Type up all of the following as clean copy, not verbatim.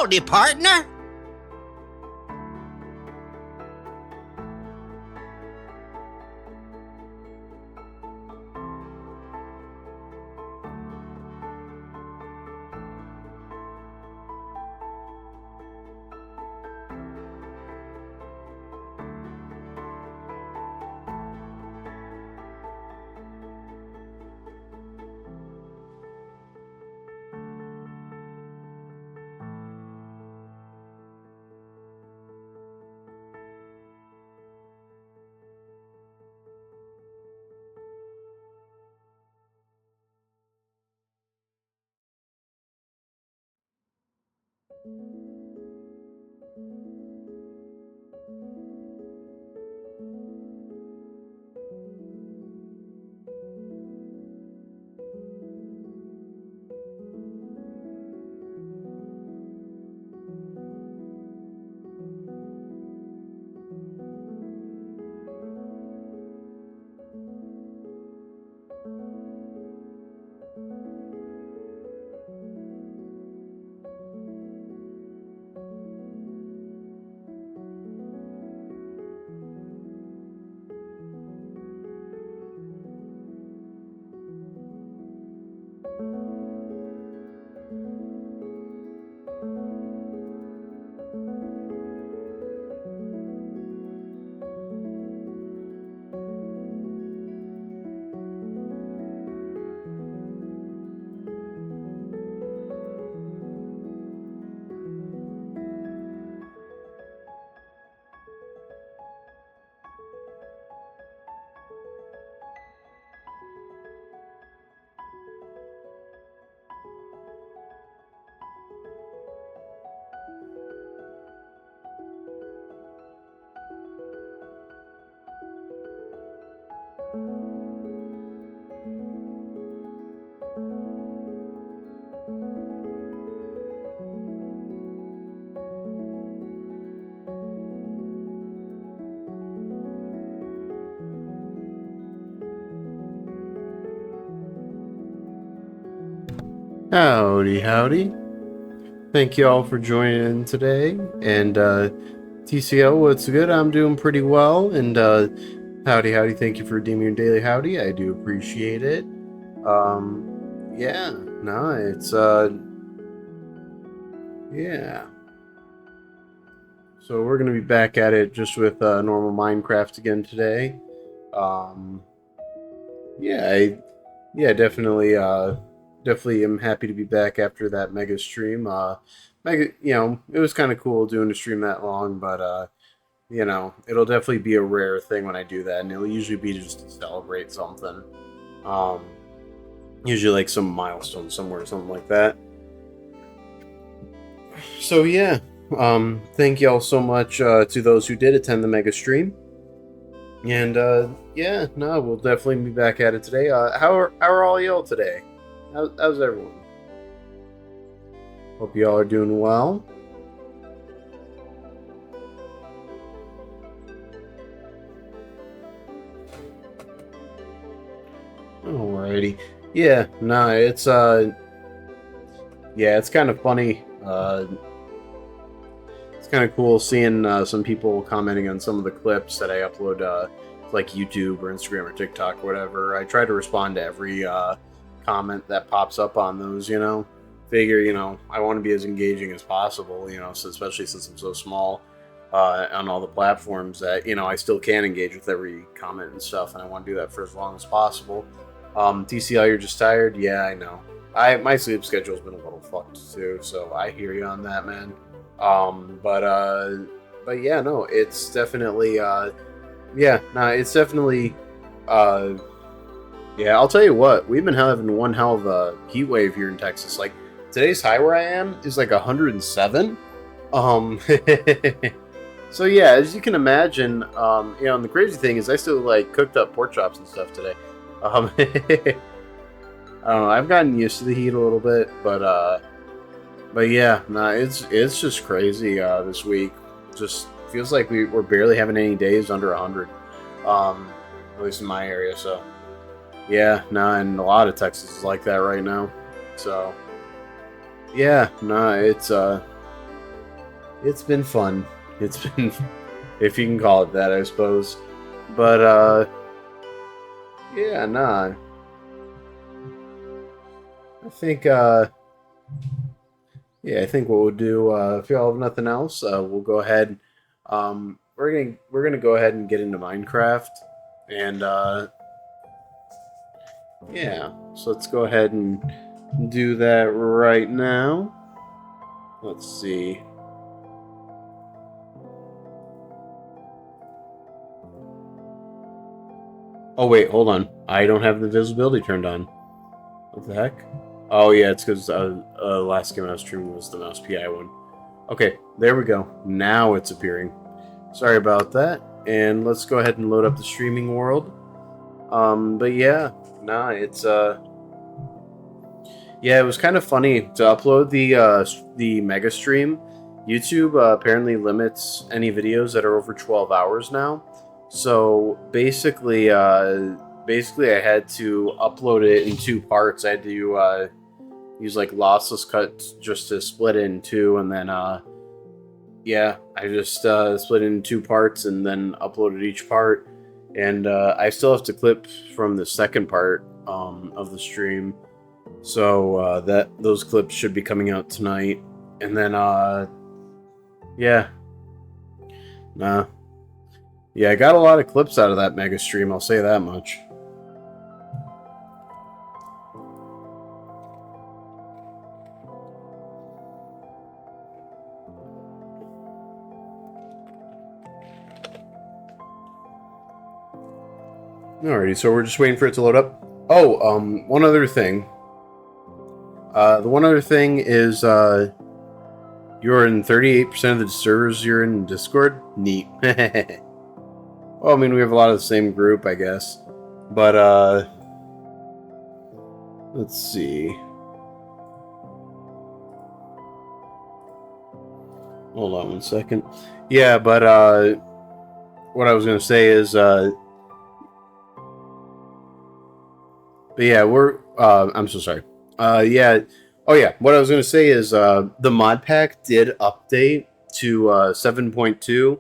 Howdy, partner. Howdy, howdy. Thank you all for joining in today. And TCL, what's good? I'm doing pretty well. And howdy, thank you for redeeming your daily howdy. I do appreciate it. Yeah, no, it's yeah. So we're gonna be back at it just with normal Minecraft again today. Um, yeah, definitely. Definitely am happy to be back after that mega stream. It was kind of cool doing a stream that long, but it'll definitely be a rare thing when I do that, and it'll usually be just to celebrate something. Um, Usually like some milestone somewhere or something like that. So yeah, thank y'all so much to those who did attend the mega stream. And yeah, no, we'll definitely be back at it today. How are all y'all today? How's everyone? Hope y'all are doing well. Alrighty. Yeah, no, it's it's kind of funny. It's kind of cool seeing some people commenting on some of the clips that I upload like YouTube or Instagram or TikTok or whatever. I try to respond to every comment that pops up on those, figure, I want to be as engaging as possible, so especially since I'm so small on all the platforms that, I still can engage with every comment and stuff, and I want to do that for as long as possible. TCL, you're just tired? Yeah, I know. My sleep schedule's been a little fucked too, so I hear you on that, man. But yeah, no, it's definitely it's definitely yeah, I'll tell you what, we've been having one hell of a heat wave here in Texas. Like, today's high where I am is like 107. So yeah, as you can imagine, and the crazy thing is I still like cooked up pork chops and stuff today. I don't know, I've gotten used to the heat a little bit, but yeah, nah, it's just crazy this week. Just feels like we're barely having any days under 100, at least in my area. So yeah, nah, and a lot of Texas is like that right now. So yeah, nah, it's It's been fun. It's been, if you can call it that, I suppose. But yeah, nah. I think yeah, I think what we'll do, if y'all have nothing else, we'll go ahead. We're gonna go ahead and get into Minecraft, and yeah, so let's go ahead and do that right now. Let's see. Oh wait, hold on. I don't have the visibility turned on. What the heck? Oh yeah, it's because last game I was streaming was the Mouse PI one. Okay, there we go. Now it's appearing. Sorry about that. And let's go ahead and load up the streaming world. But yeah, nah, it's yeah, it was kind of funny to upload the mega stream. YouTube apparently limits any videos that are over 12 hours now. So basically, basically I had to upload it in two parts. I had to use like lossless cuts just to split it in two, and then yeah, I just split it in two parts and then uploaded each part. And I still have to clip from the second part of the stream. So that those clips should be coming out tonight, and then yeah, nah, yeah, I got a lot of clips out of that mega stream. I'll say that much. Alrighty, so we're just waiting for it to load up. Oh, one other thing. The one other thing is you're in 38% of the servers you're in Discord. Neat. Well, I mean, we have a lot of the same group, I guess. But, let's see. Hold on one second. Yeah, but, what I was going to say is, but yeah, I'm so sorry. Yeah. Oh, yeah. What I was going to say is the mod pack did update to 7.2.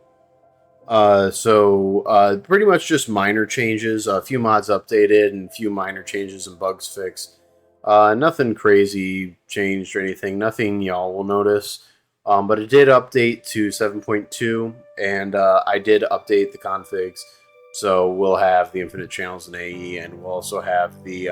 So pretty much just minor changes. A few mods updated and a few minor changes and bugs fixed. Nothing crazy changed or anything. Nothing y'all will notice. But it did update to 7.2, and I did update the configs. So we'll have the infinite channels in AE, and we'll also have the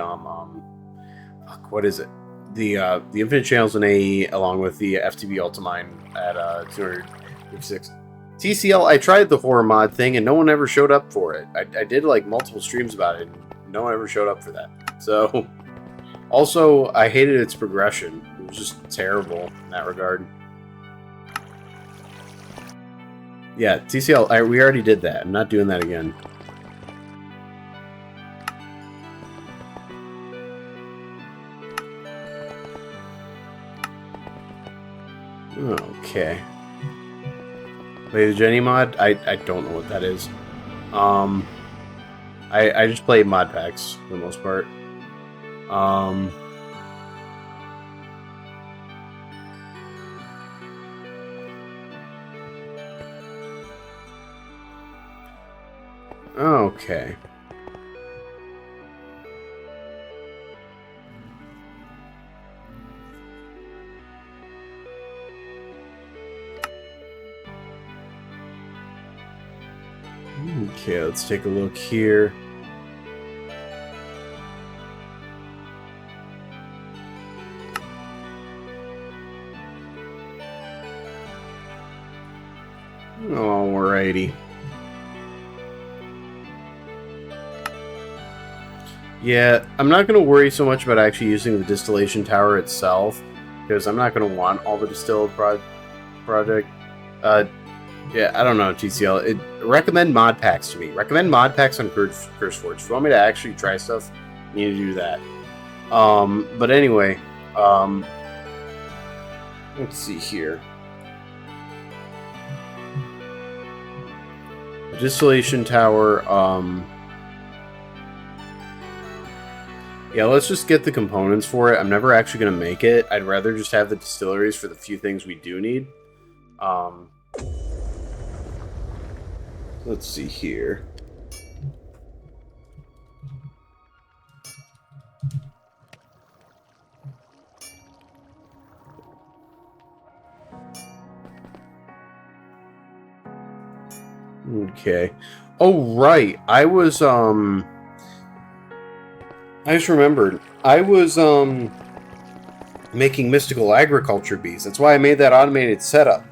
what is it? The infinite channels in AE along with the FTB Ultimine at 256. TCL, I tried the horror mod thing and no one ever showed up for it. I did like multiple streams about it and no one ever showed up for that. So, also, I hated its progression. It was just terrible in that regard. Yeah, TCL, we already did that. I'm not doing that again. Okay. Play the Jenny mod? I don't know what that is. I just play mod packs for the most part. Okay. Okay, let's take a look here. Alrighty. Yeah, I'm not going to worry so much about actually using the distillation tower itself, because I'm not going to want all the distilled project. Yeah, I don't know, TCL. Recommend mod packs to me. Recommend mod packs on CurseForge. If you want me to actually try stuff, you need to do that. But anyway, let's see here. The distillation tower, yeah, let's just get the components for it. I'm never actually going to make it. I'd rather just have the distilleries for the few things we do need. Let's see here. Okay. Oh, right. I just remembered. I was, making mystical agriculture bees. That's why I made that automated setup.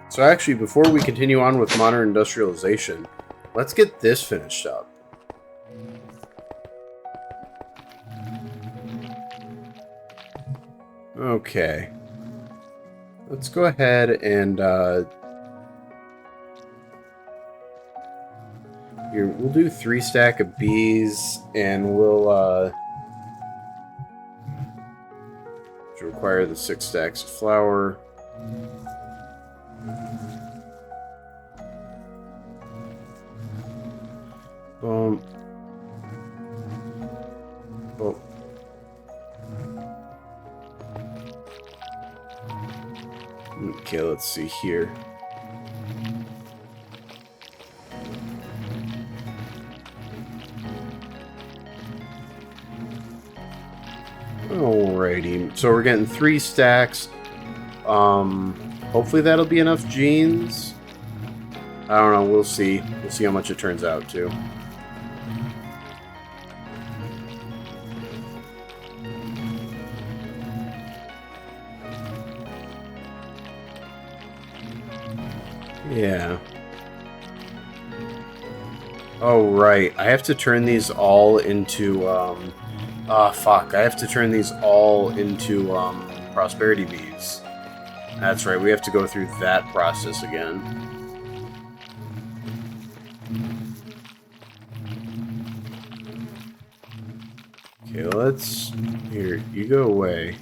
So actually, before we continue on with modern industrialization, let's get this finished up. Okay. Let's go ahead and, here, we'll do 3 stack of bees, and we'll, to require the 6 stacks of flour. Boom. Boom. Okay, let's see here. Alrighty, so we're getting 3 stacks. Hopefully that'll be enough genes. I don't know, we'll see. We'll see how much it turns out to. Yeah. Oh, right. I have to turn these all into, fuck. I have to turn these all into, prosperity bees. That's right. We have to go through that process again. Okay, let's... Here, you go away.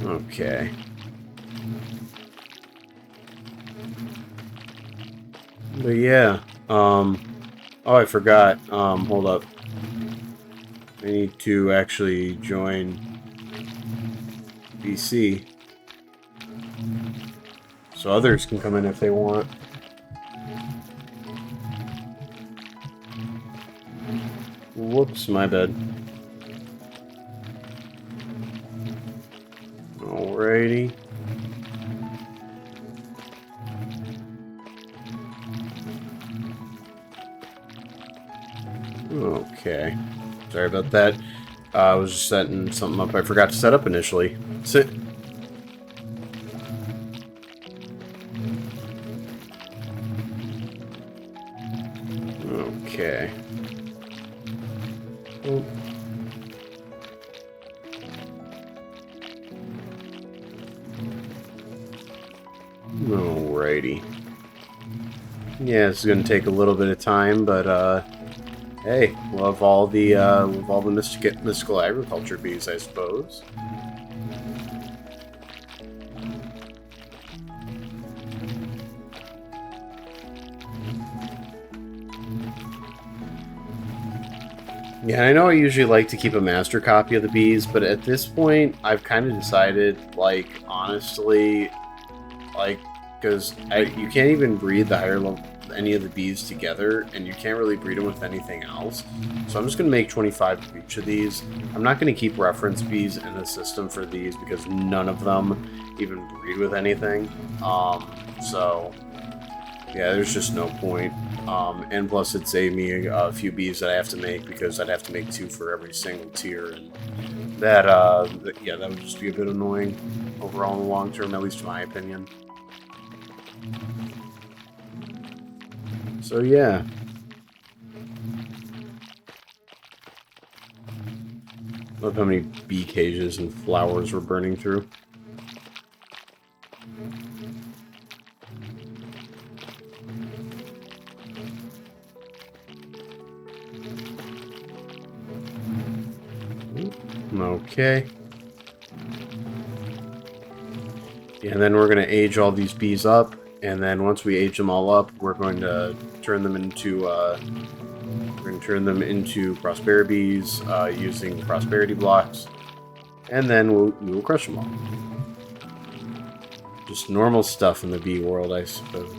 Okay. But yeah, oh, I forgot, hold up. I need to actually join BC. So others can come in if they want. Whoops, my bad. Alrighty. Okay. Sorry about that. I was just setting something up I forgot to set up initially. Sit. Okay. Oh. Alrighty. Yeah, this is gonna take a little bit of time, but hey, we'll have all the mystical agriculture bees, I suppose. Yeah, I know I usually like to keep a master copy of the bees, but at this point, I've kind of decided, like, honestly, like, because you can't even breed the higher level, any of the bees together, and you can't really breed them with anything else. So I'm just going to make 25 of each of these. I'm not going to keep reference bees in the system for these because none of them even breed with anything. So yeah, there's just no point. And plus it'd save me a few bees that I have to make because I'd have to make 2 for every single tier, and that yeah, that would just be a bit annoying overall in the long term, at least in my opinion. So yeah. Love how many bee cages and flowers we're burning through. Okay. Yeah, and then we're going to age all these bees up, and then once we age them all up, we're going to turn them into prosperity bees using prosperity blocks. And then we will crush them all. Just normal stuff in the bee world, I suppose.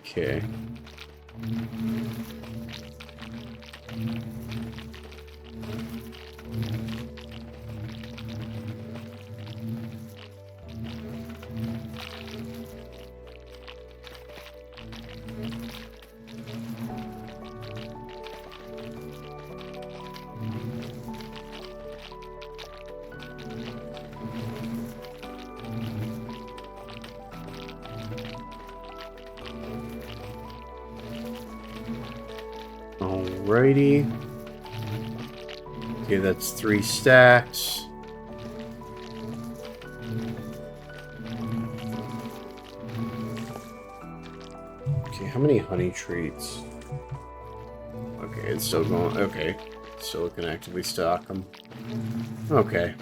Okay. Alrighty. Okay, that's 3 stacks. Okay, how many honey treats? Okay, it's still going. Okay, still can actively stock them. Okay.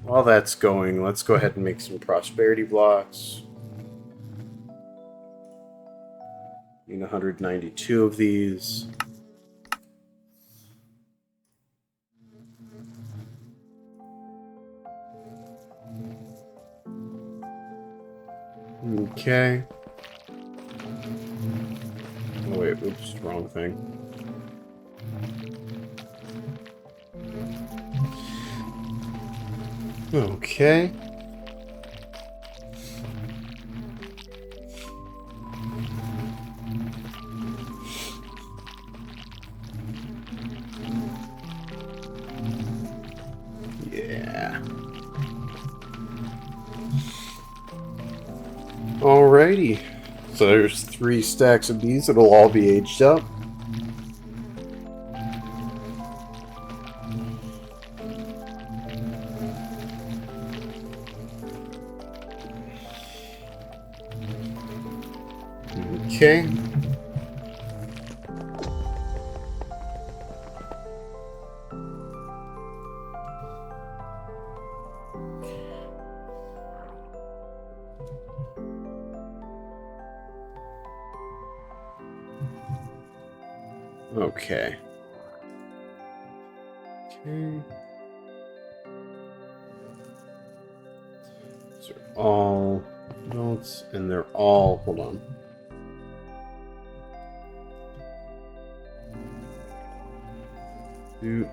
While that's going, let's go ahead and make some prosperity blocks. Need 192 of these. Okay. Oh wait, oops, wrong thing. Okay. Yeah. Alrighty. So there's 3 stacks of these. It'll all be aged up. Okay. Okay. Okay. These are all notes, and they're all. Hold on. Do.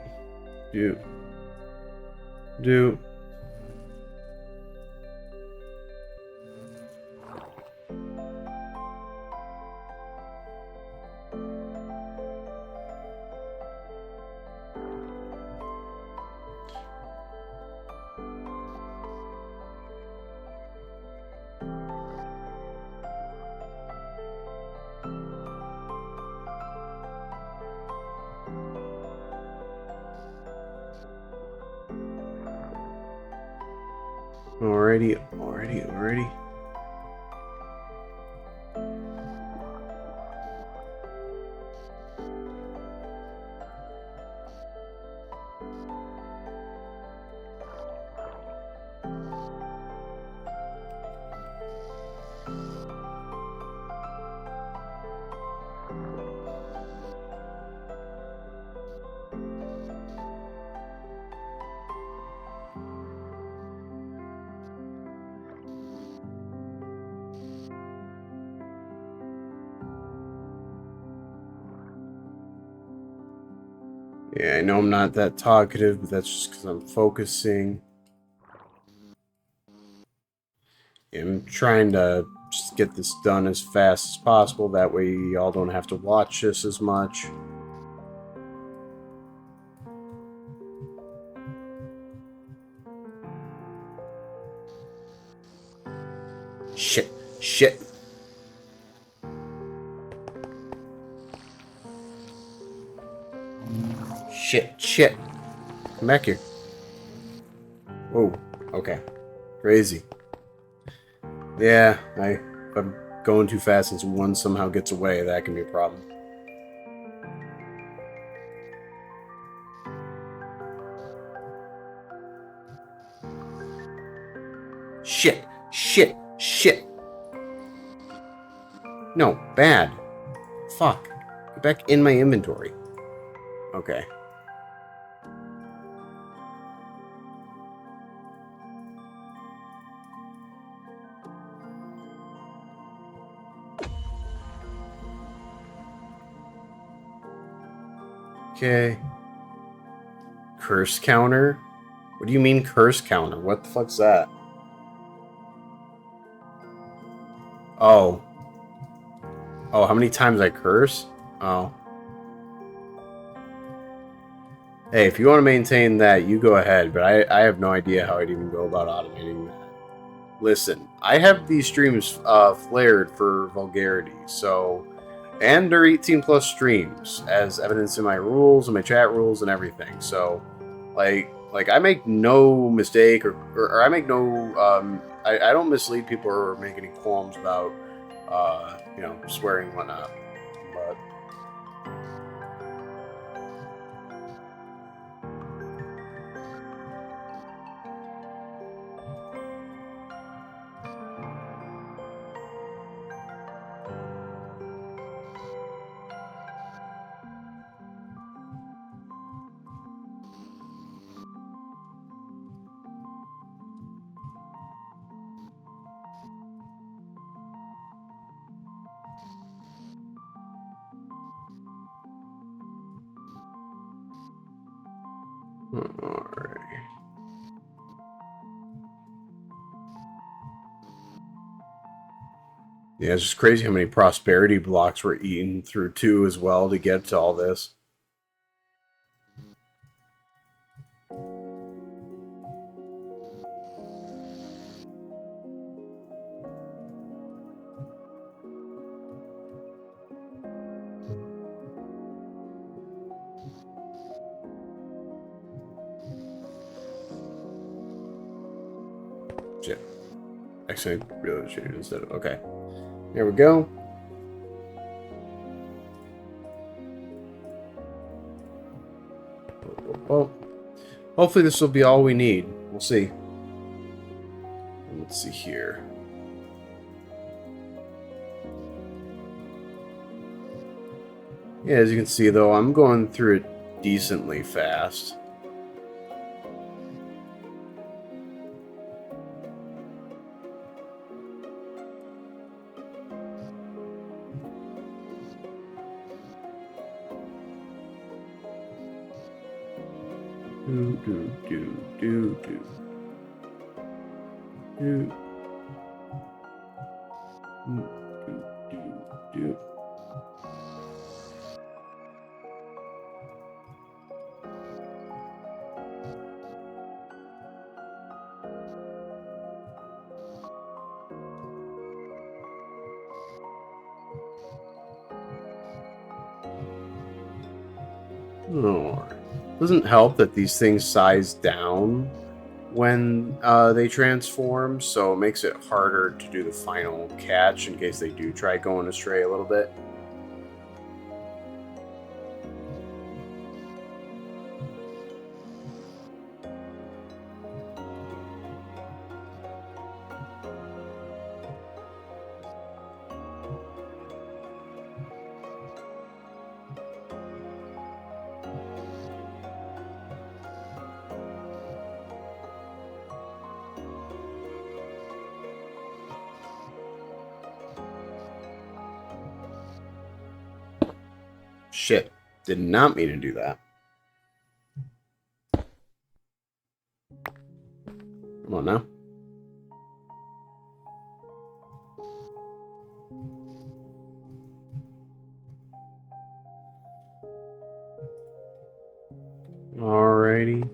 Alrighty. Yeah, I know I'm not that talkative, but that's just because I'm focusing. I'm trying to just get this done as fast as possible. That way y'all don't have to watch this as much. Shit. Shit. Come back here. Whoa. Okay. Crazy. Yeah, if I'm going too fast and one somehow gets away, that can be a problem. shit, shit, shit. No, bad. Fuck. Get back in my inventory. Okay. Okay. Curse counter? What do you mean curse counter? What the fuck's that? Oh. Oh, how many times I curse? Oh. Hey, if you want to maintain that, you go ahead, but I have no idea how I'd even go about automating that. Listen, I have these streams flared for vulgarity, so... And they're 18 plus streams, as evidence in my rules and my chat rules and everything. So, like I make no mistake or I make no I don't mislead people or make any qualms about you know, swearing and whatnot. But alright. Yeah, it's just crazy how many prosperity blocks we're eating through too as well to get to all this. Shit. Actually, I really should instead of... Okay. There we go. Well, hopefully this will be all we need. We'll see. Let's see here. Yeah, as you can see, though, I'm going through it decently fast. Do, do, do, do, do. Do. Do, do, do. Oh. Doesn't help that these things size down when they transform, so it makes it harder to do the final catch in case they do try going astray a little bit. Shit. Did not mean to do that. Come on now. Alrighty.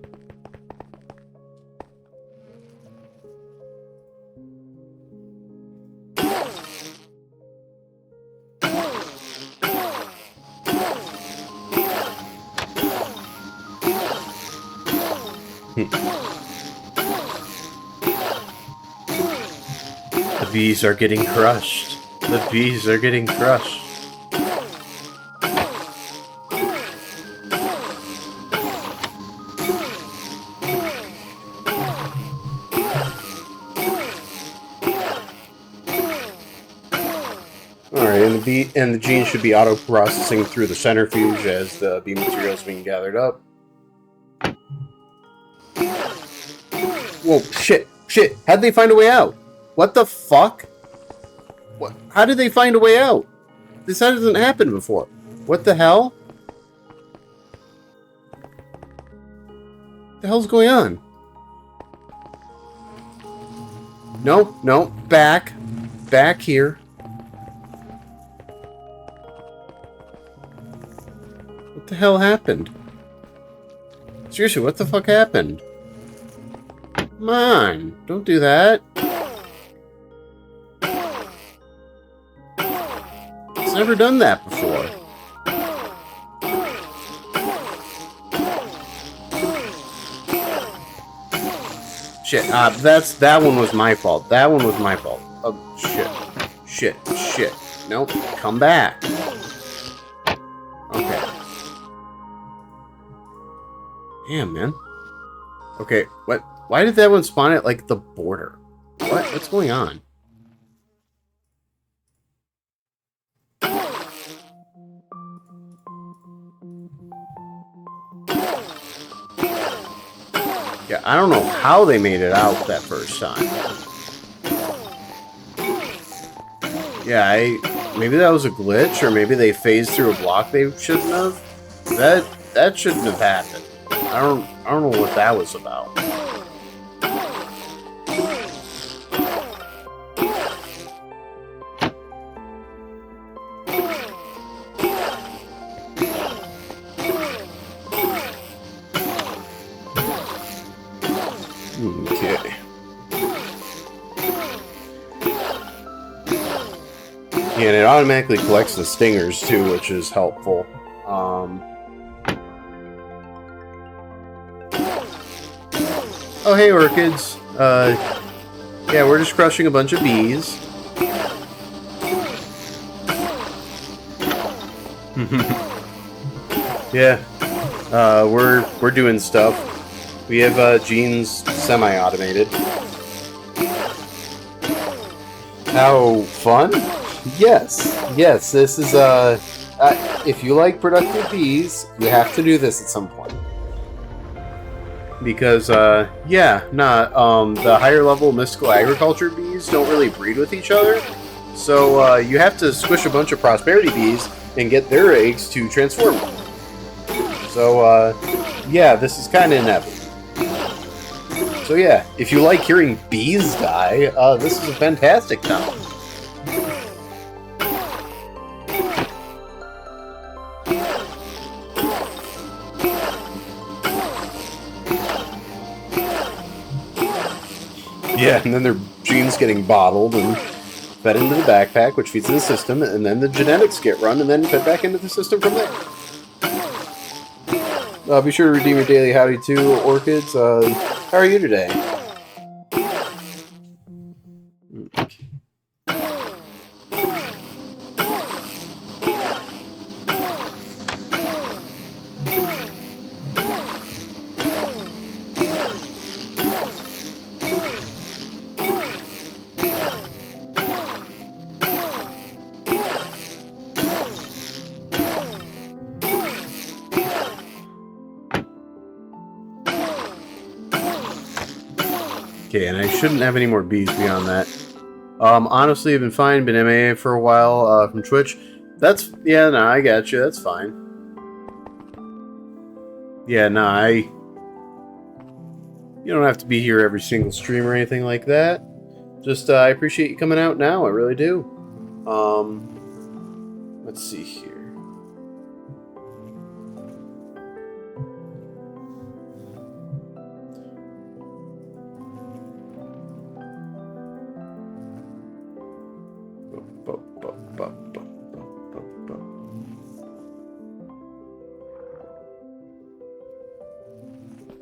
The bees are getting crushed. The bees are getting crushed. Alright, and the gene should be auto-processing through the centrifuge as the bee material is being gathered up. Whoa, shit, shit, how'd they find a way out? What the fuck? What? How did they find a way out? This hasn't happened before. What the hell? What the hell's going on? No, no, back. Back here. What the hell happened? Seriously, what the fuck happened? Come on, don't do that. It's never done that before. Shit, that one was my fault. That one was my fault. Oh, shit. Shit, shit. Nope, come back. Okay. Damn, man. Okay, what? Why did that one spawn at, like, the border? What? What's going on? Yeah, I don't know how they made it out that first time. Yeah, maybe that was a glitch, or maybe they phased through a block they shouldn't have. That shouldn't have happened. I don't know what that was about. Okay. And it automatically collects the stingers too, which is helpful. Oh, hey, orchids. Yeah, we're just crushing a bunch of bees. Yeah, we're doing stuff. We have genes semi-automated. How fun? Yes, yes. This is if you like productive bees, you have to do this at some point. Because yeah, the higher level mystical agriculture bees don't really breed with each other, so you have to squish a bunch of prosperity bees and get their eggs to transform. So yeah, this is kind of inevitable. So yeah, if you like hearing bees die, this is a fantastic time. Yeah, and then their genes getting bottled and fed into the backpack, which feeds the system, and then the genetics get run and then fed back into the system from there. Be sure to redeem your daily howdy too, orchids. How are you today? Okay, and I shouldn't have any more bees beyond that. Honestly, I've been fine. Been MAA for a while from Twitch. Yeah, no, I got you. That's fine. Yeah, no, you don't have to be here every single stream or anything like that. Just, I appreciate you coming out now. I really do. Let's see here.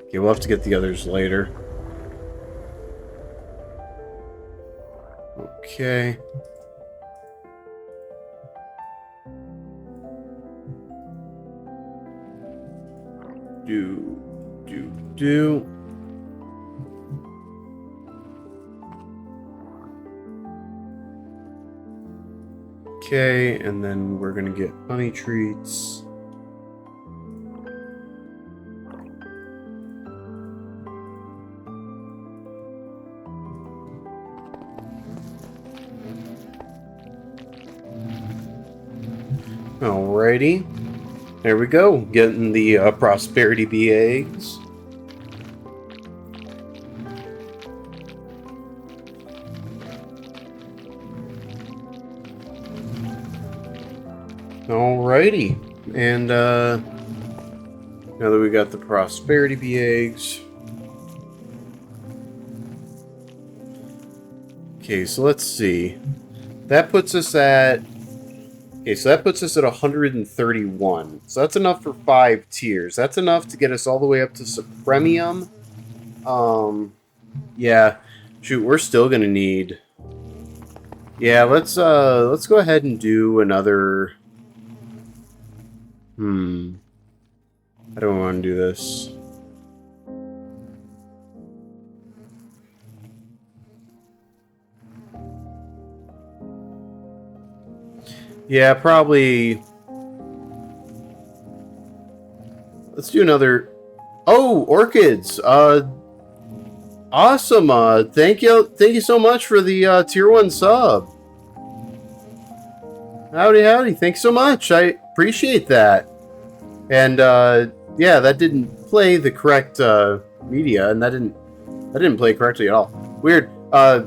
Okay, we'll have to get the others later. Okay. Do. Okay, and then we're gonna get honey treats. Alrighty. There we go. Getting the prosperity bee eggs. Alrighty. And now that we got the prosperity bee eggs. Okay, so let's see. That puts us at... Okay, so that puts us at 131. So that's enough for 5 tiers. That's enough to get us all the way up to Supremium. Yeah. Shoot, we're still gonna need... Yeah, let's go ahead and do another... I don't want to do this. Yeah, probably... Let's do another... Oh, orchids! Awesome! Thank you so much for the tier 1 sub. Howdy, howdy. Thanks so much. I appreciate that. And, yeah, that didn't play the correct media, and that didn't play correctly at all. Weird.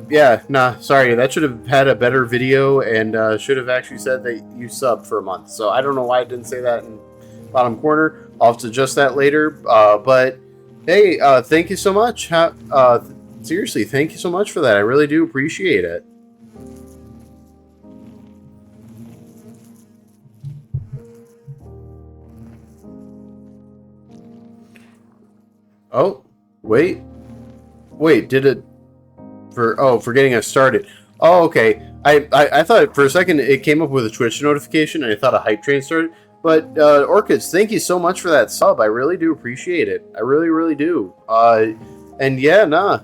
Yeah, nah, sorry. That should have had a better video and should have actually said that you subbed for a month. So I don't know why I didn't say that in the bottom corner. I'll have to adjust that later. But hey, thank you so much. Seriously, thank you so much for that. I really do appreciate it. Oh, wait, did it... For getting us started. Oh, okay. I thought for a second it came up with a Twitch notification and I thought a hype train started. But Orchids, thank you so much for that sub. I really do appreciate it. I really, really do. And yeah, nah.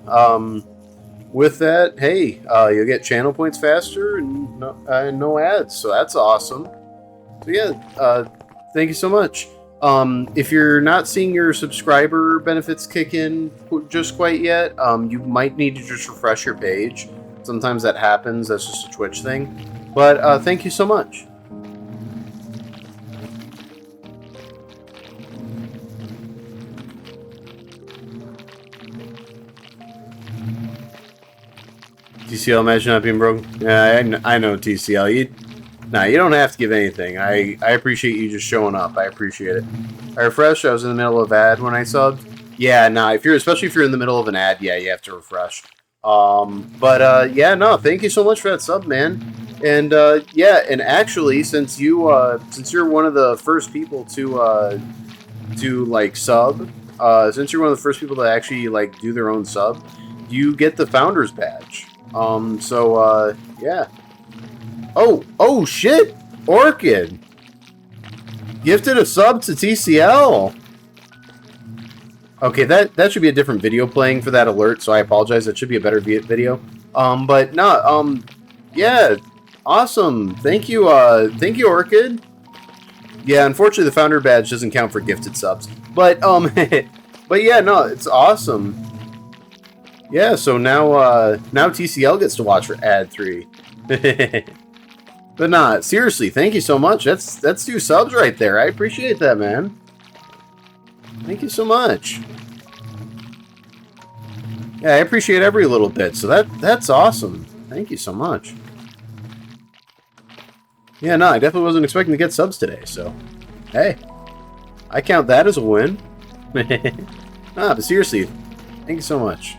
With that, hey, you'll get channel points faster and no ads. So that's awesome. So yeah, thank you so much. If you're not seeing your subscriber benefits kick in just quite yet, you might need to just refresh your page. Sometimes that happens. That's just a Twitch thing. But thank you so much. TCL, imagine not being broke. Yeah, I know TCL. Nah, you don't have to give anything. I appreciate you just showing up. I appreciate it. I refreshed. I was in the middle of ad when I subbed. Yeah, nah. Especially if you're in the middle of an ad, yeah, you have to refresh. Yeah, no. Thank you so much for that sub, man. And yeah, and actually, since you're one of the first people to like sub, since you're one of the first people to actually like do their own sub, you get the founder's badge. Yeah. Oh shit! Orchid! Gifted a sub to TCL! Okay, that should be a different video playing for that alert, so I apologize. That should be a better video. But no, yeah, awesome. Thank you, Orchid. Yeah, unfortunately the founder badge doesn't count for gifted subs. But, but yeah, no, it's awesome. Yeah, so now TCL gets to watch for ad 3. But nah, seriously, thank you so much. That's 2 subs right there. I appreciate that, man. Thank you so much. Yeah, I appreciate every little bit. So that's awesome. Thank you so much. Yeah, no, I definitely wasn't expecting to get subs today. So, hey, I count that as a win. Nah, but seriously, thank you so much.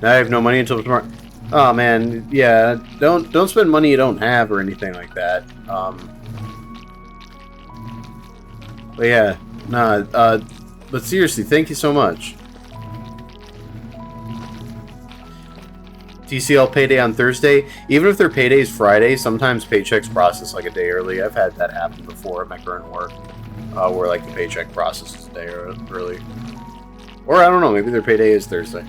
I have no money until tomorrow. Oh man, yeah. Don't spend money you don't have or anything like that. But yeah, nah. But seriously, thank you so much. TCL payday on Thursday. Even if their payday is Friday, sometimes paychecks process like a day early. I've had that happen before at my current work, where like the paycheck processes a day early. Or I don't know, maybe their payday is Thursday.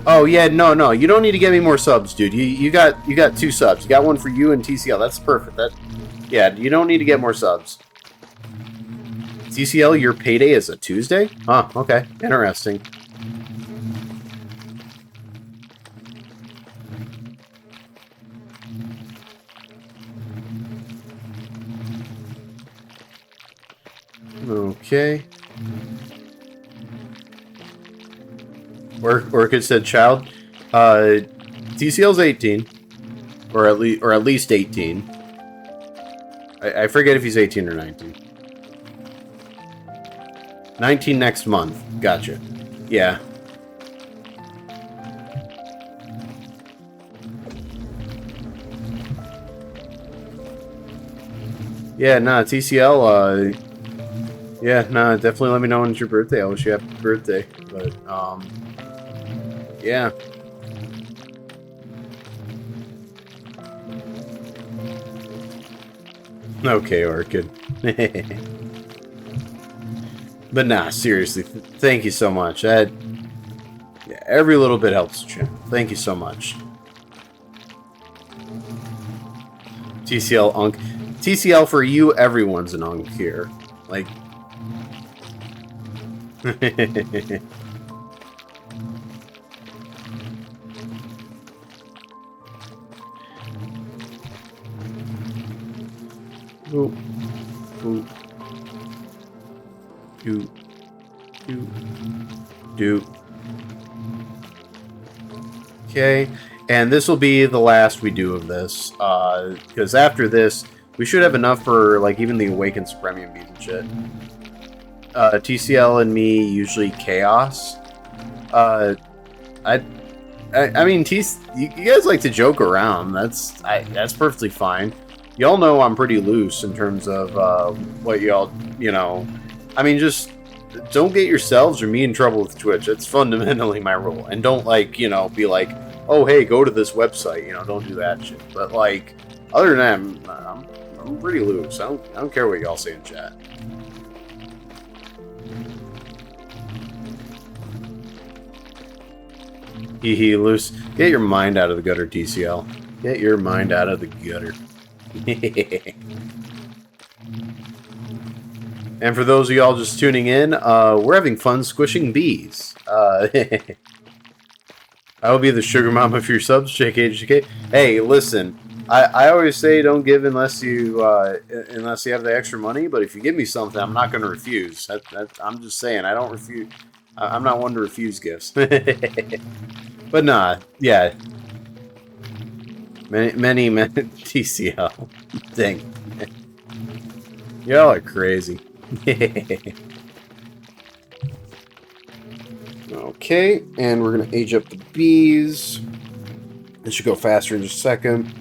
Oh yeah, no, you don't need to get me more subs, dude. You got 2 subs. You got one for you and TCL. That's perfect. Yeah, you don't need to get more subs. TCL, your payday is a Tuesday? Huh, okay. Interesting. Okay. Orchid said child. TCL's 18. Or at least 18. I forget if he's 18 or 19. 19 next month. Gotcha. Yeah. Yeah, nah, TCL, yeah, nah, definitely let me know when it's your birthday. I wish you a happy birthday. But, yeah. Okay, Orchid. But nah, seriously, thank you so much. Yeah, every little bit helps the channel. Thank you so much. TCL Unk. TCL for you, everyone's an Unk here. Like... Ooh. Ooh. Do. Okay, and this will be the last we do of this, because after this, we should have enough for, like, even the Awakened Supremium beat and shit. TCL and me, usually Chaos. I mean, you guys like to joke around. That's perfectly fine. Y'all know I'm pretty loose in terms of what y'all, you know... I mean, just don't get yourselves or me in trouble with Twitch. That's fundamentally my rule. And don't, like, you know, be like, oh, hey, go to this website. You know, don't do that shit. But, like, other than that, I'm pretty loose. I don't care what y'all say in chat. Hee loose. Get your mind out of the gutter, TCL. Get your mind out of the gutter. And for those of y'all just tuning in, we're having fun squishing bees. I will be the sugar mama for your subs, JKJK. Hey, listen, I always say don't give unless you have the extra money. But if you give me something, I'm not going to refuse. I'm just saying, I don't refuse. I'm not one to refuse gifts. But nah, yeah. Many TCL thing. Y'all are crazy. Okay, and we're gonna age up the bees. It should go faster in just a second.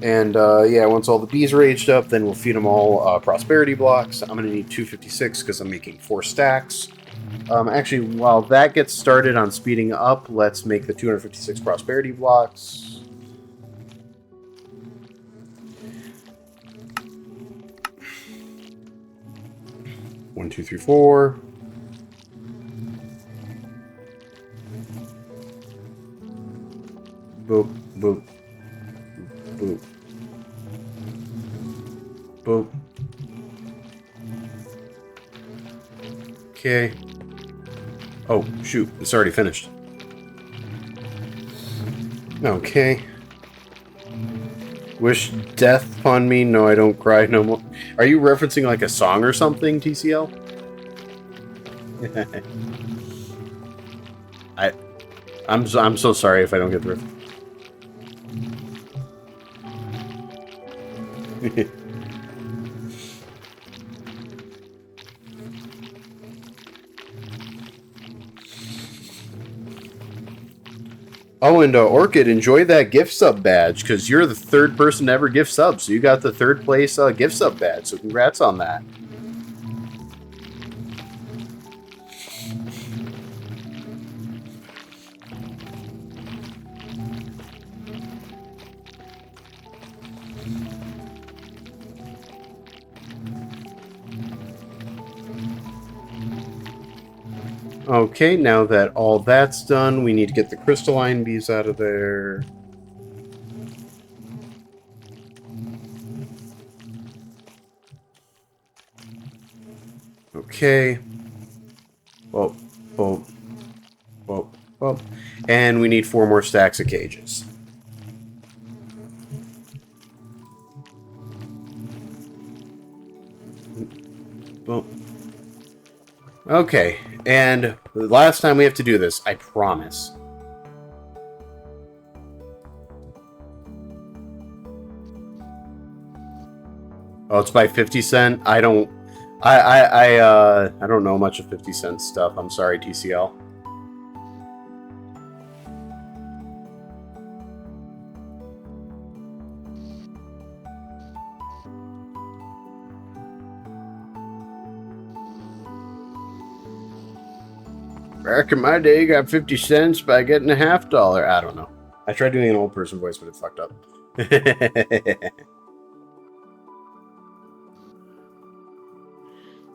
And yeah, once all the bees are aged up, then we'll feed them all prosperity blocks. I'm gonna need 256 because I'm making 4 stacks. Actually, while that gets started on speeding up, let's make the 256 prosperity blocks. One, two, three, four. Boop, boop, boop, boop. Okay. Oh, shoot. It's already finished. Okay. Wish death upon me. No, I don't cry no more. Are you referencing like a song or something, TCL? I'm so sorry if I don't get the reference. Oh, and Orchid, enjoy that gift sub badge, because you're the 3rd person to ever gift sub, so you got the 3rd place gift sub badge, so congrats on that. Okay, now that all that's done, we need to get the crystalline bees out of there. Okay. Whoa, whoa, whoa, whoa. And we need 4 more stacks of cages. Well, okay, and the last time we have to do this, I promise. Oh, it's by 50 cent. I don't I don't know much of 50-cent stuff. I'm sorry, TCL. Back in my day, you got 50 cents by getting a $50. I don't know. I tried doing an old person voice, but it fucked up.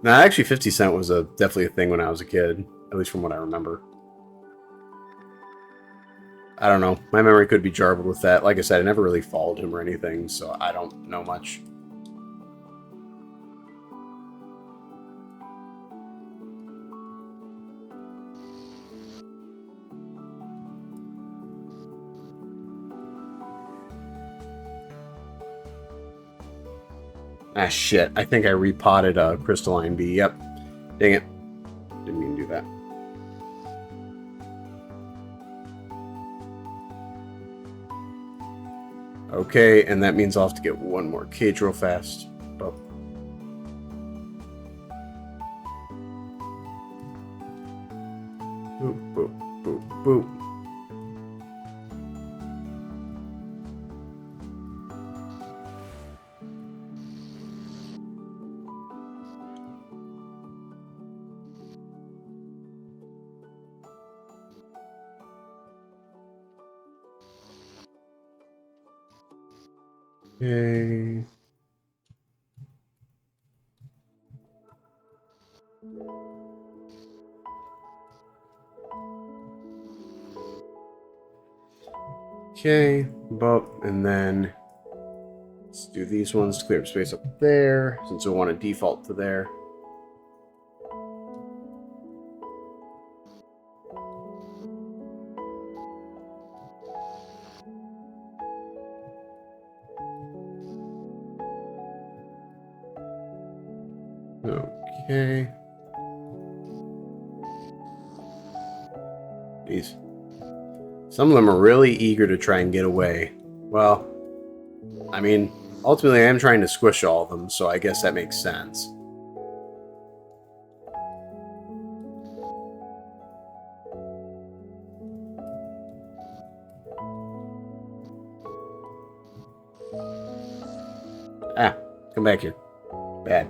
Now, actually, 50 cent was definitely a thing when I was a kid, at least from what I remember. I don't know. My memory could be jarbled with that. Like I said, I never really followed him or anything, so I don't know much. Ah, shit. I think I repotted a crystalline bee. Yep. Dang it. Didn't mean to do that. Okay, and that means I'll have to get one more cage real fast. But boop, boop, boop, boop. Okay. Okay, and then let's do these ones to clear up space up there, since we want to default to there. Okay. Jeez. Some of them are really eager to try and get away. Well, I mean, ultimately I am trying to squish all of them, so I guess that makes sense. Ah, come back here. Bad.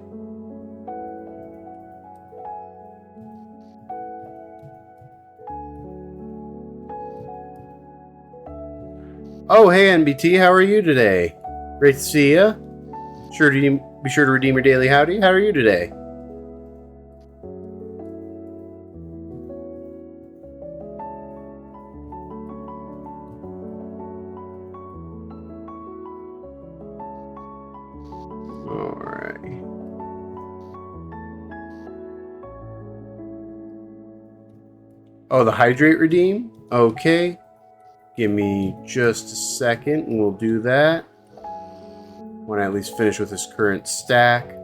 Oh, hey NBT, how are you today? Great to see ya. Be sure to redeem your daily howdy. How are you today? Alright. Oh, the hydrate redeem? Okay. Give me just a second and we'll do that. When I at least finish with this current stack.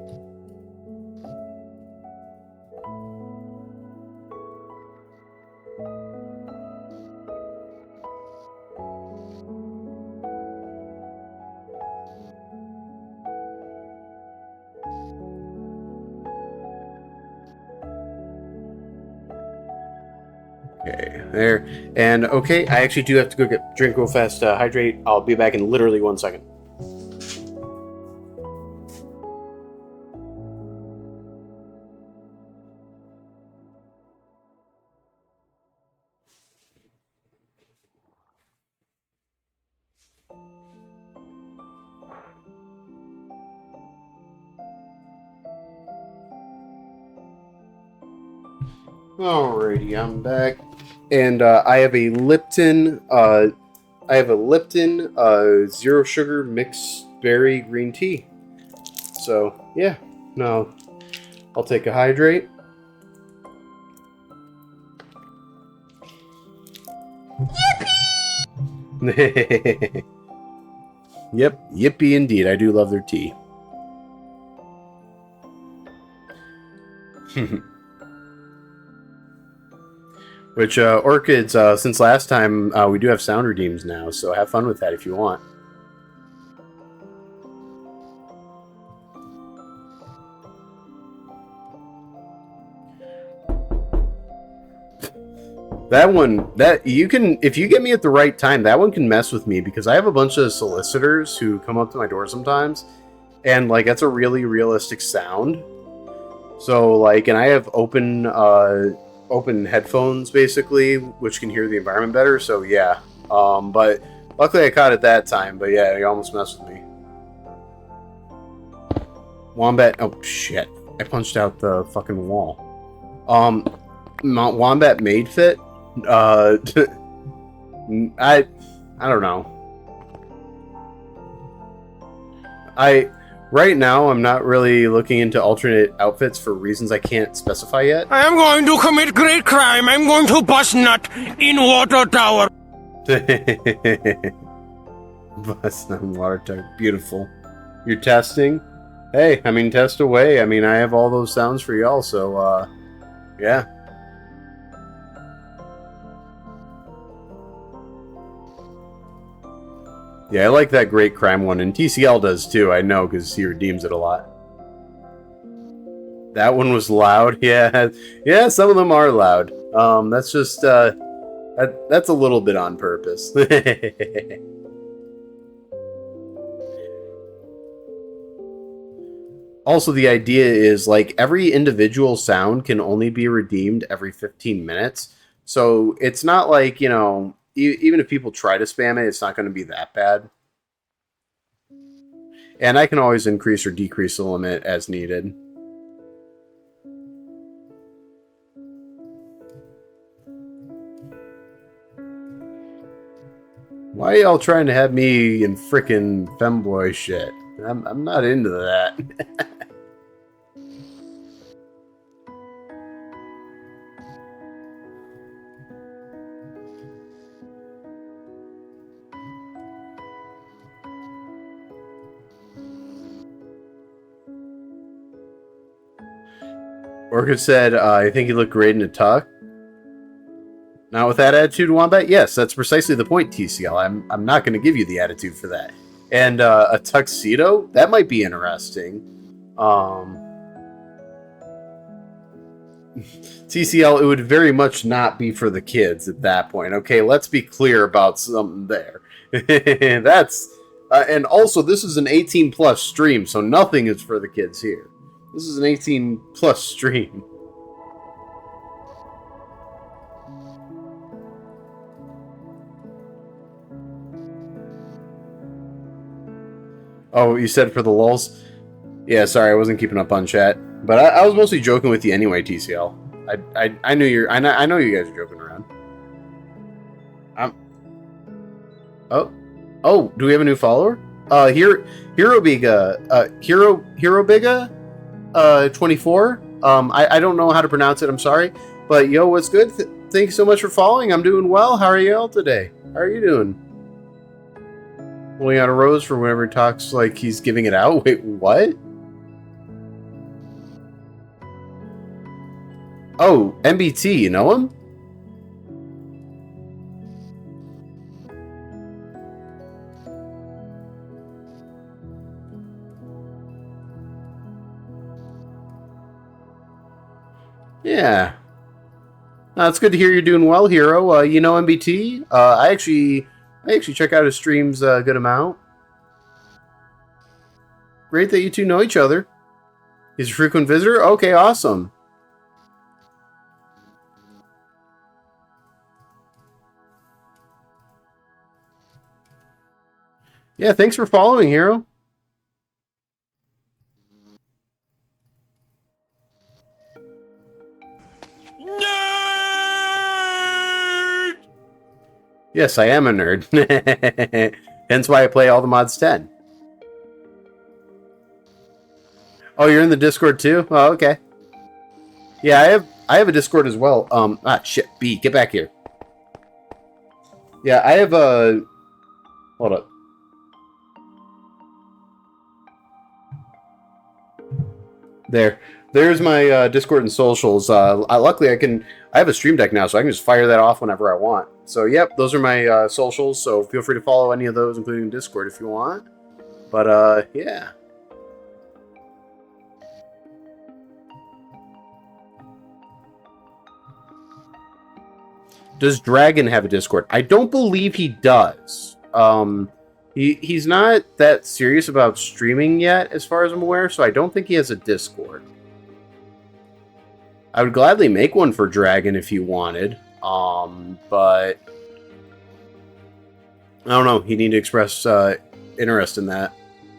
Okay, there. And okay, I actually do have to go get drink real fast, hydrate. I'll be back in literally 1 second. Alrighty, I'm back, and I have a Lipton. Zero sugar mixed berry green tea. So yeah, no, I'll take a hydrate. Yippee! Yep, yippee indeed. I do love their tea. Which, Orchids, since last time, we do have sound redeems now, so have fun with that if you want. That one, if you get me at the right time, that one can mess with me, because I have a bunch of solicitors who come up to my door sometimes, and, like, that's a really realistic sound. So, like, and I have open headphones, basically, which can hear the environment better, so yeah. But luckily I caught it that time, but yeah, he almost messed with me. Wombat, oh shit. I punched out the fucking wall. Wombat made fit? I don't know. Right now, I'm not really looking into alternate outfits for reasons I can't specify yet. I am going to commit great crime. I'm going to bust nut in water tower. Bust nut in water tower. Beautiful. You're testing? Hey, I mean, test away. I mean, I have all those sounds for y'all, so, yeah. Yeah, I like that great crime one, and TCL does too, I know, because he redeems it a lot. That one was loud, yeah. Yeah, some of them are loud. That's just, that's a little bit on purpose. Also, the idea is, like, every individual sound can only be redeemed every 15 minutes. So, it's not like, you know, even if people try to spam it, it's not going to be that bad. And I can always increase or decrease the limit as needed. Why are y'all trying to have me in frickin' femboy shit? I'm not into that. Orchid said, I think you look great in a tuck. Not with that attitude, Wombat? Yes, that's precisely the point, TCL. I'm not going to give you the attitude for that. And a tuxedo? That might be interesting. TCL, it would very much not be for the kids at that point. Okay, let's be clear about something there. That's... and also, this is an 18-plus stream, so nothing is for the kids here. This is an 18-plus stream. Oh, you said for the lulz? Yeah, sorry, I wasn't keeping up on chat. But I was mostly joking with you anyway, TCL. I knew you're... I know you guys are joking around. Oh, do we have a new follower? Hero Biga, Hero Biga, 24. I don't know how to pronounce it. I'm sorry, but yo, what's good? Thank you so much for following. I'm doing well. How are you all today? How are you doing? Pulling out a rose for whenever he talks like he's giving it out. Wait, what? Oh, MBT. You know him? Yeah. It's good to hear you're doing well, Hero. You know MBT? I actually check out his streams a good amount. Great that you two know each other. He's a frequent visitor? Okay, awesome. Yeah, thanks for following, Hero. No! Yes, I am a nerd. Hence why I play Allthemods 10. Oh, you're in the Discord too? Oh, okay. Yeah, I have a Discord as well. Shit, B, get back here. Yeah, I have a... Hold up. There's my Discord and socials. Luckily, I have a stream deck now, so I can just fire that off whenever I want. So, yep, those are my socials. So feel free to follow any of those, including Discord, if you want. But yeah. Does Dragon have a Discord? I don't believe he does. He's not that serious about streaming yet, as far as I'm aware. So I don't think he has a Discord. I would gladly make one for Dragon if you wanted, but I don't know. He'd need to express interest in that,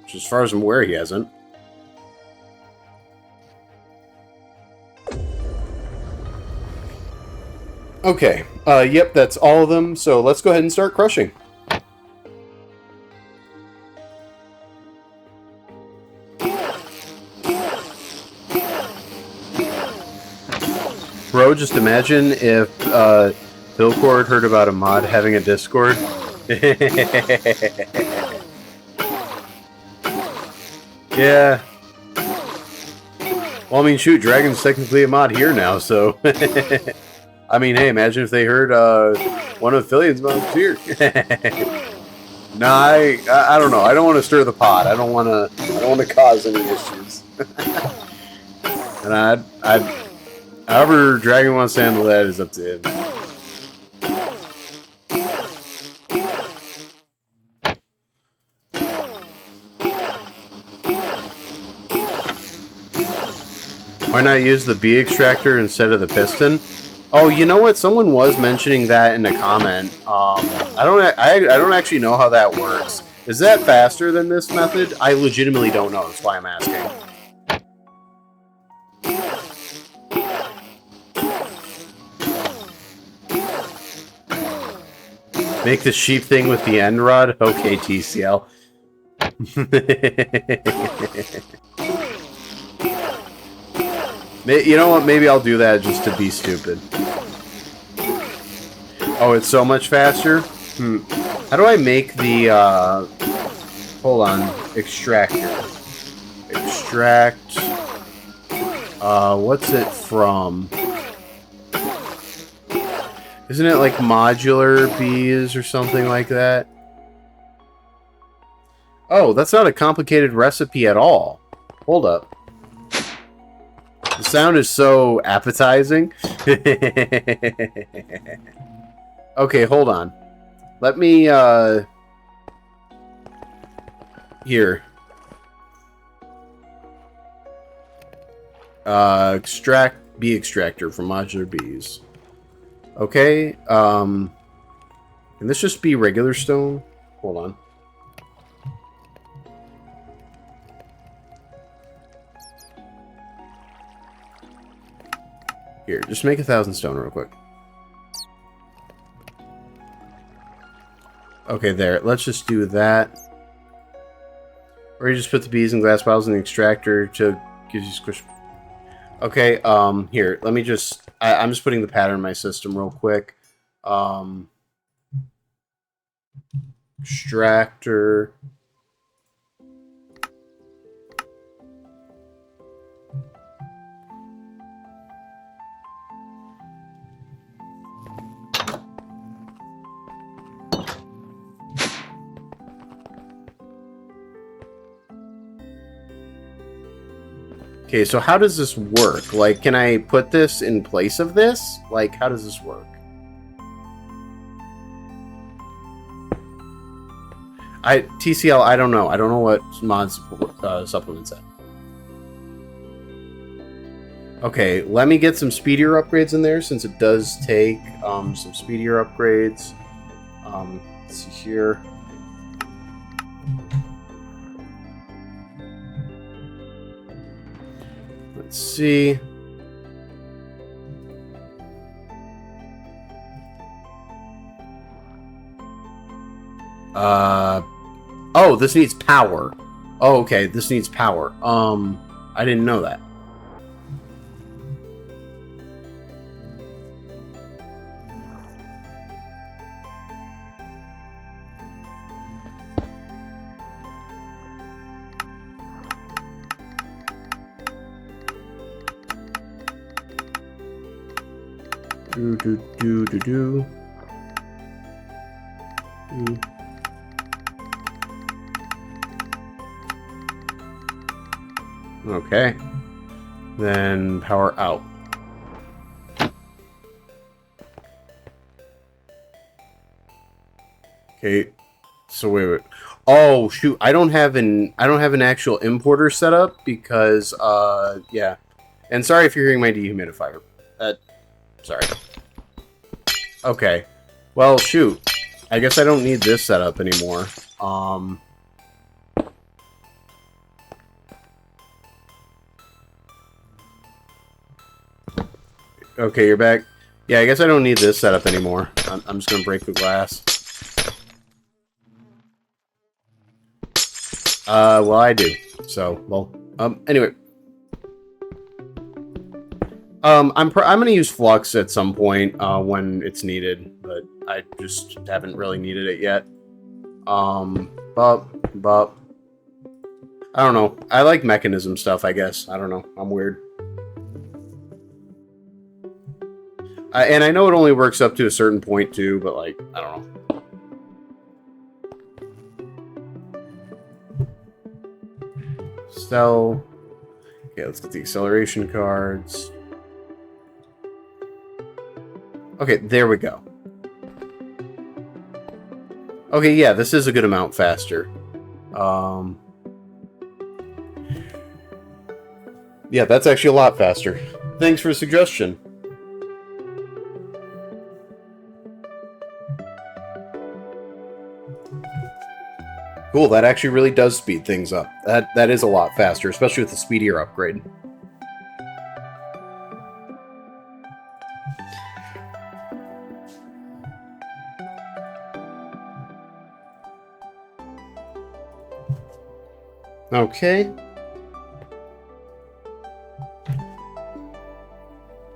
which as far as I'm aware, he hasn't. Okay, yep, that's all of them, so let's go ahead and start crushing. Bro, just imagine if Billcord heard about a mod having a Discord. Yeah. Well, I mean, shoot, Dragon's technically a mod here now, so... I mean, hey, imagine if they heard one of Fillion's mods here. Nah, I don't know. I don't want to stir the pot. I don't want to cause any issues. And however Dragon wants to handle that is up to him. Why not use the bee extractor instead of the piston? Oh, you know what? Someone was mentioning that in a comment. I don't actually know how that works. Is that faster than this method? I legitimately don't know. That's why I'm asking. Make the sheep thing with the end rod? Okay, TCL. You know what? Maybe I'll do that just to be stupid. Oh, it's so much faster? How do I make the, hold on, extractor? Extract, what's it from? Isn't it like modular bees or something like that? Oh, that's not a complicated recipe at all. Hold up. The sound is so appetizing. Okay, hold on. Let me, here. Extract bee extractor from modular bees. Okay, can this just be regular stone? Hold on. Here, just make 1,000 stone real quick. Okay, there. Let's just do that. Or you just put the bees in glass bottles in the extractor to give you squish. Okay, here. Let me just... I'm just putting the pattern in my system real quick. Extractor... Okay, so how does this work? Like, can I put this in place of this? Like, how does this work? TCL, I don't know. I don't know what mods supplements at. Okay, let me get some speedier upgrades in there, since it does take some speedier upgrades. Let's see here. Let's see. Oh, this needs power. Oh, okay, this needs power. I didn't know that. Do. Okay. Then power out. Okay. So wait. Oh shoot! I don't have an actual importer set up because yeah. And sorry if you're hearing my dehumidifier. Sorry. Okay. Well, shoot. I guess I don't need this setup anymore. Okay, you're back. Yeah, I guess I don't need this setup anymore. I'm just gonna break the glass. Well, I do. So, well, anyway. I'm gonna use flux at some point when it's needed, but I just haven't really needed it yet. But I don't know. I like mechanism stuff, I guess. I don't know. I'm weird. And I know it only works up to a certain point too, but like, I don't know. Cell. Okay, let's get the acceleration cards. Okay, there we go. Okay, yeah, this is a good amount faster. Yeah, that's actually a lot faster. Thanks for the suggestion. Cool, that actually really does speed things up. That is a lot faster, especially with the speedier upgrade. Okay.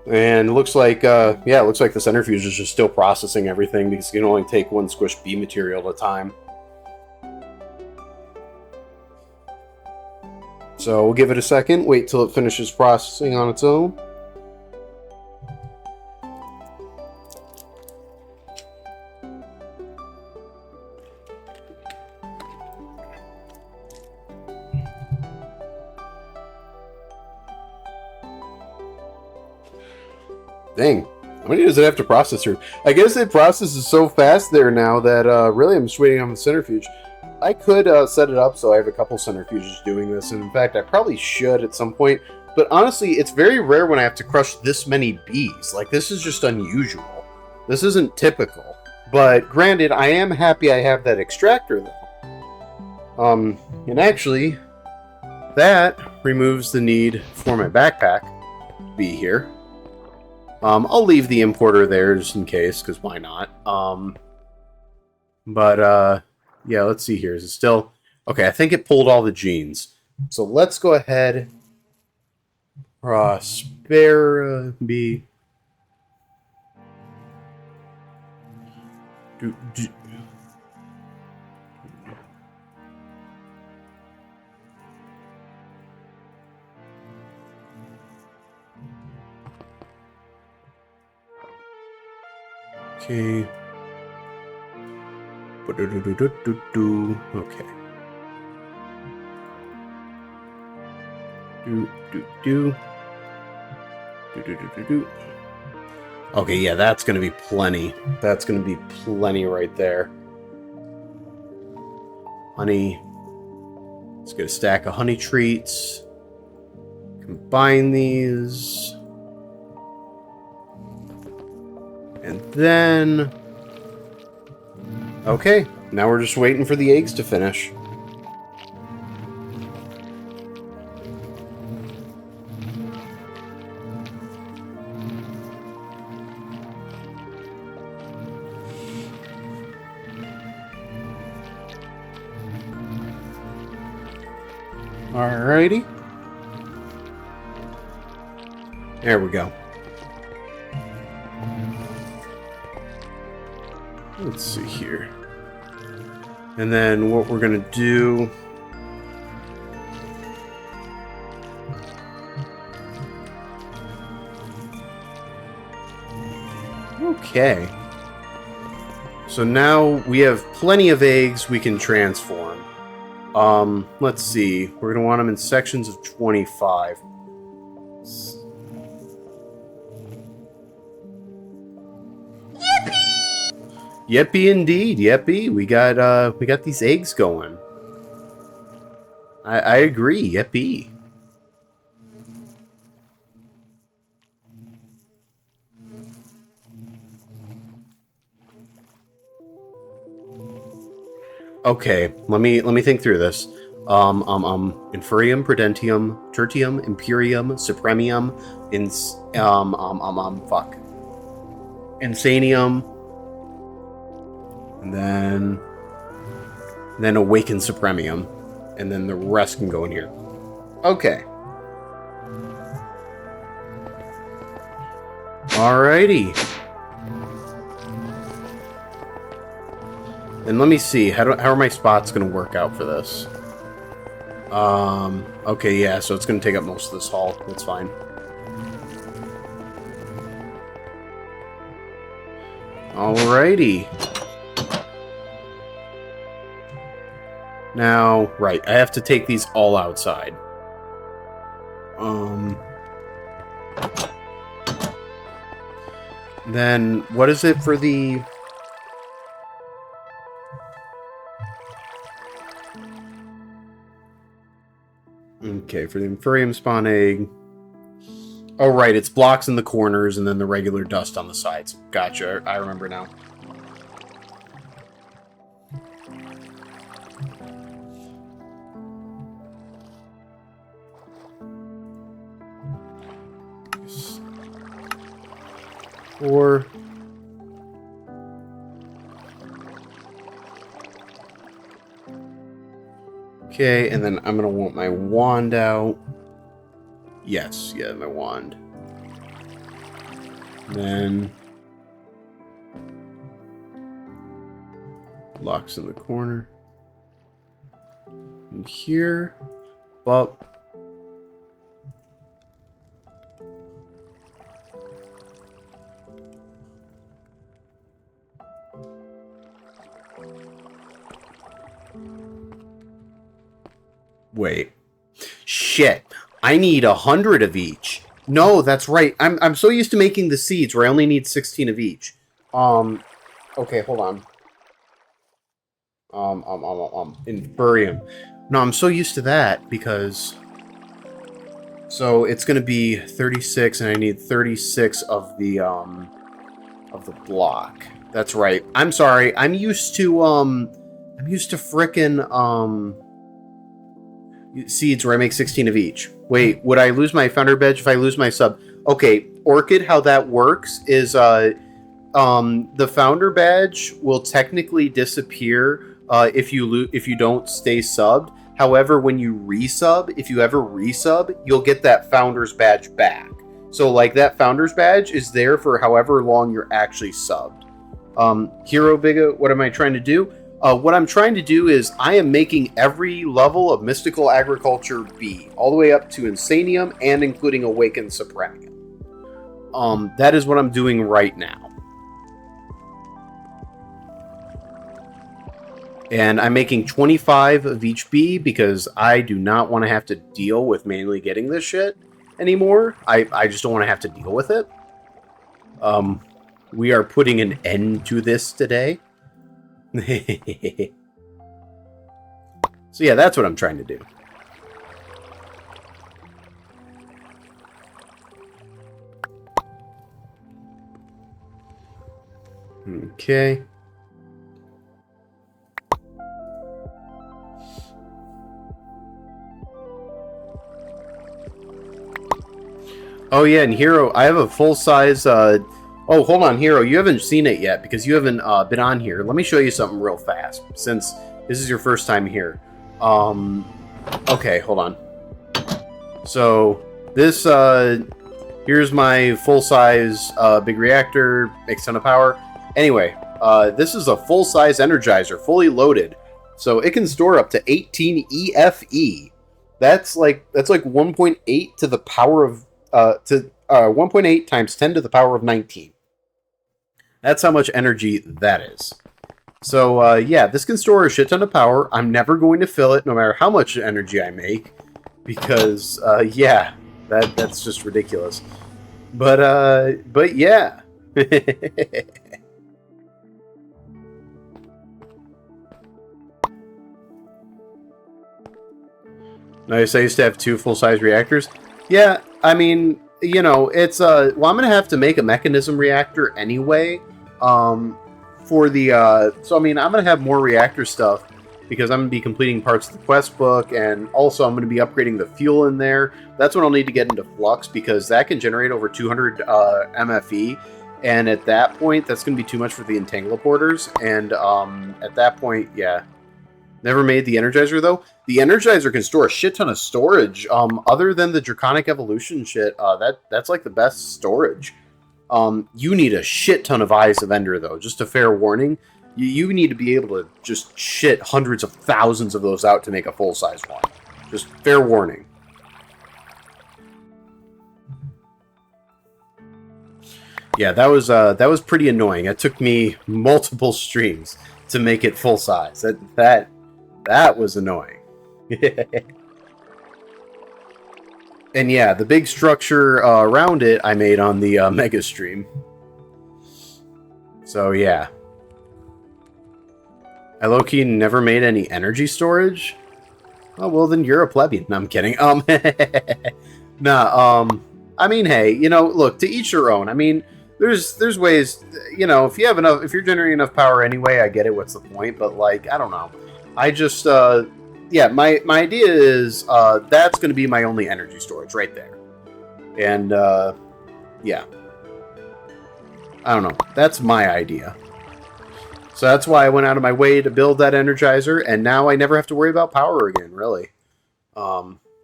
And it looks like, yeah, it looks like the centrifuge is just still processing everything because you can only take one squished B material at a time. So we'll give it a second, wait till it finishes processing on its own. Dang, how many does it have to process through? I guess it processes so fast there now that really I'm just waiting on the centrifuge. I could set it up so I have a couple centrifuges doing this, and in fact I probably should at some point, but honestly it's very rare when I have to crush this many bees. Like, this is just unusual. This isn't typical. But granted, I am happy I have that extractor though. And actually, that removes the need for my backpack to be here. I'll leave the importer there just in case, because why not? Yeah, let's see here. Is it still... Okay, I think it pulled all the genes. So let's go ahead. Prosperity. Okay. Okay. Okay, yeah, that's gonna be plenty. That's gonna be plenty right there. Honey. Let's get a stack of honey treats. Combine these. And then... Okay, now we're just waiting for the eggs to finish. Alrighty. There we go. Let's see here. And then what we're going to do... Okay. So now we have plenty of eggs we can transform. Let's see. We're going to want them in sections of 25. Yippee indeed, yippee. We got these eggs going. I agree, yippee. Okay, let me think through this. Inferium, Prudentium, Tertium, Imperium, Supremium, fuck. Insanium, and then Awaken Supremium, and then the rest can go in here. Okay. Alrighty. And let me see, how are my spots going to work out for this? Okay, yeah, so it's going to take up most of this hall. That's fine. Alrighty. Now, right, I have to take these all outside. Then, what is it for the... Okay, for the Inferium spawn egg... Oh, right, it's blocks in the corners and then the regular dust on the sides. Gotcha, I remember now. Four. Okay, and then I'm gonna want my wand out. Yes, yeah, my wand. And then locks in the corner. And here, but wait. Shit. I need 100 of each. No, that's right. I'm so used to making the seeds where I only need 16 of each. Okay, hold on. Inferium. No, I'm so used to that because... So it's gonna be 36 and I need 36 of the block. That's right. I'm sorry. I'm used to frickin', seeds where I make 16 of each. Wait, would I lose my founder badge if I lose my sub? Okay, Orchid, how that works is the founder badge will technically disappear if you don't stay subbed. However, when you resub, if you ever resub, you'll get that founder's badge back. So like that founder's badge is there for however long you're actually subbed. Hero Biga, what am I trying to do? What I'm trying to do is I am making every level of Mystical Agriculture B, all the way up to Insanium and including Awakened Supremium. That is what I'm doing right now. And I'm making 25 of each B because I do not want to have to deal with manually getting this shit anymore. I just don't want to have to deal with it. We are putting an end to this today. So yeah, that's what I'm trying to do. Okay. Oh yeah, and Hero, I have a full-size oh, hold on, Hero. You haven't seen it yet because you haven't been on here. Let me show you something real fast since this is your first time here. Okay, hold on. So, this, here's my full-size, big reactor, makes a ton of power. Anyway, this is a full-size Energizer, fully loaded. So, it can store up to 18 EFE. That's like 1.8 to the power of, 1.8 times 10 to the power of 19. That's how much energy that is. So, yeah, this can store a shit ton of power. I'm never going to fill it, no matter how much energy I make. Because, yeah, that's just ridiculous. But yeah. Nice, I used to have 2 full-size reactors. Yeah, I mean, you know, it's, well, I'm gonna have to make a mechanism reactor anyway. For the, so I mean, I'm gonna have more reactor stuff because I'm gonna be completing parts of the quest book, and also I'm gonna be upgrading the fuel in there. That's when I'll need to get into flux because that can generate over 200 MFE, and at that point, that's gonna be too much for the entangleporters. And at that point, yeah, never made the Energizer though. The Energizer can store a shit ton of storage. Other than the Draconic Evolution shit, that's like the best storage. You need a shit ton of Eyes of Ender, though. Just a fair warning. You need to be able to just shit hundreds of thousands of those out to make a full-size one. Just fair warning. Yeah, that was pretty annoying. It took me multiple streams to make it full-size. That was annoying. And yeah, the big structure around it I made on the Mega Stream. So yeah. I low-key never made any energy storage? Oh, well then you're a plebeian. No, I'm kidding. Nah, I mean, hey, you know, look, to each their own. I mean, there's ways, you know, if you're generating enough power anyway, I get it, what's the point? But, like, I don't know. I just, yeah, my idea is that's going to be my only energy storage right there. And, yeah. I don't know. That's my idea. So that's why I went out of my way to build that Energizer, and now I never have to worry about power again, really.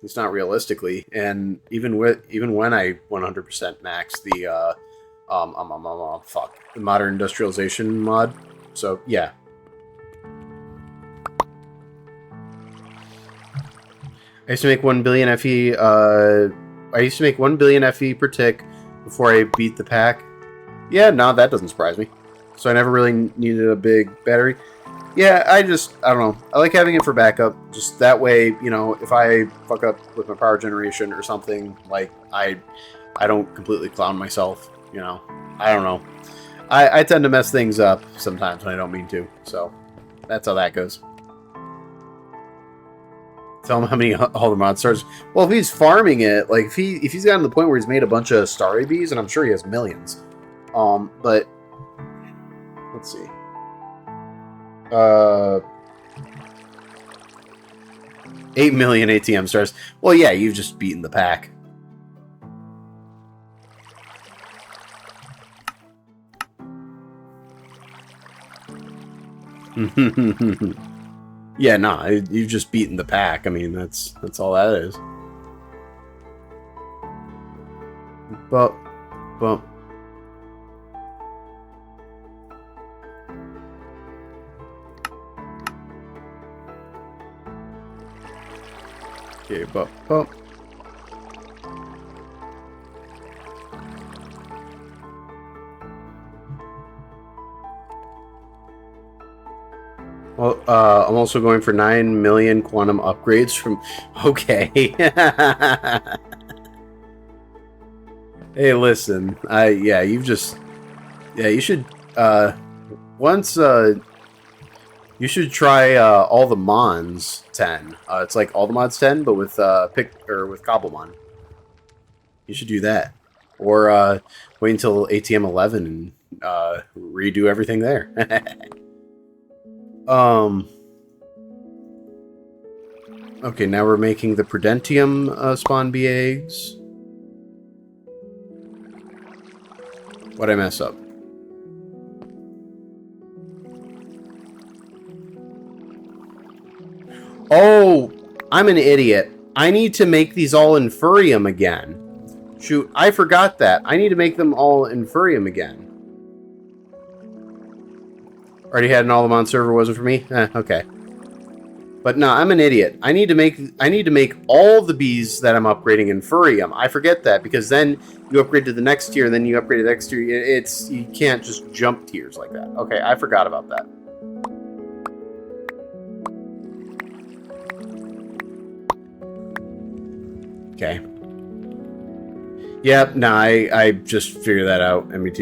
It's not realistically. And even when I 100% max the, the Modern Industrialization mod. So, yeah. I used to make 1 billion FE, I used to make 1 billion FE per tick before I beat the pack. Yeah, no, that doesn't surprise me. So I never really needed a big battery. Yeah, I don't know. I like having it for backup. Just that way, you know, if I fuck up with my power generation or something, like, I don't completely clown myself, you know. I don't know. I tend to mess things up sometimes when I don't mean to. So, that's how that goes. Tell him how many Allthemods stars. Well, if he's farming it, like if he's gotten to the point where he's made a bunch of Starry Bees, and I'm sure he has millions. But let's see. 8 million ATM stars. Well, yeah, you've just beaten the pack. Yeah, nah, you've just beaten the pack. I mean, that's all that is. But. Okay, but. Well, I'm also going for 9 million quantum upgrades from... Okay. Hey, listen. Yeah, you've just... Yeah, you should... Once... You should try Allthemods 10. It's like Allthemods 10, but with with Cobblemon. You should do that. Or wait until ATM 11 and redo everything there. Okay, now we're making the Prudentium spawn bee eggs. What'd I mess up? Oh, I'm an idiot. I need to make these all infurium again. Shoot, I forgot that. I need to make them all infurium again. Already had an Allthemods server, wasn't for me? Okay. But no, I'm an idiot. I need to make all the bees that I'm upgrading infurium. I forget that because then you upgrade to the next tier, and then you upgrade to the next tier. You can't just jump tiers like that. Okay, I forgot about that. Okay. Yep, no, I just figured that out, MET.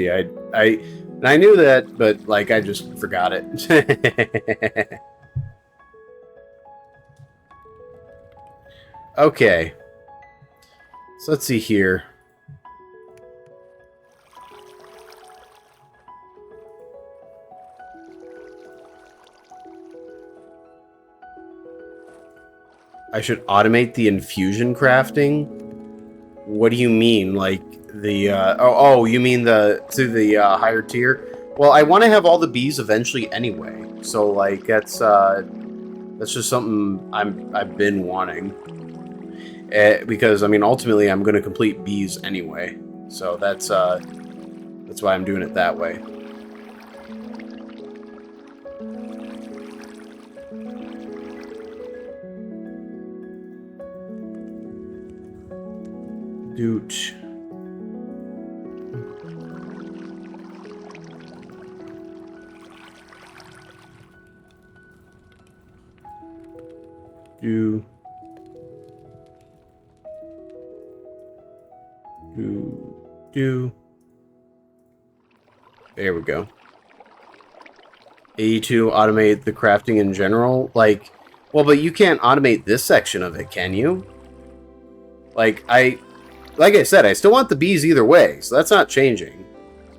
I knew that, but like I just forgot it. Okay. So let's see here. I should automate the infusion crafting? What do you mean? Like the you mean the higher tier? Well, I want to have all the bees eventually anyway. So like that's just something I've been wanting. Because I mean ultimately I'm going to complete bees anyway. So that's why I'm doing it that way. Doot. Do. There we go. A2 automate the crafting in general. Like, well, but you can't automate this section of it, can you? Like I said, I still want the bees either way, so that's not changing.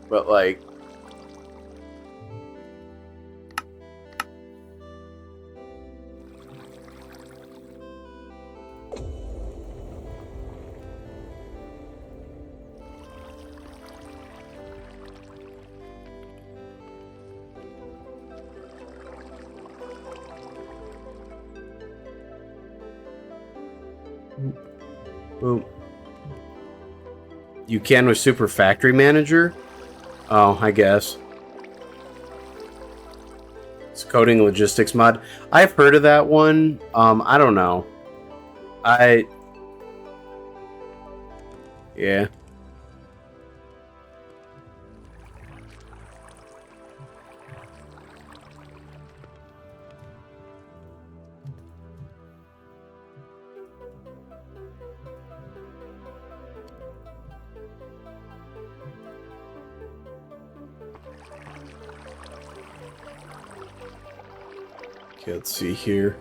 But like, boom. You can with Super Factory Manager? Oh, I guess. It's a coding logistics mod. I've heard of that one. I don't know. Yeah. Okay, let's see here.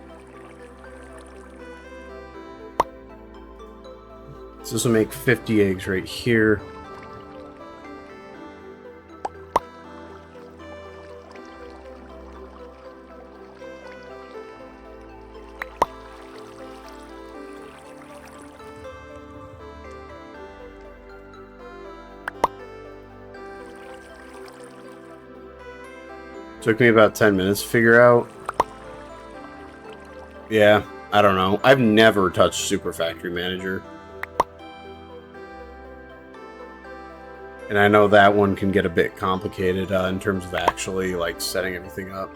So this will make 50 eggs right here. Took me about 10 minutes to figure out. Yeah, I don't know. I've never touched Super Factory Manager. And I know that one can get a bit complicated in terms of actually like setting everything up.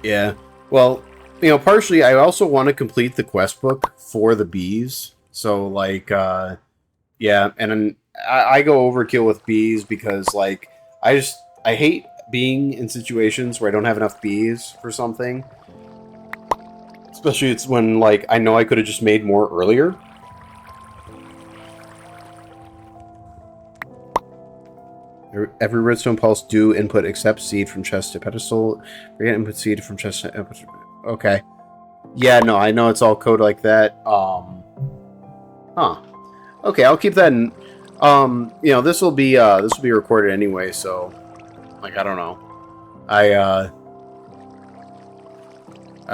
Yeah. Well, you know, partially I also want to complete the quest book for the bees. So like yeah, and I go overkill with bees because like I hate being in situations where I don't have enough bees for something. Especially it's when, like, I know I could have just made more earlier. Every redstone pulse do input except seed from chest to pedestal. Forget input seed from chest to... Okay. Yeah, no, I know it's all code like that. Huh. Okay, I'll keep that in... you know, this will be recorded anyway, so... Like, I don't know. I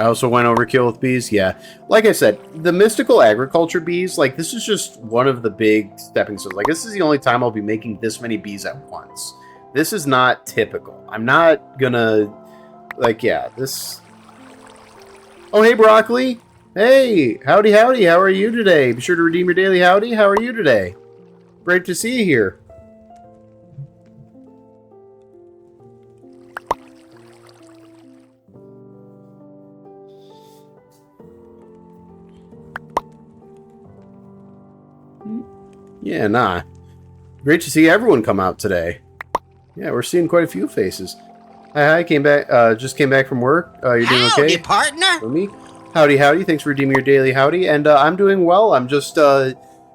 also went overkill with bees, yeah. Like I said, the mystical agriculture bees, like, this is just one of the big stepping stones. Like, this is the only time I'll be making this many bees at once. this is not typical. I'm not gonna, like, yeah, this... Oh, hey, Broccoli! Hey! Howdy, howdy! How are you today? Be sure to redeem your daily howdy. How are you today? Great to see you here. Yeah, nah. Great to see everyone come out today. Yeah, we're seeing quite a few faces. Hi, came back. Just came back from work. You're doing okay? Howdy, partner. For me? Howdy, howdy. Thanks for redeeming your daily howdy. And I'm doing well. I'm just,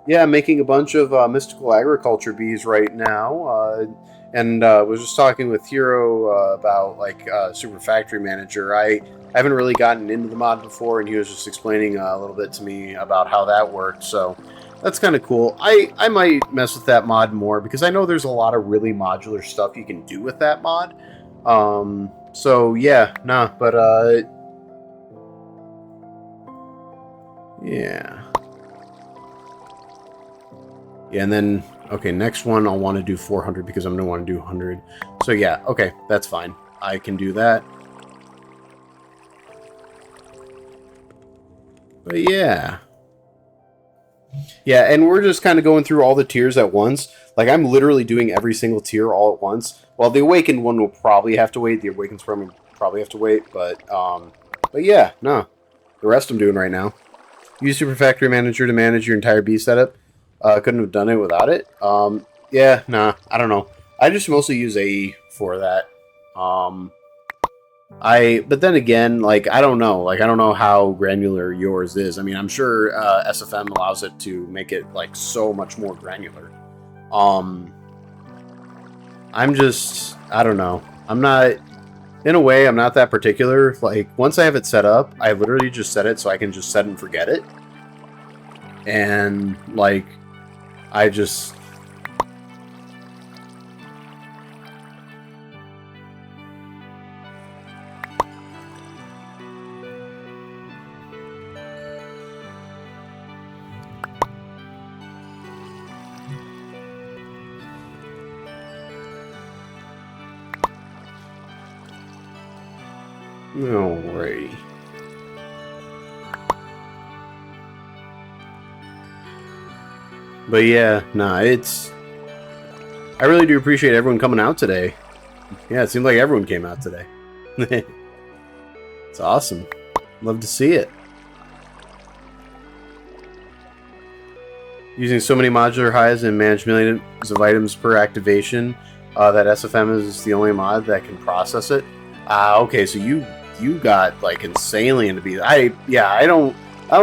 yeah, making a bunch of mystical agriculture bees right now. And was just talking with Hero about like Super Factory Manager. I haven't really gotten into the mod before, and he was just explaining a little bit to me about how that works. So that's kind of cool. I might mess with that mod more because I know there's a lot of really modular stuff you can do with that mod. So yeah, nah, but yeah. Yeah, and then, okay, next one I'll want to do 400 because I'm going to want to do 100. So yeah, okay, that's fine. I can do that. But yeah. Yeah, and we're just kind of going through all the tiers at once. Like, I'm literally doing every single tier all at once. Well, the Awakened one will probably have to wait. The Awakened Swarm will probably have to wait. But yeah, no. The rest I'm doing right now. Use Super Factory Manager to manage your entire bee setup. Couldn't have done it without it. Yeah, nah, I don't know. I just mostly use AE for that. But then again, like, I don't know. Like, I don't know how granular yours is. I mean, I'm sure SFM allows it to make it, like, so much more granular. I'm just, I don't know. I'm not, in a way, I'm not that particular. Like, once I have it set up, I literally just set it so I can just set and forget it. And, like, I just... Alrighty. But yeah, nah, it's... I really do appreciate everyone coming out today. Yeah, it seemed like everyone came out today. It's awesome. Love to see it. Using so many modular hives and manage millions of items per activation, that SFM is the only mod that can process it. Okay, so you got like insanely into bees. I don't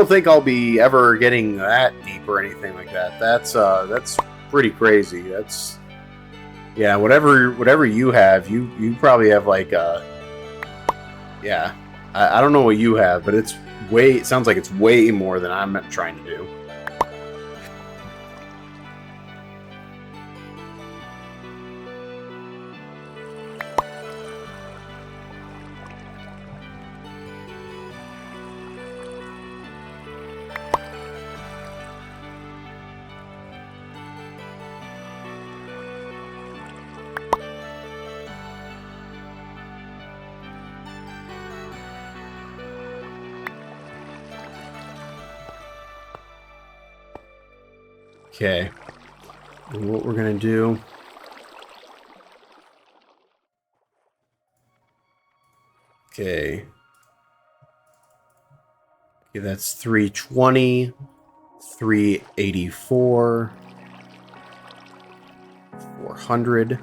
think I'll be ever getting that deep or anything like that. That's pretty crazy. That's, yeah, whatever you have, you probably have like yeah, I don't know what you have, but it sounds like it's way more than I'm trying to do. Okay, and what we're gonna do... Okay, that's 320, 384, 400.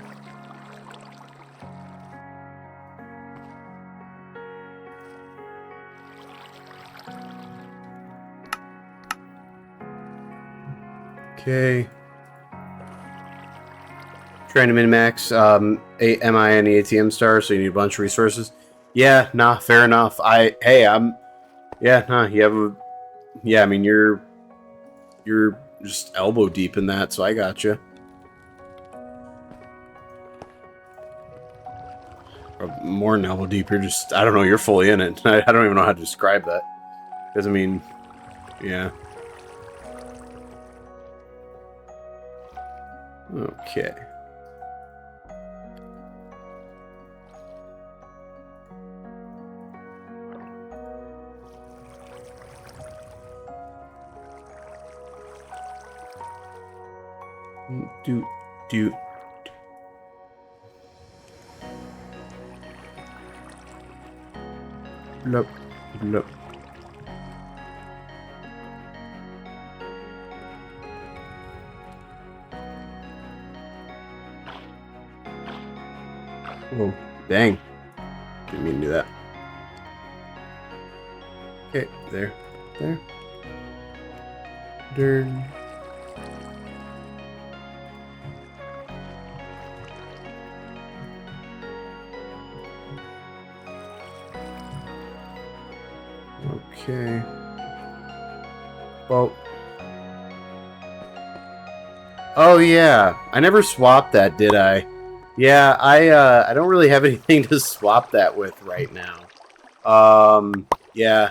Okay. Trying to min-max MI and the ATM star, so you need a bunch of resources. Yeah, nah, fair enough. Yeah, nah, you have a... Yeah, I mean, you're just elbow deep in that, so I got you. More than elbow deep, you're just... I don't know, you're fully in it. I don't even know how to describe that. Because, I mean, yeah. Okay. do. Blup, blup. Oh, dang. Didn't mean to do that. Okay, there. Darn. Okay. Well. Oh yeah, I never swapped that, did I? Yeah, I don't really have anything to swap that with right now. Yeah.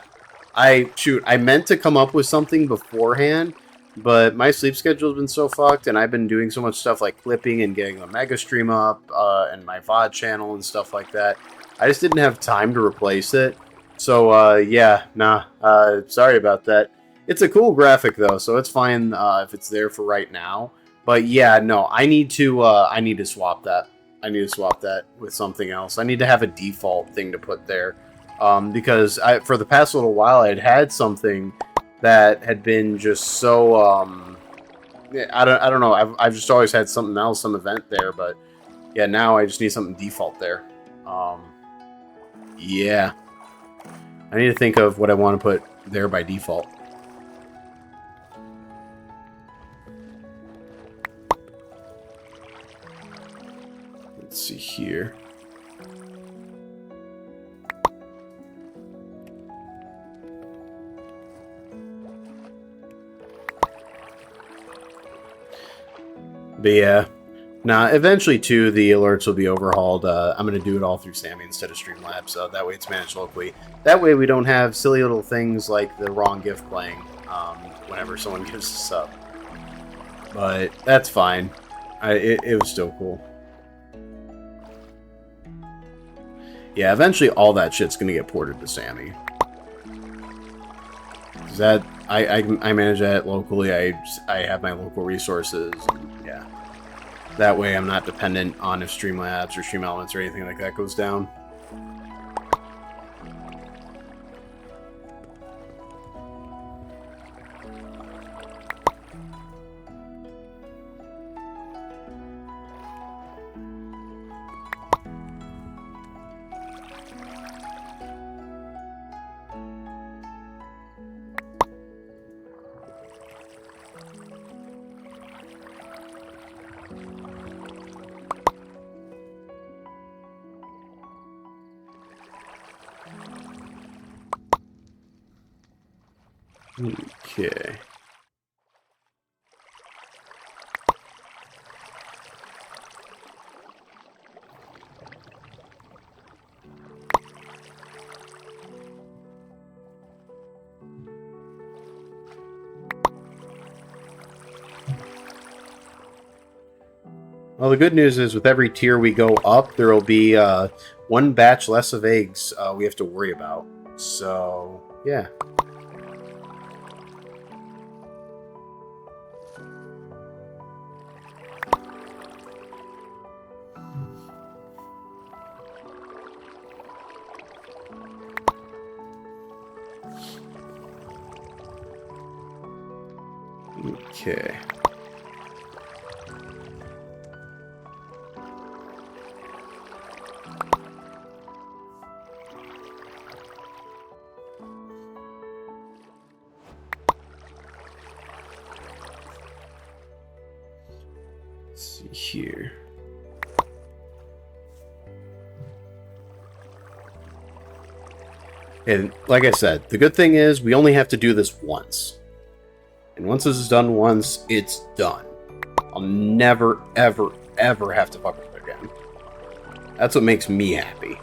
I meant to come up with something beforehand, but my sleep schedule's been so fucked, and I've been doing so much stuff like clipping and getting a mega stream up, and my VOD channel and stuff like that. I just didn't have time to replace it. So, yeah, nah, sorry about that. It's a cool graphic, though, so it's fine, if it's there for right now. But, yeah, no, I need to swap that. I need to swap that with something else. I need to have a default thing to put there. Because for the past little while, I'd had something that had been just so, I don't know. I've just always had something else, some event there, but yeah, now I just need something default there. Yeah. I need to think of what I want to put there by default. Let's see here. But yeah, nah, eventually too, the alerts will be overhauled. I'm going to do it all through Sammy instead of Streamlabs, so that way it's managed locally. That way we don't have silly little things like the wrong gift playing whenever someone gives us up. But that's fine. It was still cool. Yeah, eventually all that shit's going to get ported to Sammy. That I manage that locally. I have my local resources. And yeah, that way I'm not dependent on if Streamlabs or Stream Elements or anything like that goes down. Okay. Well, the good news is with every tier we go up, there will be one batch less of eggs we have to worry about. So, yeah. Okay. Let's see here. And like I said, the good thing is we only have to do this once. And once this is done once, it's done. I'll never, ever, ever have to fuck with it again. That's what makes me happy.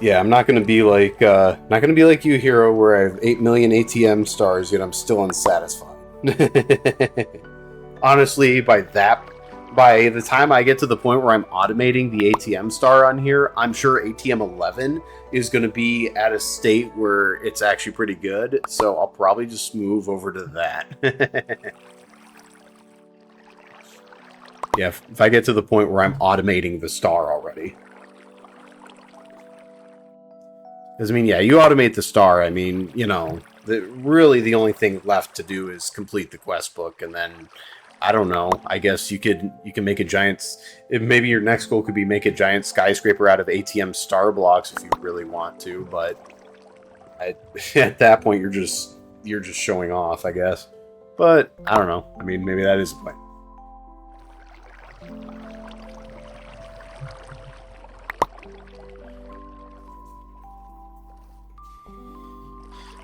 Yeah, I'm not gonna be like you, Hero, where I have 8 million ATM stars, yet I'm still unsatisfied. Honestly, by that by the time I get to the point where I'm automating the ATM star on here, I'm sure ATM 11 is going to be at a state where it's actually pretty good. So I'll probably just move over to that. Yeah, if I get to the point where I'm automating the star already. Because, I mean, yeah, you automate the star. I mean, you know, really the only thing left to do is complete the quest book. And then, I don't know, I guess you can make a giant... Maybe your next goal could be make a giant skyscraper out of ATM star blocks if you really want to. But at that point, you're just showing off, I guess. But, I don't know. I mean, maybe that is the point.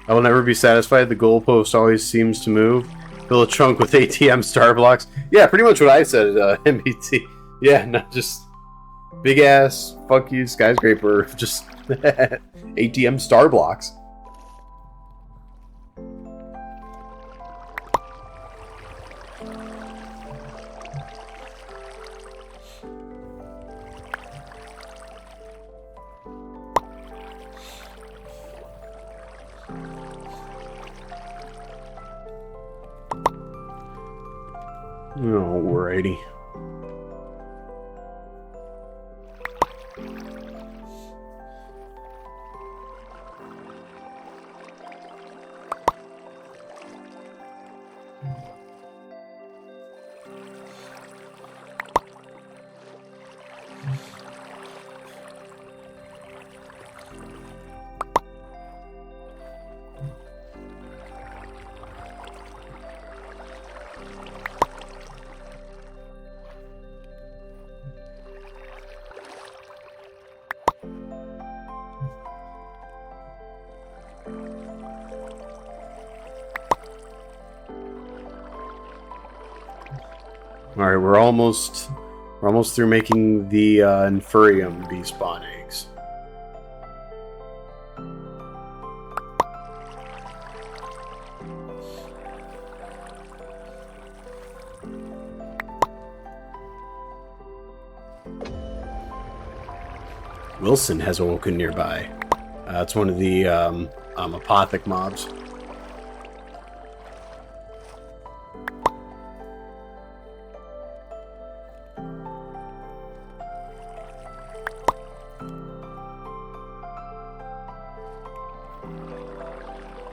I will never be satisfied. The goalpost always seems to move. Fill a chunk with ATM star blocks. Yeah, pretty much what I said at MBT. Yeah, not just big ass, fuck you, skyscraper. Just ATM star blocks. Alrighty. Alright, we're almost through making the Infurium bee spawn eggs. Wilson has awoken nearby. It's one of the apothic mobs.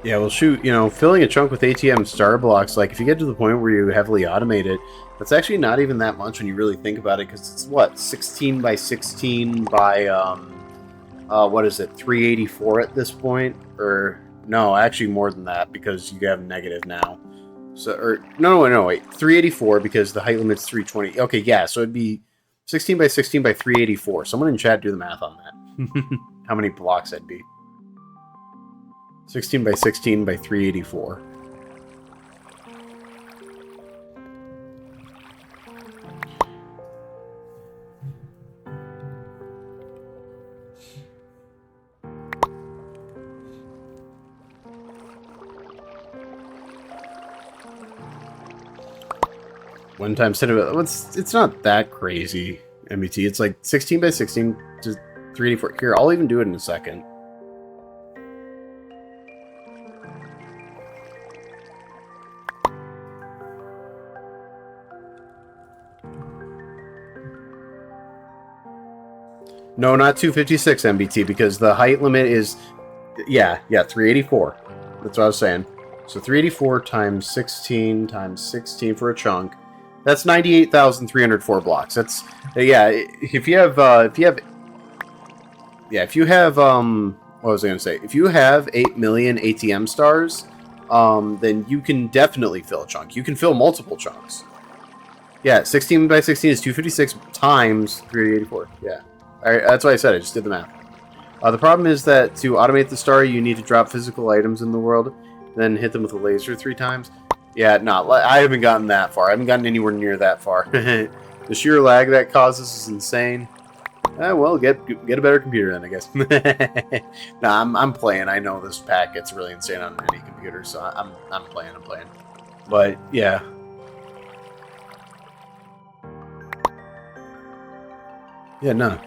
Yeah, well, shoot, you know, filling a chunk with ATM star blocks, like, if you get to the point where you heavily automate it, that's actually not even that much when you really think about it, because it's, what, 16 by 16 by, what is it, 384 at this point? Or, no, actually more than that, because you have negative now. So, or, no, wait, 384, because the height limit's 320. Okay, yeah, so it'd be 16 by 16 by 384. Someone in chat do the math on that. How many blocks that'd be. 16 by 16 by 384. One time cinema. It's not that crazy, MBT. It's like 16 by 16 to 384. Here, I'll even do it in a second. No, not 256 MBT, because the height limit is, yeah, 384. That's what I was saying. So 384 times 16 times 16 for a chunk. That's 98,304 blocks. That's, yeah, if you have, what was I going to say? If you have 8 million ATM stars, then you can definitely fill a chunk. You can fill multiple chunks. Yeah, 16 by 16 is 256 times 384. Yeah. Alright, that's what I said. I just did the math. The problem is that to automate the star, you need to drop physical items in the world, then hit them with a laser 3 times. Yeah, no, I haven't gotten that far. I haven't gotten anywhere near that far. The sheer lag that causes is insane. Well, get a better computer then, I guess. Nah, I'm playing. I know this pack gets really insane on any computer, so I'm playing. But yeah. Yeah, no.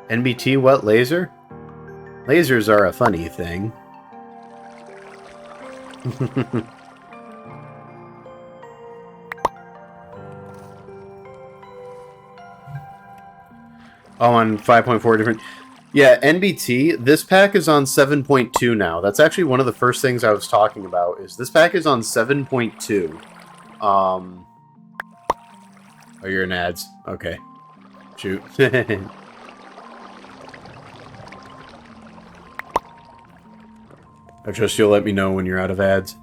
NBT what laser? Lasers are a funny thing. Oh, on 5.4 different... Yeah, NBT, this pack is on 7.2 now. That's actually one of the first things I was talking about, is this pack is on 7.2. Oh, you're in ads. Okay. Shoot. I trust you'll let me know when you're out of ads.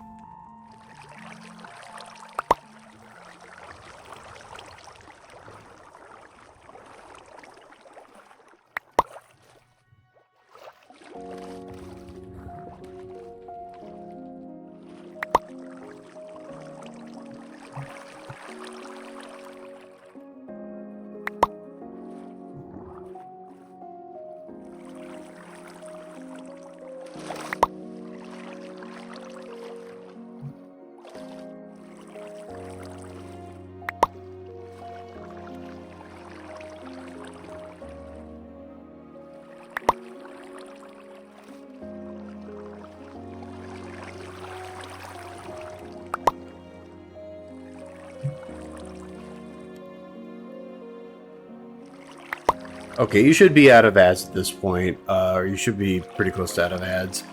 Okay, you should be out of ads at this point, or you should be pretty close to out of ads.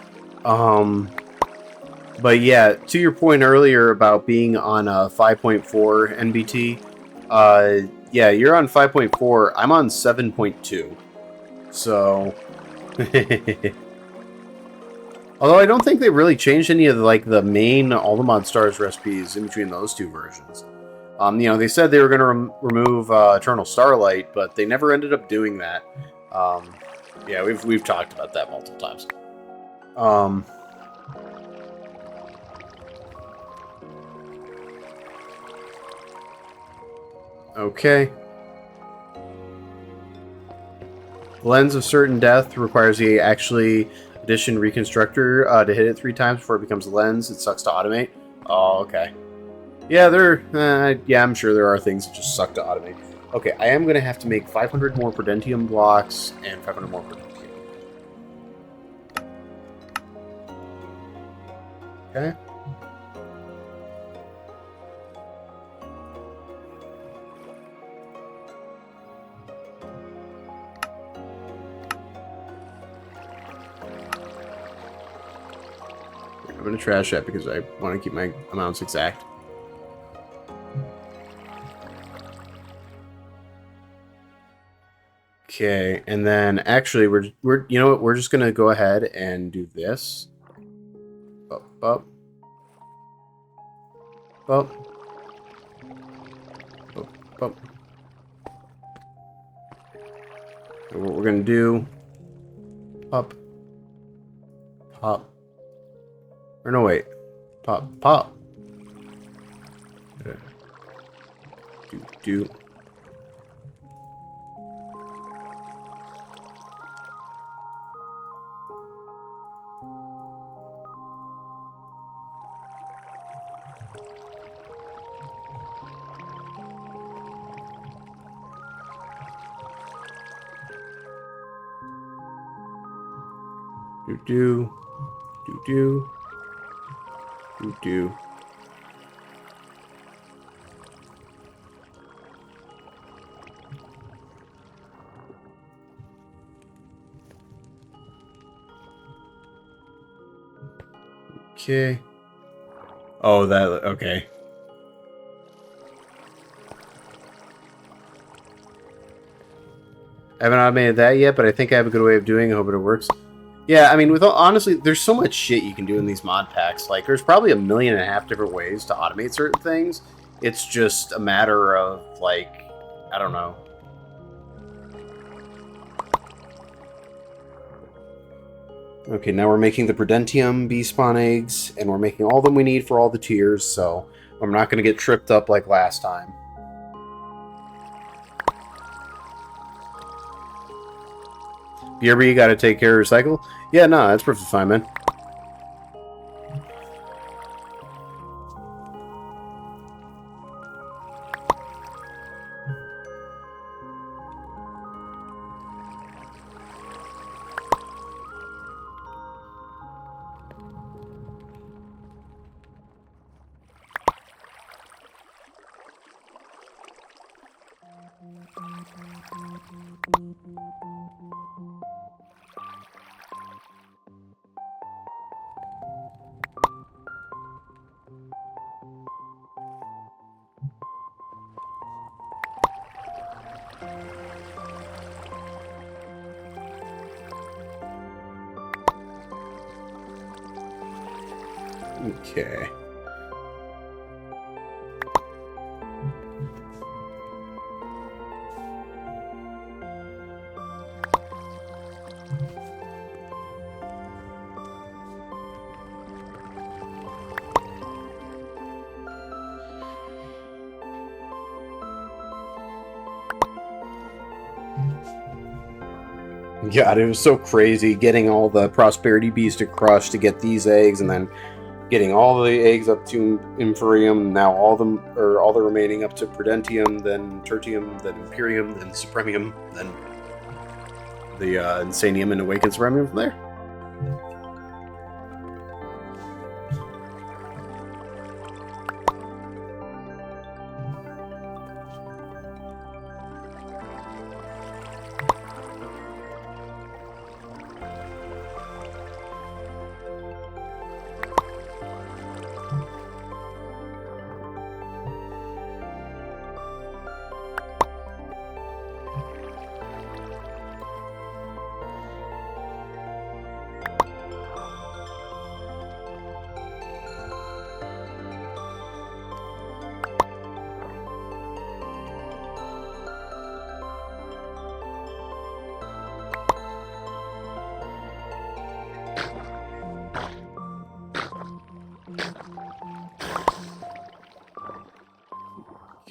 But yeah, to your point earlier about being on a 5.4 NBT, yeah, you're on 5.4. I'm on 7.2. So, although I don't think they really changed any of the main Allthemods Stars recipes in between those two versions. You know, they said they were going to remove Eternal Starlight, but they never ended up doing that. Yeah, we've talked about that multiple times. Okay. Lens of Certain Death requires the actually Edition Reconstructor to hit it 3 times before it becomes a lens. It sucks to automate. Oh, okay. Yeah, yeah, I'm sure there are things that just suck to automate. Okay, I am going to have to make 500 more Prudentium blocks and 500 more Prudentium. Okay. I'm going to trash that because I want to keep my amounts exact. Okay, and then actually we're you know what, we're just gonna go ahead and do this. Up, up. Up. Up, up. And what we're gonna do, pop. Pop. Or no wait. Pop, pop. Do. Do. Okay. Oh, that, okay. I haven't automated that yet, but I think I have a good way of doing it. I hope it works. Yeah, I mean, honestly, there's so much shit you can do in these mod packs. Like, there's probably 1.5 million different ways to automate certain things. It's just a matter of, like, I don't know. Okay, now we're making the Prudentium bee spawn eggs, and we're making all of them we need for all the tiers, so I'm not going to get tripped up like last time. BRB, you gotta take care of recycle? Yeah, no, that's perfectly fine, man. Okay. God, it was so crazy getting all the prosperity bees to crush to get these eggs, and then getting all the eggs up to Inferium. Now all them, or all the remaining up to Prudentium, then Tertium, then Imperium, then Supremium, then the Insanium and Awakened Supremium from there.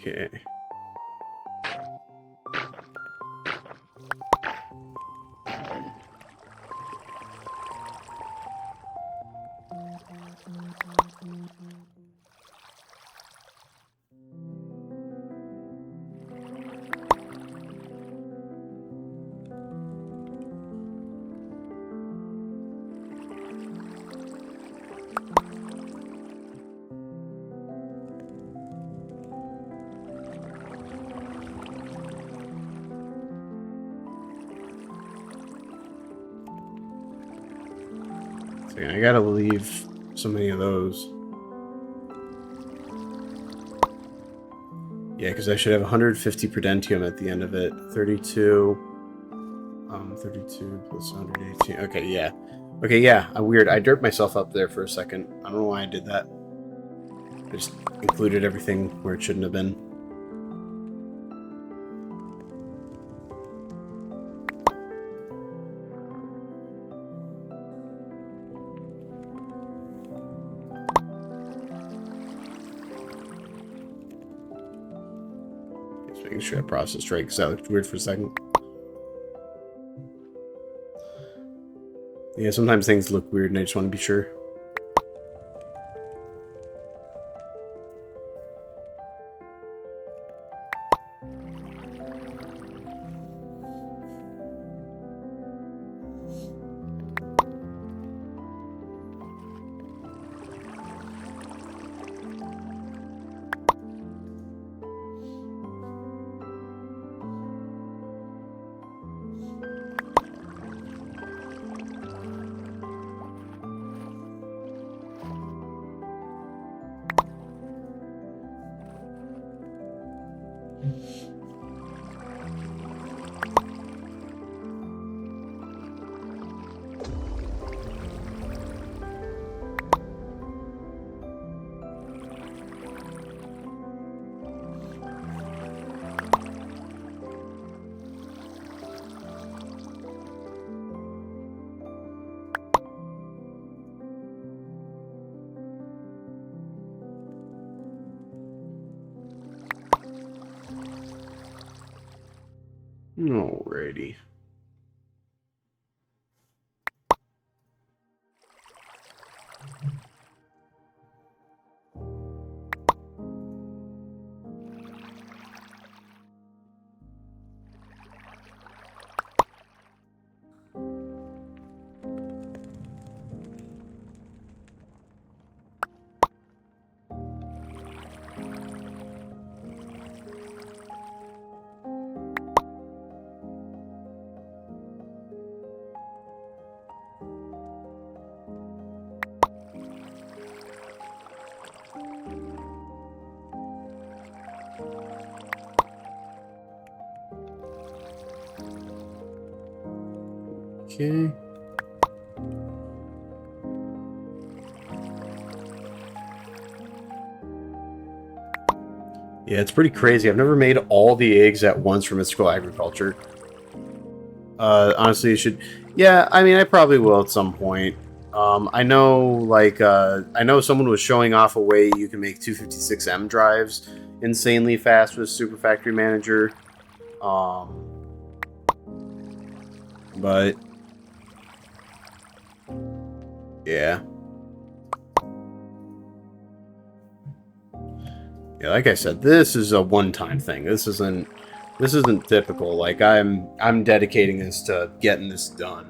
Okay. So I gotta leave so many of those. Yeah, because I should have 150 Prudentium at the end of it. 32. 32 plus 118. Okay, yeah. Okay, yeah. Weird. I derped myself up there for a second. I don't know why I did that. I just included everything where it shouldn't have been. Just making sure I processed right, because that looked weird for a second. Yeah, sometimes things look weird and I just want to be sure. Alrighty. Okay. Yeah, it's pretty crazy. I've never made all the eggs at once for mystical agriculture. Honestly, you should... Yeah, I mean, I probably will at some point. I know, like, I know someone was showing off a way you can make 256M drives insanely fast with Super Factory Manager. But... Yeah. Yeah, like I said, this is a one-time thing. This isn't typical. Like, I'm dedicating this to getting this done.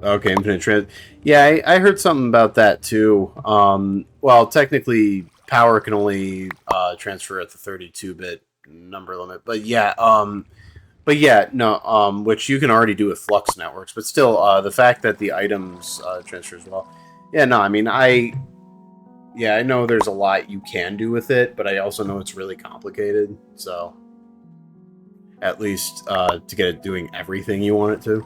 Okay, infinite trans. Yeah, I heard something about that too. Well, technically, power can only transfer at the 32-bit number limit, but yeah, no, which you can already do with Flux networks, but still, the fact that the items transfer as well. Yeah, no, I mean, I know there's a lot you can do with it, but I also know it's really complicated. So, at least to get it doing everything you want it to.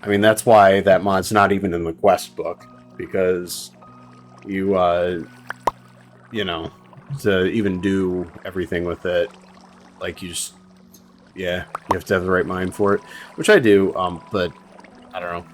I mean, that's why that mod's not even in the quest book, because you, you know, to even do everything with it, like, you just, yeah, you have to have the right mind for it, which I do, but I don't know.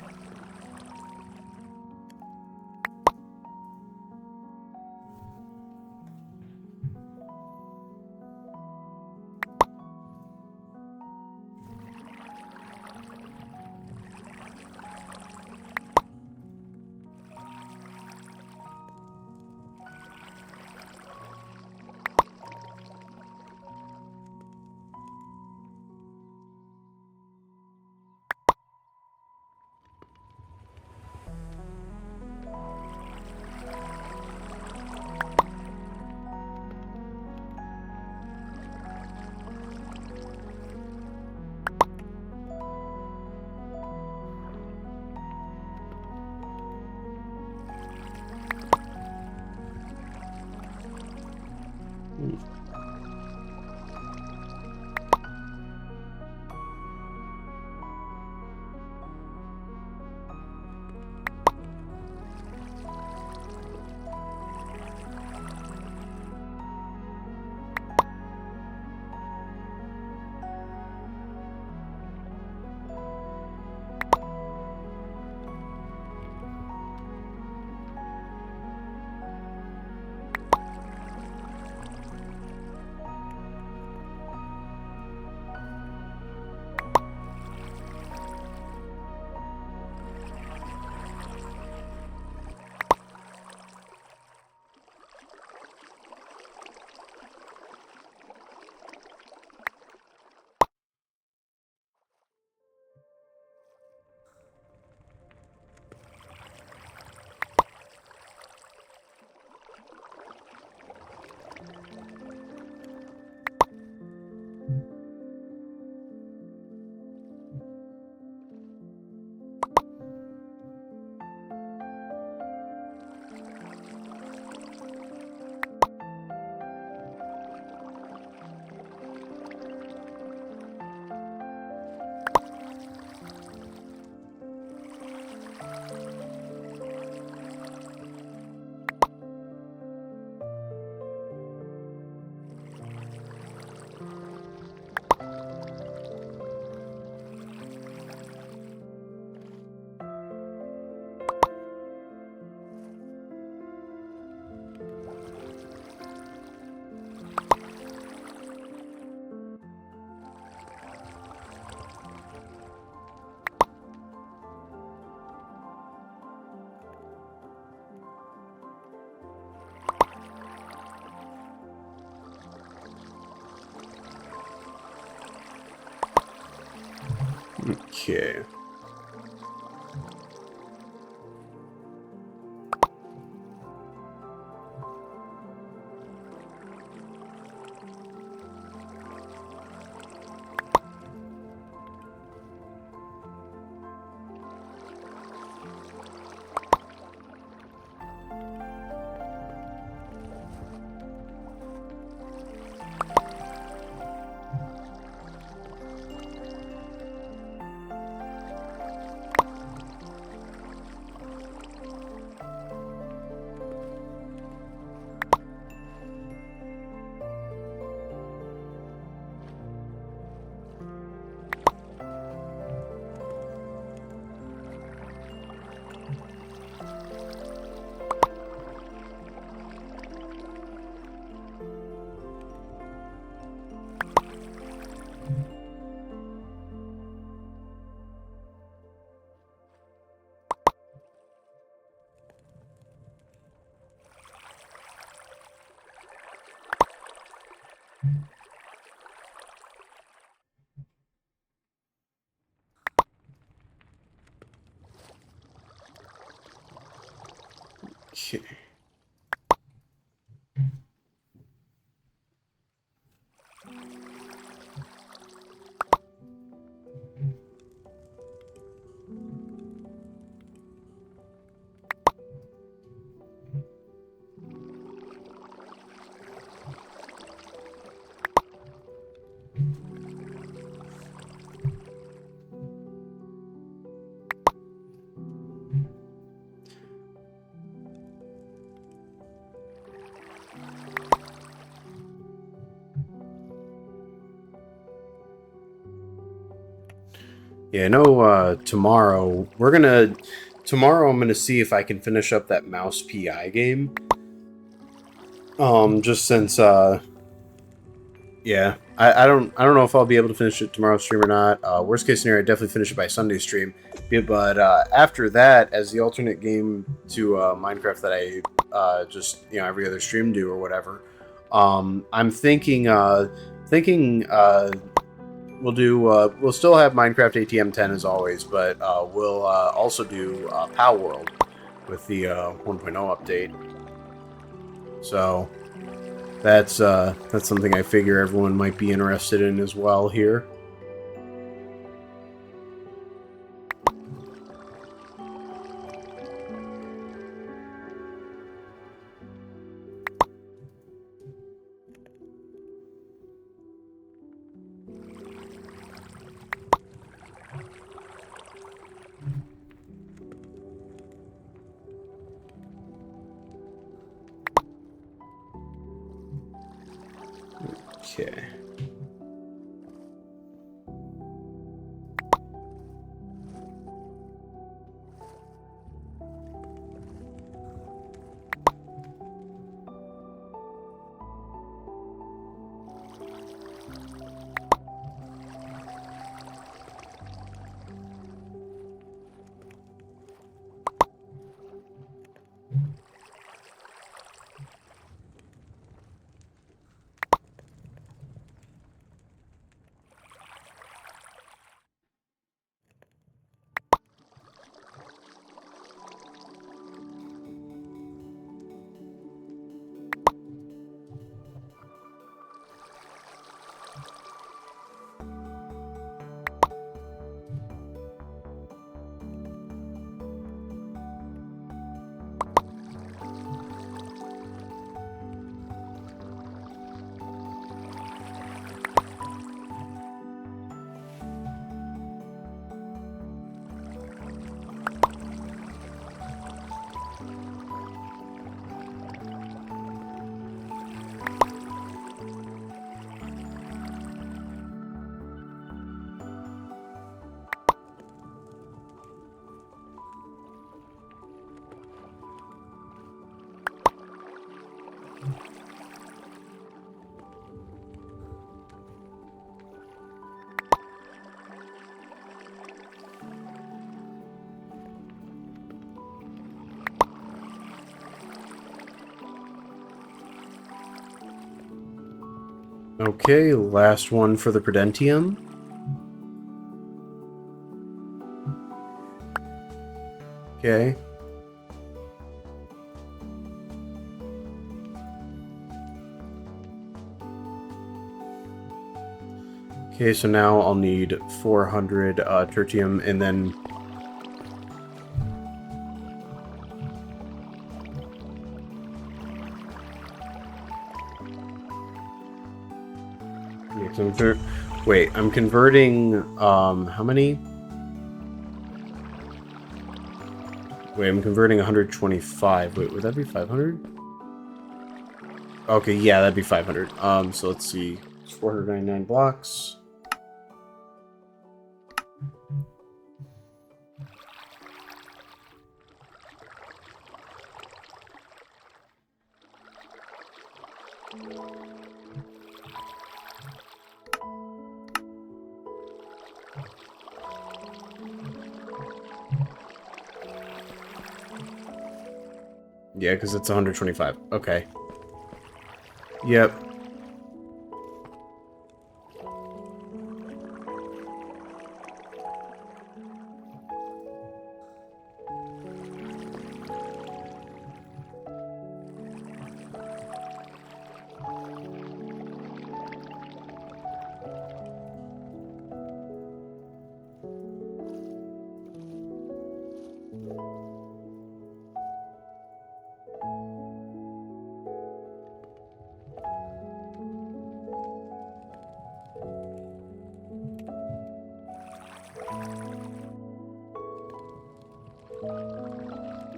Okay. Okay. Yeah, I know tomorrow I'm gonna see if I can finish up that mouse PI game. Just since yeah, I don't know if I'll be able to finish it tomorrow's stream or not. Worst case scenario, I definitely finish it by Sunday stream. Yeah, but after that, as the alternate game to Minecraft that I just every other stream do or whatever, I'm thinking we'll still have Minecraft ATM 10 as always, but we'll also do Pal World with the 1.0 update. So that's something I figure everyone might be interested in as well here. Okay. Okay, last one for the Prudentium. Okay. Okay, so now I'll need 400 tertium, and then... Yeah, so wait, I'm converting, how many? Wait, I'm converting 125. Wait, would that be 500? Okay, yeah, that'd be 500. So let's see. It's 499 blocks. Yeah, because it's 125. Okay. Yep.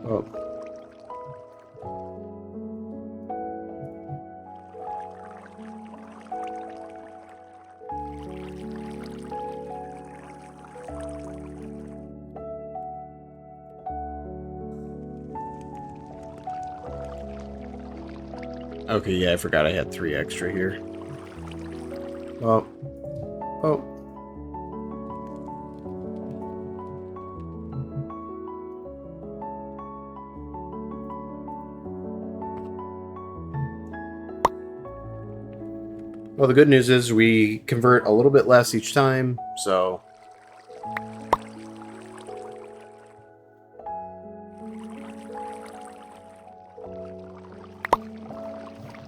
Oh. Okay, yeah, I forgot I had 3 extra here. Oh. Oh. Well, the good news is we convert a little bit less each time, so...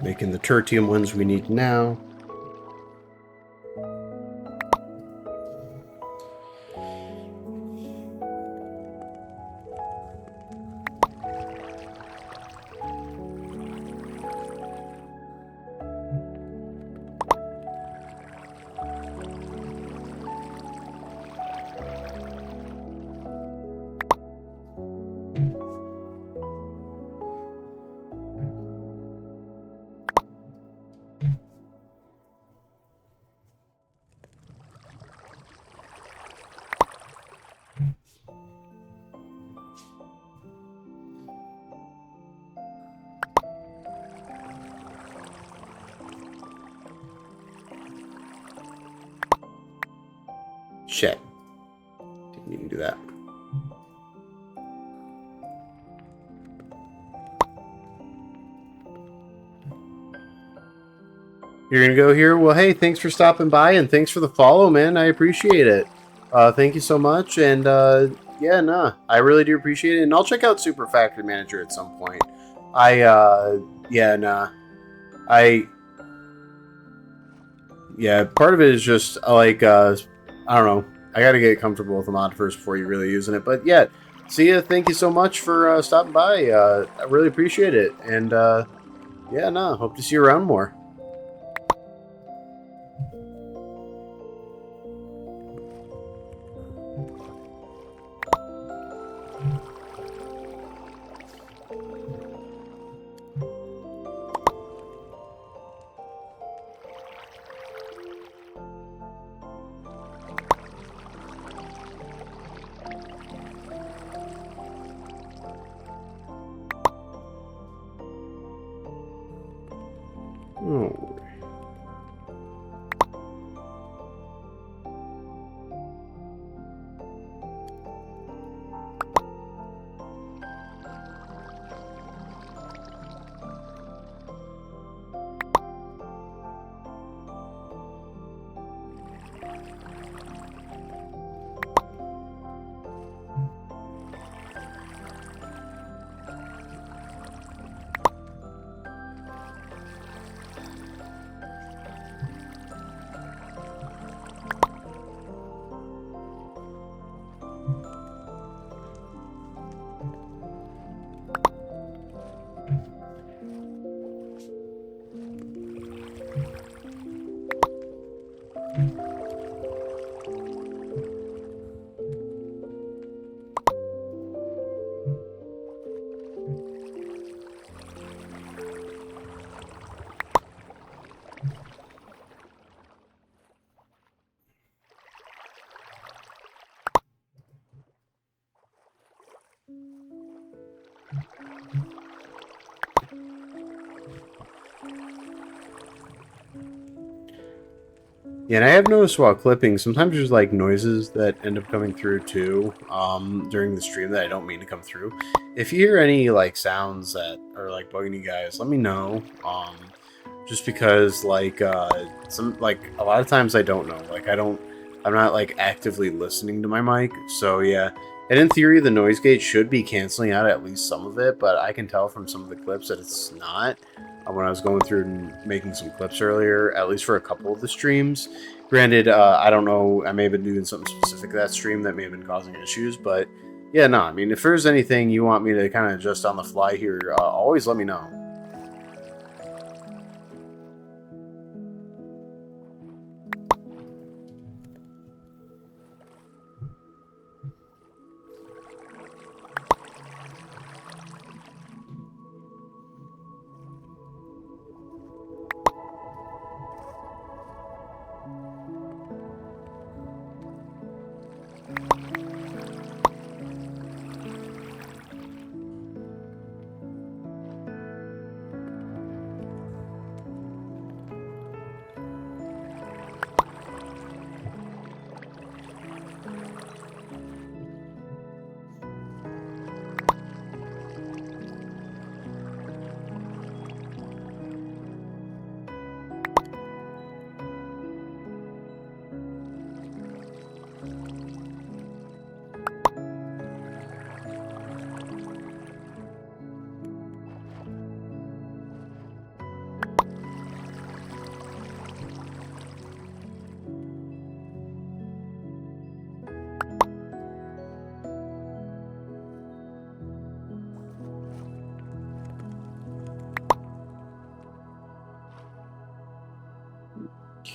Making the tertium ones we need now. Shit. Didn't even do that. You're gonna go here? Well, hey, thanks for stopping by, and thanks for the follow, man. I appreciate it. Thank you so much, and yeah, nah, I really do appreciate it, and I'll check out Super Factory Manager at some point. Yeah, nah. Yeah, part of it is just, like, I don't know. I gotta get comfortable with the mod first before you're really using it, but yeah. See ya, thank you so much for stopping by. I really appreciate it, and yeah, nah, hope to see you around more. Oh. Yeah, and I have noticed while clipping, sometimes there's like noises that end up coming through too during the stream that I don't mean to come through. If you hear any like sounds that are like bugging you guys, let me know. Just because like some like a lot of times I don't know. Like I'm not like actively listening to my mic. So yeah. And in theory the noise gate should be canceling out at least some of it, but I can tell from some of the clips that it's not. When I was going through and making some clips earlier, at least for a couple of the streams. Granted, I don't know, I may have been doing something specific to that stream that may have been causing issues, but yeah, no, I mean, if there's anything you want me to kind of adjust on the fly here, always let me know.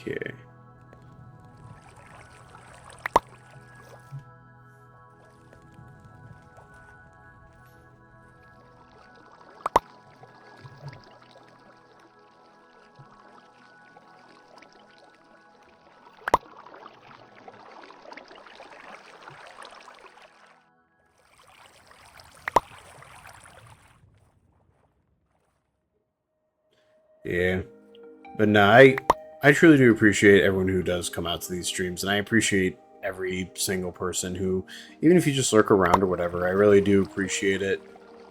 Okay. Yeah. But no, I truly do appreciate everyone who does come out to these streams, and I appreciate every single person who, even if you just lurk around or whatever, I really do appreciate it.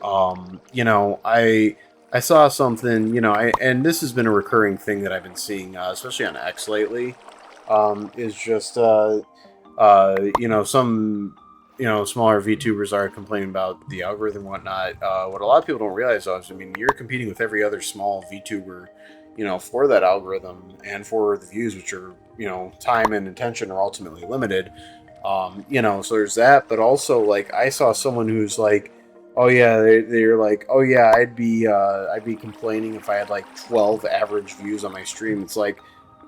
You know, I saw something, you know, and this has been a recurring thing that I've been seeing, especially on X lately, is just you know, some smaller VTubers are complaining about the algorithm and whatnot. What a lot of people don't realize, though, is I mean, you're competing with every other small VTuber, you know, for that algorithm and for the views, which are, you know, time and attention are ultimately limited. You know, so there's that, but also like I saw someone who's like, oh yeah, they're like, oh yeah, I'd be complaining if I had like 12 average views on my stream. It's like,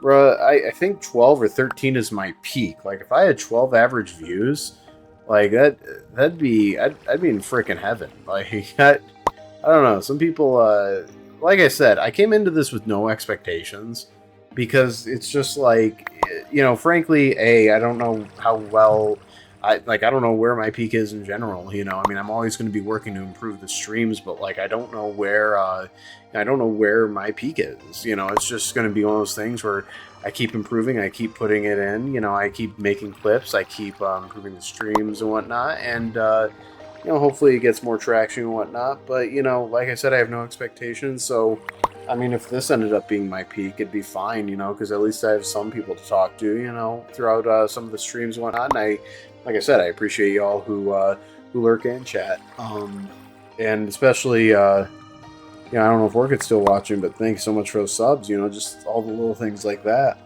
bruh, I think 12 or 13 is my peak. Like if I had 12 average views, like that'd be I'd be in freaking heaven. Like I don't know. Some people, like I said, I came into this with no expectations because it's just like, you know, frankly, I don't know how well. I don't know where my peak is in general. You know, I mean, I'm always going to be working to improve the streams, but like, I don't know where. I don't know where my peak is. You know, it's just going to be one of those things where I keep improving, I keep putting it in. You know, I keep making clips, I keep improving the streams and whatnot, and you know, hopefully it gets more traction and whatnot. But, you know, like I said, I have no expectations. So, I mean, if this ended up being my peak, it'd be fine, you know, because at least I have some people to talk to, you know, throughout some of the streams and whatnot. And like I said, I appreciate y'all who lurk and chat. And especially, you know, I don't know if Orchid's still watching, but thanks so much for those subs, you know, just all the little things like that.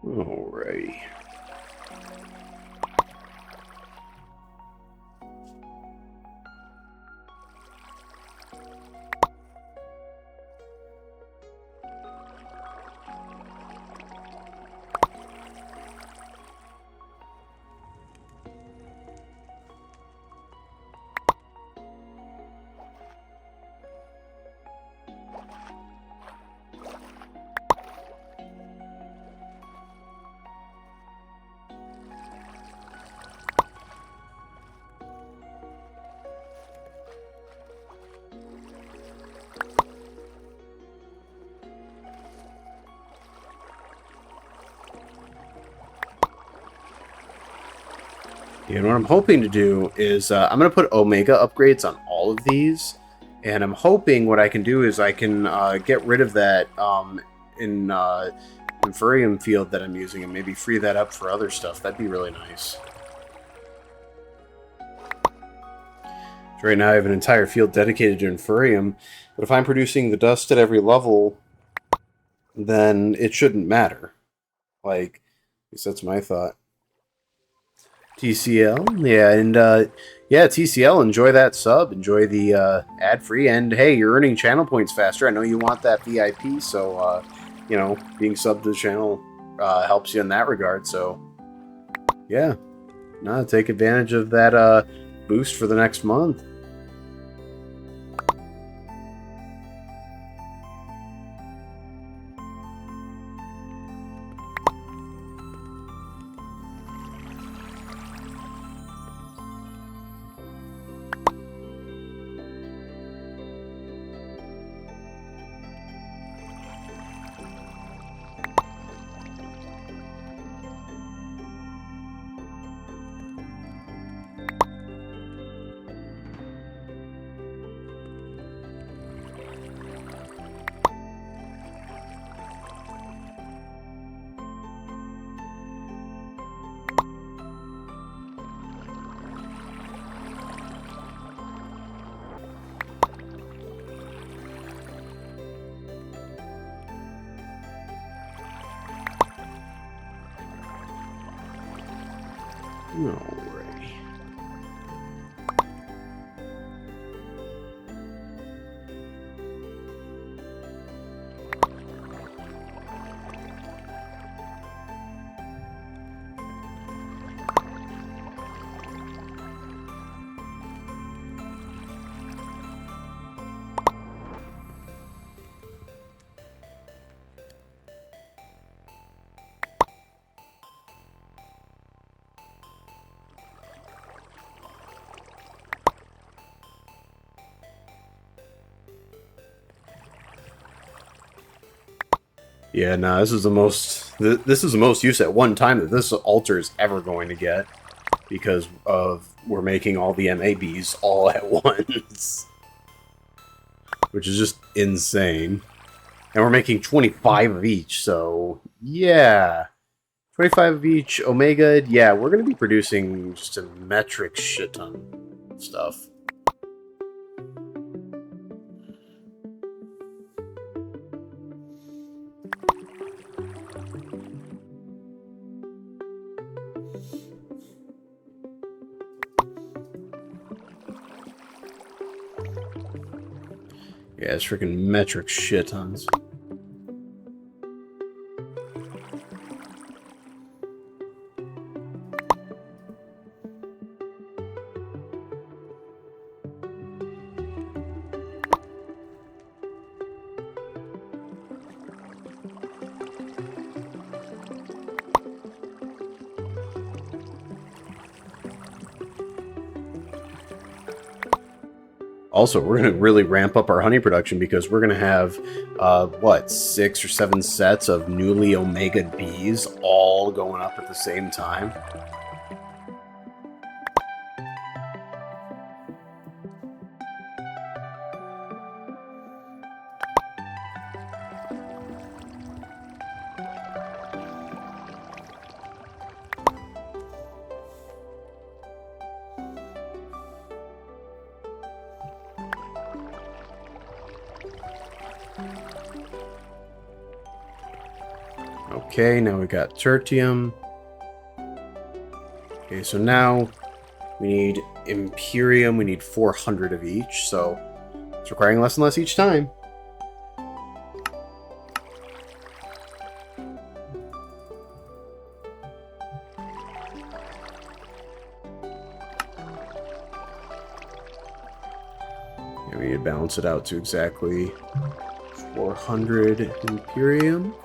Alrighty. And what I'm hoping to do is I'm going to put Omega upgrades on all of these. And I'm hoping what I can do is I can get rid of that Inferium field that I'm using and maybe free that up for other stuff. That'd be really nice. So right now I have an entire field dedicated to Inferium. But if I'm producing the dust at every level, then it shouldn't matter. Like, at least that's my thought. TCL, yeah, and yeah, TCL, enjoy that sub, enjoy the ad-free, and hey, you're earning channel points faster. I know you want that VIP, so, you know, being subbed to the channel helps you in that regard, so, yeah, no, take advantage of that boost for the next month. Alrighty. Yeah, no, this is the most. This is the most use at one time that this altar is ever going to get, because of we're making all the MABs all at once, which is just insane. And we're making 25 of each, so yeah, 25 of each. Omega, yeah, we're going to be producing just a metric shit ton of stuff. Yeah, it's freaking metric shit tons. Also, we're going to really ramp up our honey production because we're going to have, what, 6 or 7 sets of newly Omega bees all going up at the same time. Okay, now we got tertium. Okay, so now we need Imperium. We need 400 of each, so it's requiring less and less each time. And we need to balance it out to exactly 400 Imperium.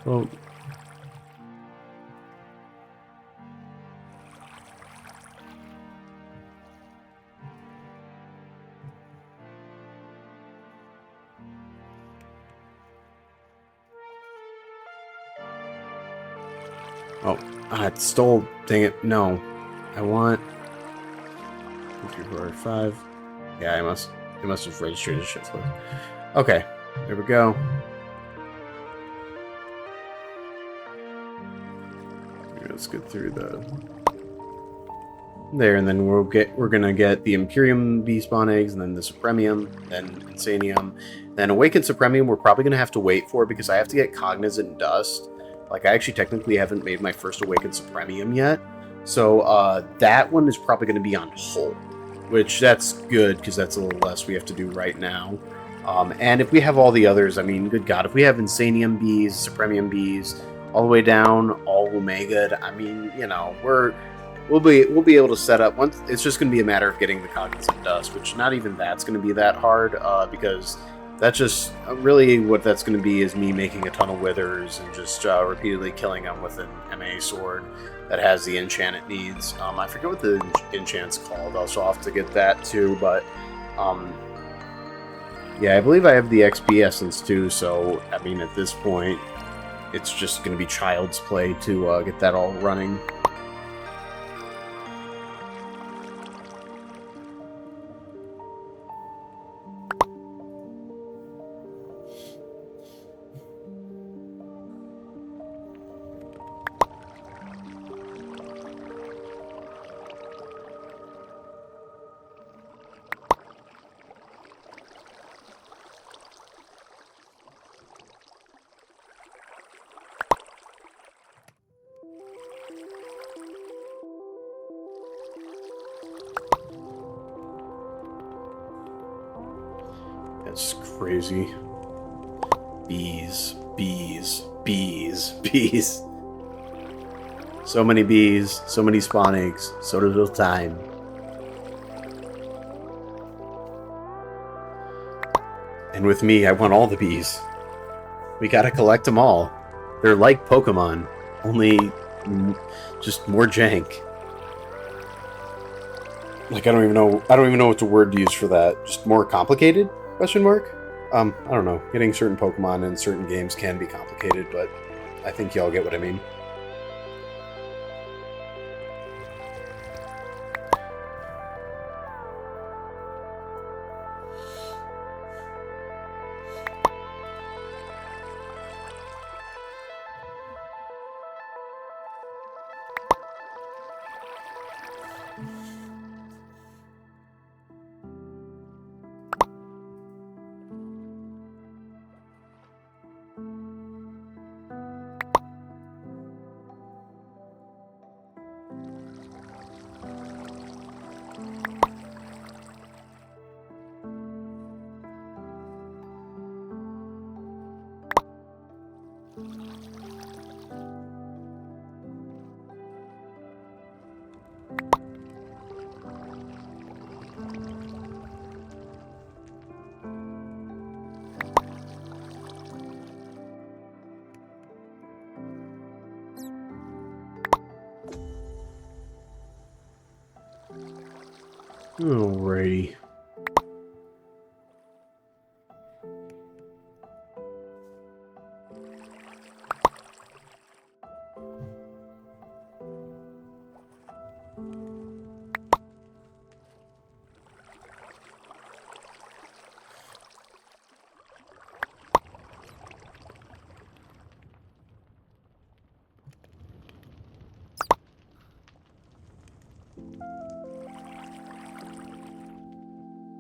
Well, oh, it stole. Dang it! No, I want 2, 3, 4, 5. Yeah, I must. It must have registered as shift left. Okay, there we go. Let's get through the there, and then we're gonna get the Imperium bee spawn eggs, and then the Supremium, then Insanium, then Awakened Supremium. We're probably gonna have to wait for because I have to get Cognizant Dust. Like, I actually technically haven't made my first Awakened Supremium yet, so that one is probably gonna be on hold, which that's good because that's a little less we have to do right now. And if we have all the others, I mean, good God, if we have Insanium bees, Supremium bees, all the way down, all Omega, I mean, you know, we'll be able to set up once. It's just going to be a matter of getting the Cognizant Dust, which not even that's going to be that hard, because that's just really what that's going to be is me making a ton of withers and just repeatedly killing them with an MA sword that has the enchant it needs. I forget what the enchant's called. Also, I'll have to get that too, but yeah, I believe I have the XP essence too. So I mean, at this point, it's just going to be child's play to get that all running. That's crazy. Bees, bees, bees, bees. So many bees, so many spawn eggs, so little time. And with me, I want all the bees. We gotta collect them all. They're like Pokemon, only just more jank. Like, I don't even know what the word to use for that. Just more complicated? Question mark? I don't know. Getting certain Pokemon in certain games can be complicated, but I think y'all get what I mean. Alrighty.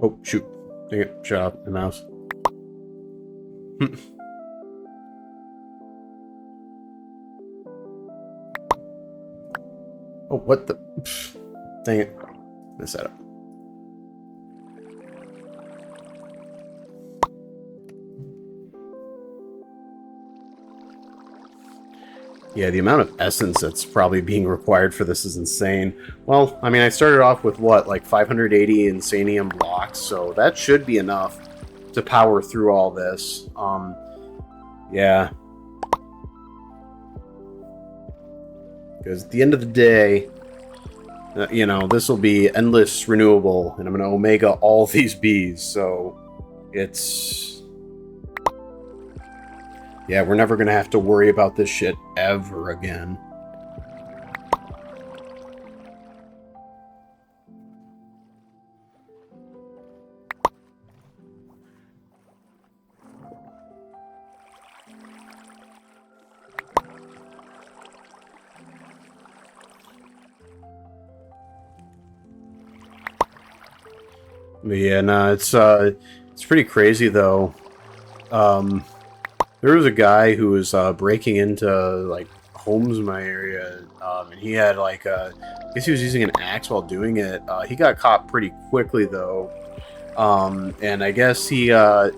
Oh, shoot. Dang it. Shut up, the mouse. Oh, what the? Dang it. Mess that up. Yeah, the amount of essence that's probably being required for this is insane. Well, I mean, I started off with what, like 580 Insanium blocks, so that should be enough to power through all this. Yeah. Because at the end of the day, you know, this will be endless renewable, and I'm going to omega all these bees, so it's... Yeah, we're never going to have to worry about this shit ever again. But yeah, no, it's pretty crazy though. There was a guy who was breaking into like homes in my area, and he had like I guess he was using an axe while doing it. He got caught pretty quickly though, and I guess he had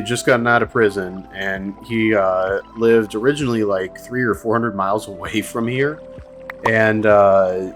just gotten out of prison, and he lived originally like 300 or 400 miles away from here, and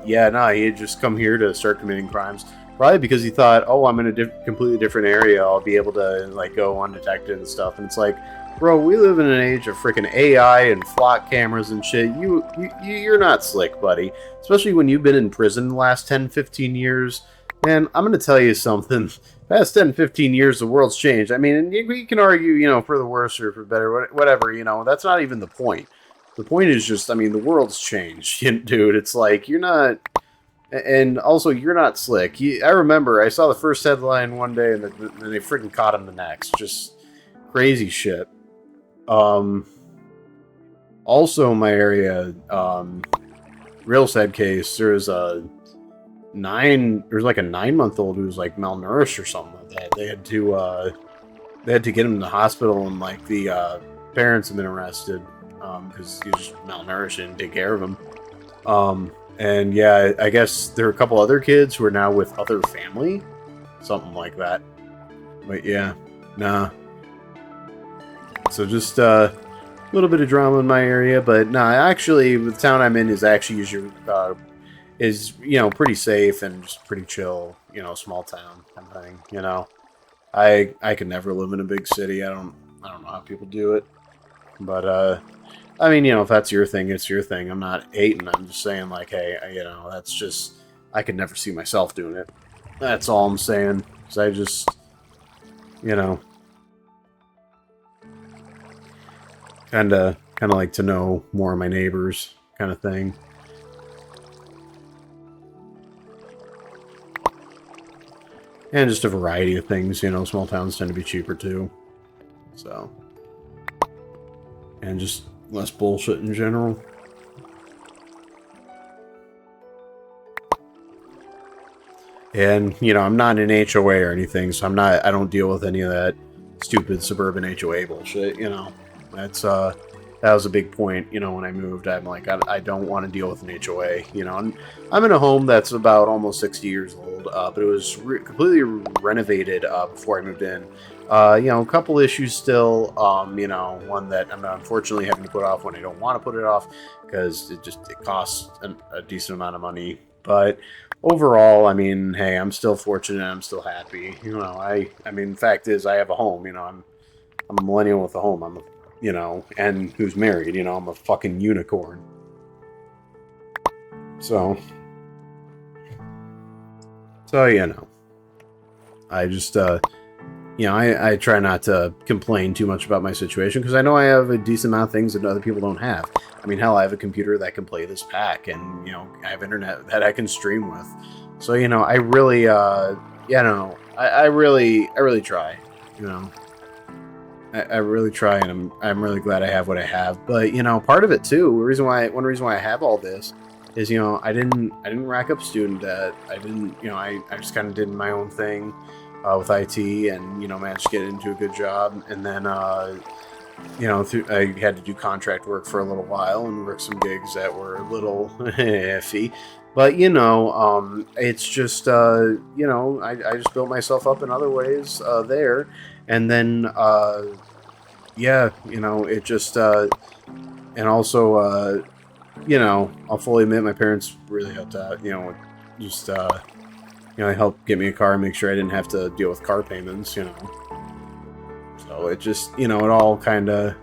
yeah, no, he had just come here to start committing crimes. Probably because he thought, oh, I'm in a completely different area, I'll be able to like go undetected and stuff. And it's like, bro, we live in an age of freaking AI and flock cameras and shit. You're not slick, buddy. Especially when you've been in prison the last 10, 15 years. And I'm going to tell you something. Past 10, 15 years, the world's changed. I mean, you can argue, you know, for the worse or for better, whatever, you know. That's not even the point. The point is just, I mean, the world's changed, dude. It's like, you're not... And also, you're not slick. I remember, I saw the first headline one day, and then they freaking caught him the next. Just crazy shit. Also, in my area, real sad case. There's like a 9-month-old who was like malnourished or something like that. They had to get him to the hospital, and like the parents have been arrested because he was just malnourished and didn't take care of him. And yeah, I guess there are a couple other kids who are now with other family. Something like that. But yeah, nah. So just a little bit of drama in my area. But nah, actually, the town I'm in is actually usually, you know, pretty safe and just pretty chill. You know, small town kind of thing. You know, I could never live in a big city. I don't know how people do it. But, I mean, you know, if that's your thing, it's your thing. I'm not hating. I'm just saying, like, hey, you know, that's just... I could never see myself doing it. That's all I'm saying. Because I just... You know... Kind of like to know more of my neighbors, kind of thing. And just a variety of things, you know, small towns tend to be cheaper, too. So... And just... less bullshit in general. And, you know, I'm not in an HOA or anything, so I don't deal with any of that stupid suburban HOA bullshit, you know. That's, that was a big point, you know, when I moved. I'm like, I don't want to deal with an HOA, you know. And I'm in a home that's about almost 60 years old, but it was completely renovated before I moved in. You know, a couple issues still, you know, one that I'm unfortunately having to put off when I don't want to put it off, because it costs a decent amount of money. But overall, I mean, hey, I'm still fortunate, I'm still happy. You know, I mean, the fact is, I have a home, you know, I'm a millennial with a home, you know, and who's married, you know, I'm a fucking unicorn. So, you know. I just, I try not to complain too much about my situation because I know I have a decent amount of things that other people don't have. I mean, hell, I have a computer that can play this pack, and I have internet that I can stream with. So I really, I really try. You know, I really try, and I'm really glad I have what I have. But part of it too, one reason why I have all this is I didn't rack up student debt. I didn't I just kind of did my own thing with IT, and managed to get into a good job, and then I had to do contract work for a little while and work some gigs that were a little iffy. But it's just I just built myself up in other ways there, and then it just and also I'll fully admit my parents really helped out. Just they helped get me a car and make sure I didn't have to deal with car payments. So it just it all kind of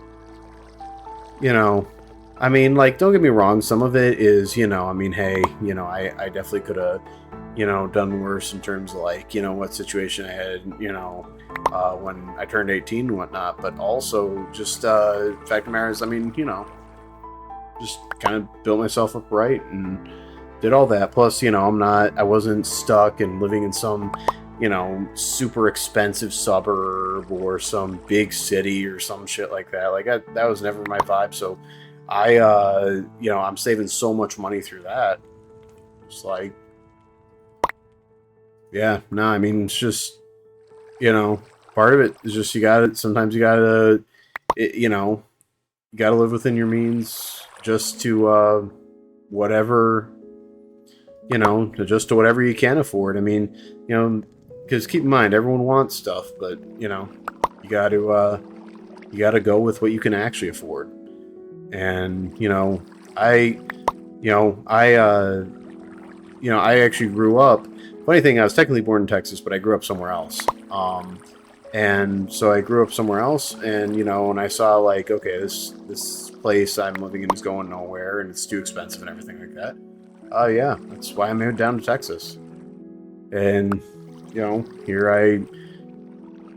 I mean, like, don't get me wrong, some of it is I mean, hey, I definitely could have done worse in terms of like what situation I had when I turned 18 and whatnot, but also just fact of the matter is, I mean, just kind of built myself up right and did all that. Plus, I wasn't stuck and living in some super expensive suburb or some big city or some shit like that. Like that was never my vibe. So I'm saving so much money through that. It's like, yeah, no, I mean, it's just, part of it is just sometimes you gotta, you gotta live within your means just to, whatever, just to whatever you can afford. I mean, because keep in mind, everyone wants stuff, but, you gotta go with what you can actually afford. And, I actually grew up. Funny thing, I was technically born in Texas, but I grew up somewhere else. And so I grew up somewhere else, and when I saw like, okay, this place I'm living in is going nowhere, and it's too expensive and everything like that. Yeah, that's why I moved down to Texas. And here I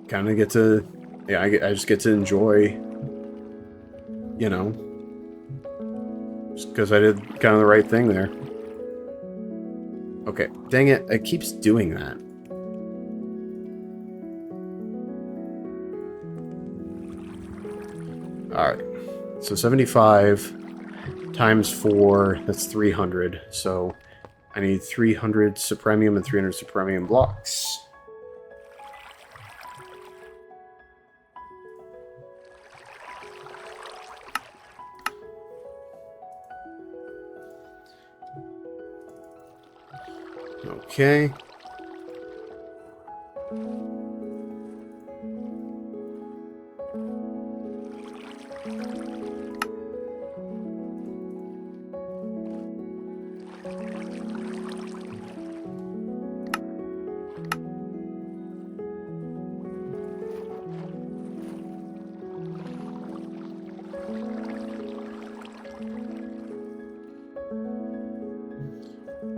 kind of get to, I just get to enjoy, just because I did kind of the right thing there. Okay, dang it, it keeps doing that. Alright, so 75 times 4, that's 300. So I need 300 Supremium and 300 Supremium blocks. Okay.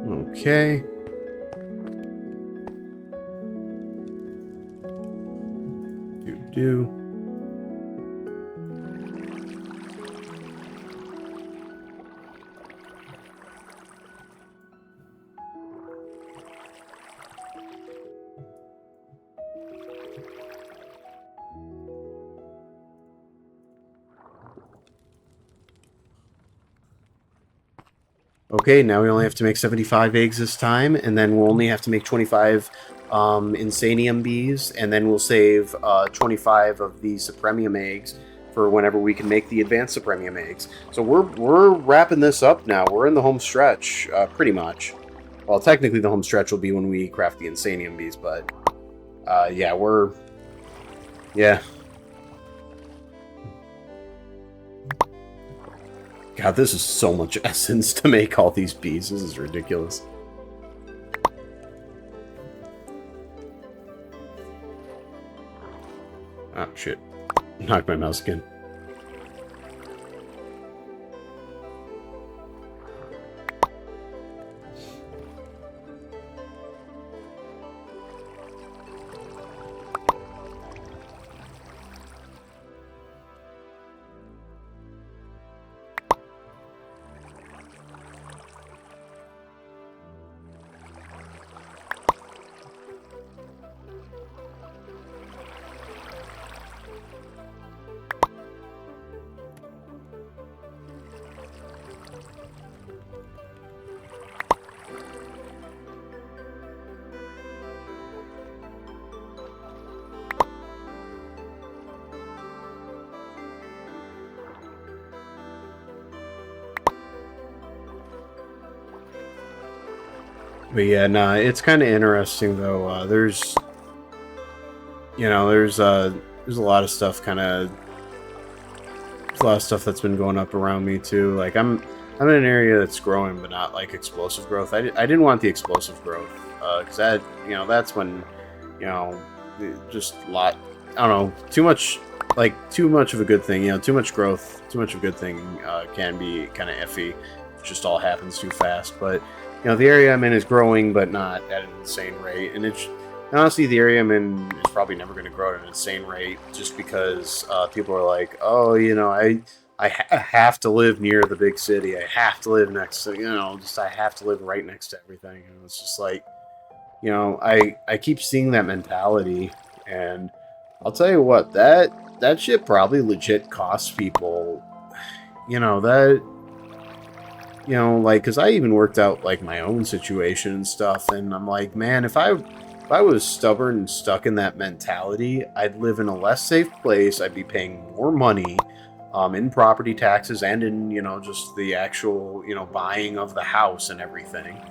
Okay. Do. Okay, now we only have to make 75 eggs this time, and then we'll only have to make 25 Insanium bees, and then we'll save 25 of the Supremium eggs for whenever we can make the advanced Supremium eggs. So we're wrapping this up now. We're in the home stretch, pretty much. Well, technically the home stretch will be when we craft the Insanium bees, but yeah, yeah. God, this is so much essence to make all these bees. This is ridiculous. Oh, shit. Knocked my mouse again. But yeah, no, it's kind of interesting though. There's, you know, there's a lot of stuff there's a lot of stuff that's been going up around me too. Like I'm in an area that's growing, but not like explosive growth. I didn't want the explosive growth because that, you know, that's when, you know, just a lot. I don't know, too much of a good thing. You know, too much growth, too much of a good thing can be kind of iffy. It just all happens too fast. But you know, the area I'm in is growing, but not at an insane rate. And it's honestly, the area I'm in is probably never going to grow at an insane rate, just because people are like, oh, you know, I have to live near the big city. I have to live next to, you know, just I have to live right next to everything. And it's just like, you know, I keep seeing that mentality, and I'll tell you what, that shit probably legit costs people, you know, that. You know, like, because I even worked out, like, my own situation and stuff, and I'm like, man, if I was stubborn and stuck in that mentality, I'd live in a less safe place, I'd be paying more money in property taxes and in, you know, just the actual, you know, buying of the house and everything.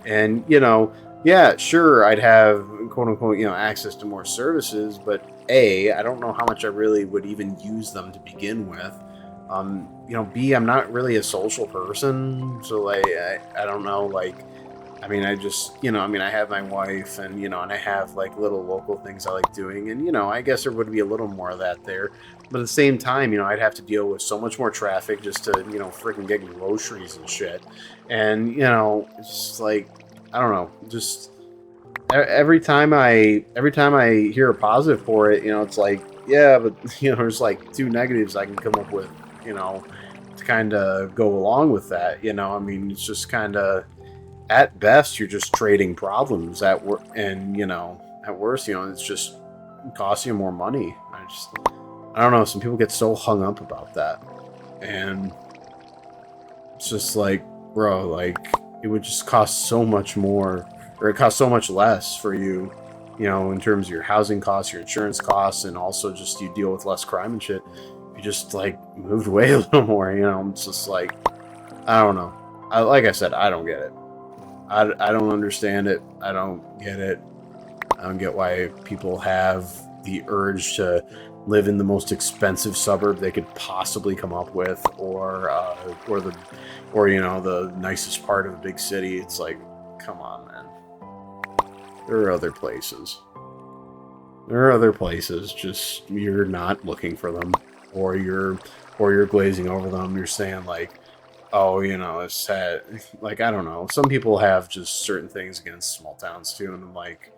And, you know, yeah, sure, I'd have, quote-unquote, you know, access to more services, but A, I don't know how much I really would even use them to begin with. You know, B, I'm not really a social person, so, like, I don't know, like, I mean, I just, you know, I mean, I have my wife, and, you know, and I have, like, little local things I like doing, and, you know, I guess there would be a little more of that there, but at the same time, you know, I'd have to deal with so much more traffic just to, you know, freaking get groceries and shit, and, you know, it's just, like, I don't know, just, every time I hear a positive for it, you know, it's like, yeah, but, you know, there's, like, two negatives I can come up with, you know, to kind of go along with that, you know. I mean, it's just kind of, at best, you're just trading problems and, you know, at worst, you know, it's just costs you more money. I don't know, some people get so hung up about that, and it's just like, bro, like, it would just cost so much more, or it costs so much less for you, you know, in terms of your housing costs, your insurance costs, and also just you deal with less crime and shit. You just, like, moved away a little more, you know. It's just like, I don't know. Like I said, I don't get it. I don't understand it. I don't get it. I don't get why people have the urge to live in the most expensive suburb they could possibly come up with, or you know, the nicest part of a big city. It's like, come on, man. There are other places. There are other places. Just you're not looking for them. Or you're glazing over them. You're saying, like, oh, you know, it's sad. Like, I don't know. Some people have just certain things against small towns too, and I'm like,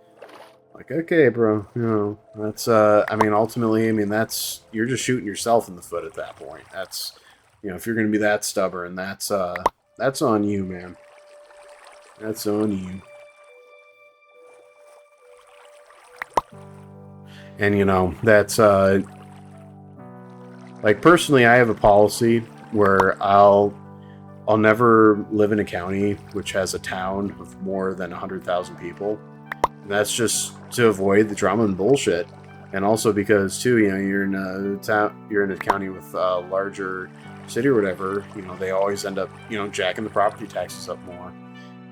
okay, bro, you know, that's I mean, ultimately, I mean, that's, you're just shooting yourself in the foot at that point. That's, you know, if you're gonna be that stubborn, that's on you, man. That's on you. And you know, that's like, personally, I have a policy where I'll never live in a county which has a town of more than 100,000 people. And that's just to avoid the drama and bullshit, and also because too, you know, you're in a county with a larger city or whatever. You know, they always end up, you know, jacking the property taxes up more.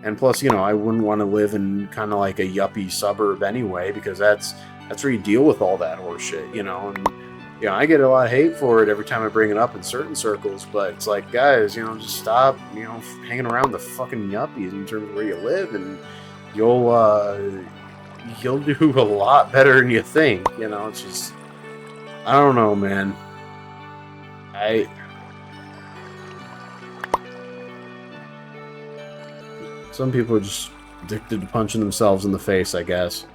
And plus, you know, I wouldn't want to live in kind of like a yuppie suburb anyway, because that's where you deal with all that horse shit, you know. And you know, I get a lot of hate for it every time I bring it up in certain circles, but it's like, guys, you know, just stop, you know, hanging around the fucking yuppies in terms of where you live, and you'll do a lot better than you think, you know. It's just, I don't know, man. Some people are just addicted to punching themselves in the face, I guess.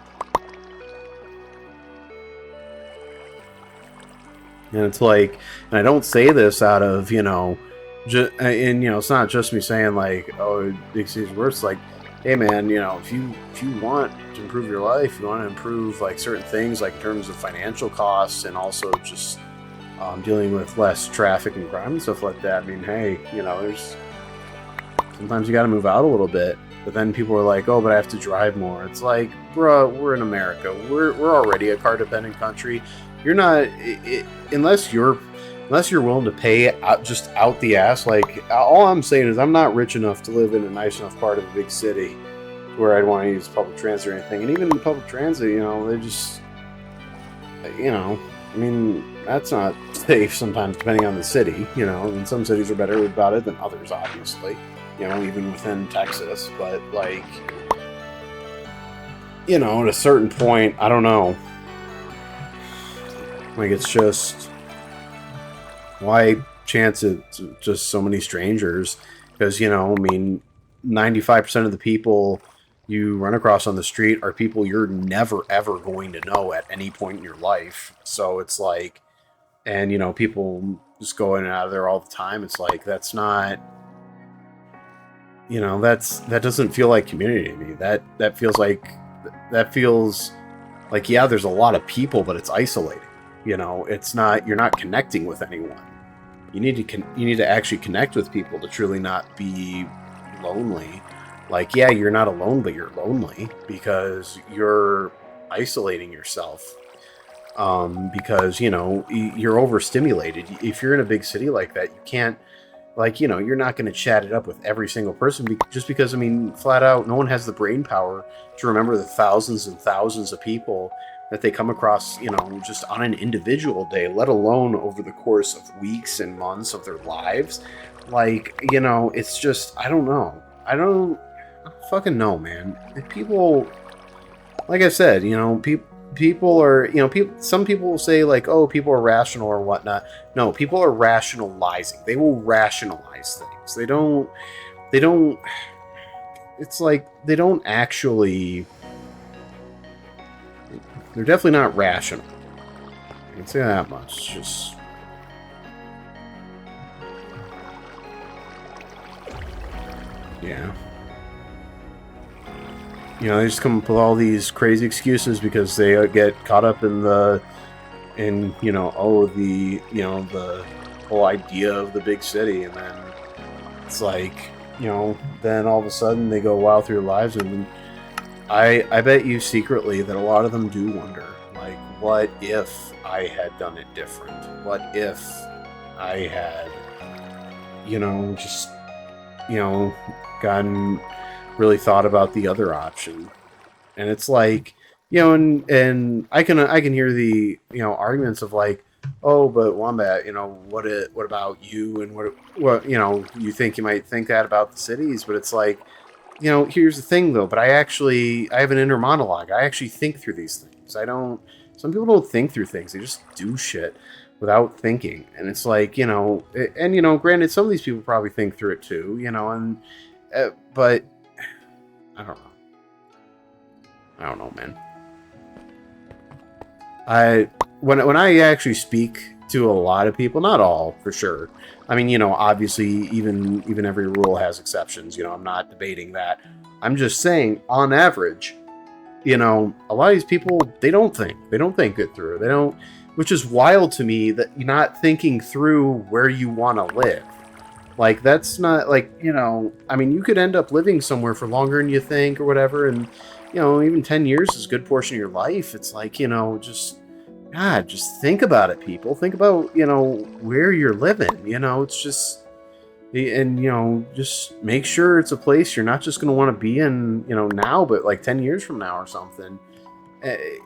And it's like, and I don't say this out of, you know, and, you know, it's not just me saying, like, oh, big city's worse. Like, hey man, you know, if you want to improve your life, you want to improve like certain things, like in terms of financial costs and also just dealing with less traffic and crime and stuff like that. I mean, hey, you know, there's sometimes you got to move out a little bit. But then people are like, oh, but I have to drive more. It's like, bruh, we're in America. We're already a car dependent country. You're not unless you're willing to pay out, just out the ass. Like, all I'm saying is I'm not rich enough to live in a nice enough part of a big city where I'd want to use public transit or anything. And even in public transit, you know, they just, you know, I mean, that's not safe sometimes depending on the city, you know, and some cities are better about it than others, obviously, you know, even within Texas. But, like, you know, at a certain point, I don't know. Like, it's just, why chance it to just so many strangers? Because, you know, I mean, 95% of the people you run across on the street are people you're never, ever going to know at any point in your life. So it's like, and, you know, people just go in and out of there all the time. It's like, that's not, you know, that doesn't feel like community to me. That feels like, yeah, there's a lot of people, but it's isolating. You know, it's not, you're not connecting with anyone. You need to actually connect with people to truly not be lonely. Like, yeah, you're not alone, but you're lonely because you're isolating yourself. Because, you know, you're overstimulated. If you're in a big city like that, you can't, like, you know, you're not going to chat it up with every single person just because, I mean, flat out, no one has the brain power to remember the thousands and thousands of people that they come across, you know, just on an individual day, let alone over the course of weeks and months of their lives. Like, you know, it's just, I don't know. I don't fucking know, man. If people, like I said, you know, people are, you know, some people will say like, oh, people are rational or whatnot. No, people are rationalizing. They will rationalize things. They don't, it's like, they don't actually, they're definitely not rational. I can say that much. It's just, yeah. You know, they just come up with all these crazy excuses because they get caught up in you know, oh, the whole idea of the big city, and then it's like, you know, then all of a sudden they go wild through their lives, and I bet you secretly that a lot of them do wonder, like, what if I had done it different? What if I had, you know, just, you know, gotten really thought about the other option? And it's like, you know, and I can hear the, you know, arguments of like, oh, but Wombat, you know, what about you, and what you know, you think you might think that about the cities, but it's like, you know, here's the thing though, but I have an inner monologue. I actually think through these things. Some people don't think through things. They just do shit without thinking. And it's like, you know, and, you know, granted, some of these people probably think through it too, you know, and, but I don't know, man. When I actually speak to a lot of people, not all for sure. I mean, you know, obviously even every rule has exceptions, you know, I'm not debating that. I'm just saying, on average, you know, a lot of these people, they don't think it through. They don't, which is wild to me, that you're not thinking through where you want to live. Like, that's not, like, you know, I mean, you could end up living somewhere for longer than you think or whatever, and, you know, even 10 years is a good portion of your life. It's like, you know, just, God, just think about it, people. Think about, you know, where you're living, you know, it's just, and, you know, just make sure it's a place you're not just going to want to be in, you know, now, but like 10 years from now or something.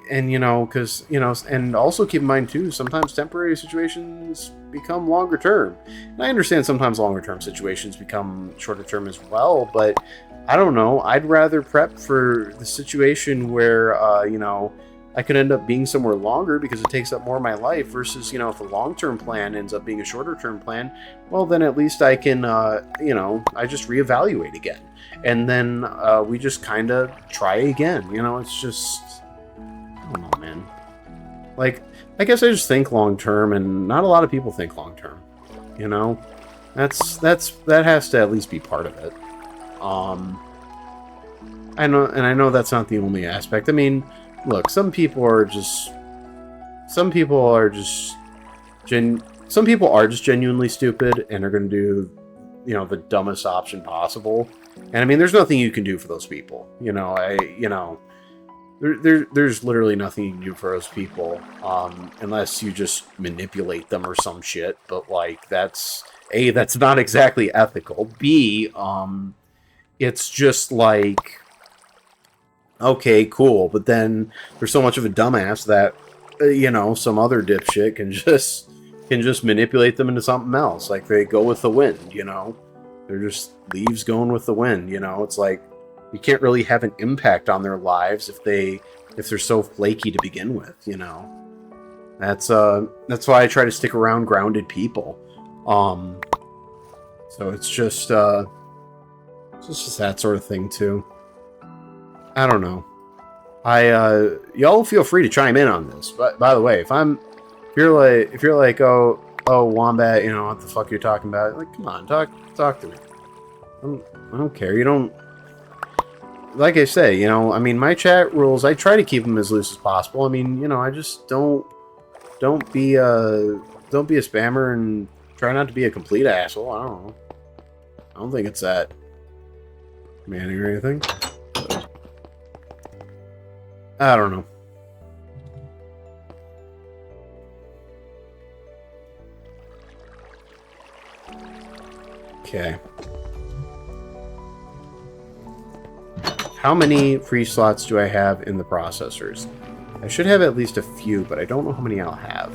And, you know, because, you know, and also keep in mind too, sometimes temporary situations become longer term. And I understand sometimes longer term situations become shorter term as well, but I don't know. I'd rather prep for the situation where, you know, I could end up being somewhere longer because it takes up more of my life versus, you know, if the long-term plan ends up being a shorter-term plan, well, then at least I can, you know, I just reevaluate again. And then we just kind of try again. You know, it's just, I don't know, man. Like, I guess I just think long-term, and not a lot of people think long-term. You know? That has to at least be part of it. I know that's not the only aspect. I mean, look, some people are just genuinely stupid and are going to do, you know, the dumbest option possible. And I mean, there's nothing you can do for those people. You know, there's literally nothing you can do for those people, unless you just manipulate them or some shit. But like, that's not exactly ethical. B, it's just like, okay, cool, but then there's so much of a dumbass that, you know, some other dipshit can just manipulate them into something else. Like, they go with the wind, you know? They're just leaves going with the wind, you know? It's like, you can't really have an impact on their lives if they're so flaky to begin with, you know? That's why I try to stick around grounded people. So it's just that sort of thing too. I don't know. Y'all feel free to chime in on this. But by the way, if you're like, oh, Wombat, you know what the fuck you're talking about? Like, come on, talk to me. I don't care. You don't. Like I say, you know, I mean, my chat rules, I try to keep them as loose as possible. I mean, you know, I just don't be a spammer and try not to be a complete asshole. I don't know. I don't think it's that demanding or anything. I don't know. Okay. How many free slots do I have in the processors? I should have at least a few, but I don't know how many I'll have.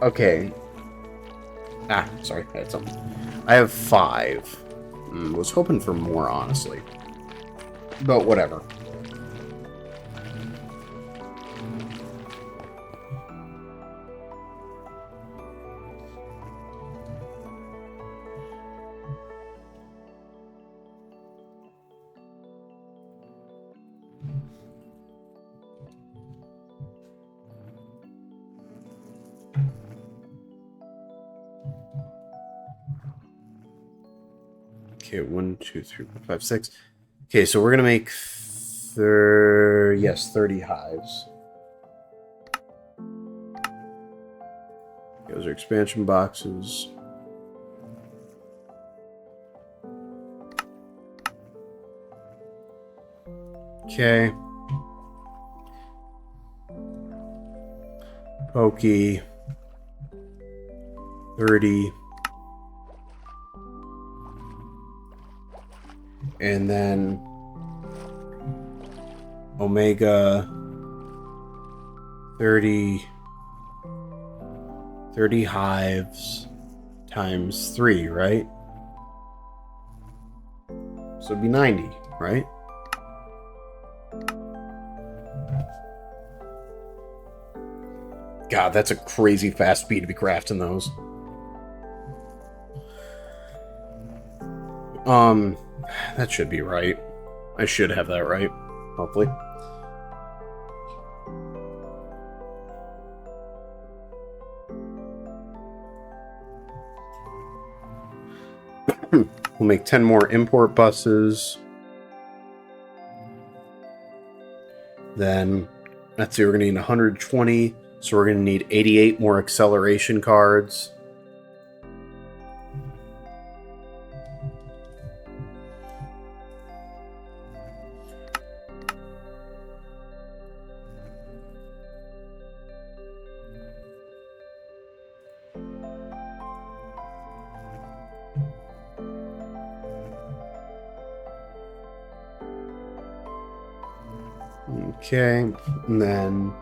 Okay. Sorry, I had something. I have 5. Was hoping for more, honestly. But whatever. Okay, 1, 2, 3, 4, 5, 6. Okay, so we're gonna make 30 hives. Those are expansion boxes. Okay. Pokey. 30. And then Omega 30 hives times 3, right? So it'd be 90, right? God, that's a crazy fast speed to be crafting those. That should be right. I should have that right, hopefully. We'll make 10 more import buses. Then, let's see, we're going to need 120. So we're going to need 88 more acceleration cards. Okay, and then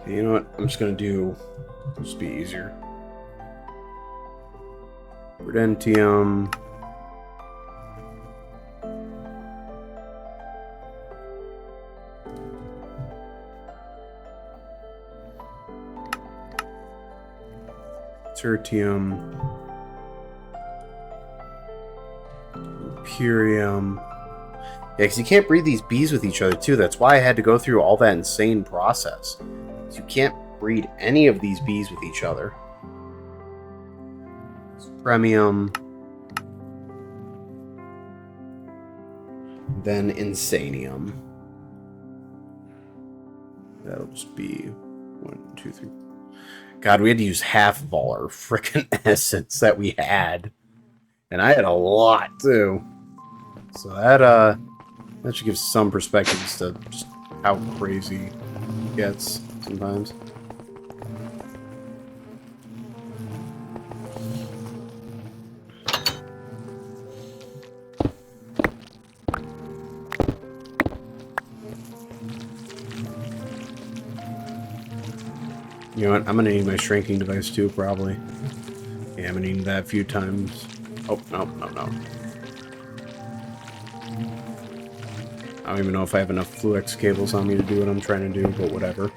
okay, you know what? I'm just gonna do just be easier. Prudentium. Tertium, Imperium. Yeah, because you can't breed these bees with each other, too. That's why I had to go through all that insane process. You can't breed any of these bees with each other. Premium. Then Insanium. That'll just be 1, 2, 3. God, we had to use half of all our frickin' essence that we had. And I had a lot, too. So that should give some perspective as to just how crazy it gets sometimes. You know what? I'm gonna need my shrinking device too, probably. Yeah, I'm gonna need that a few times. Oh, no. I don't even know if I have enough Fluix cables on me to do what I'm trying to do, but whatever.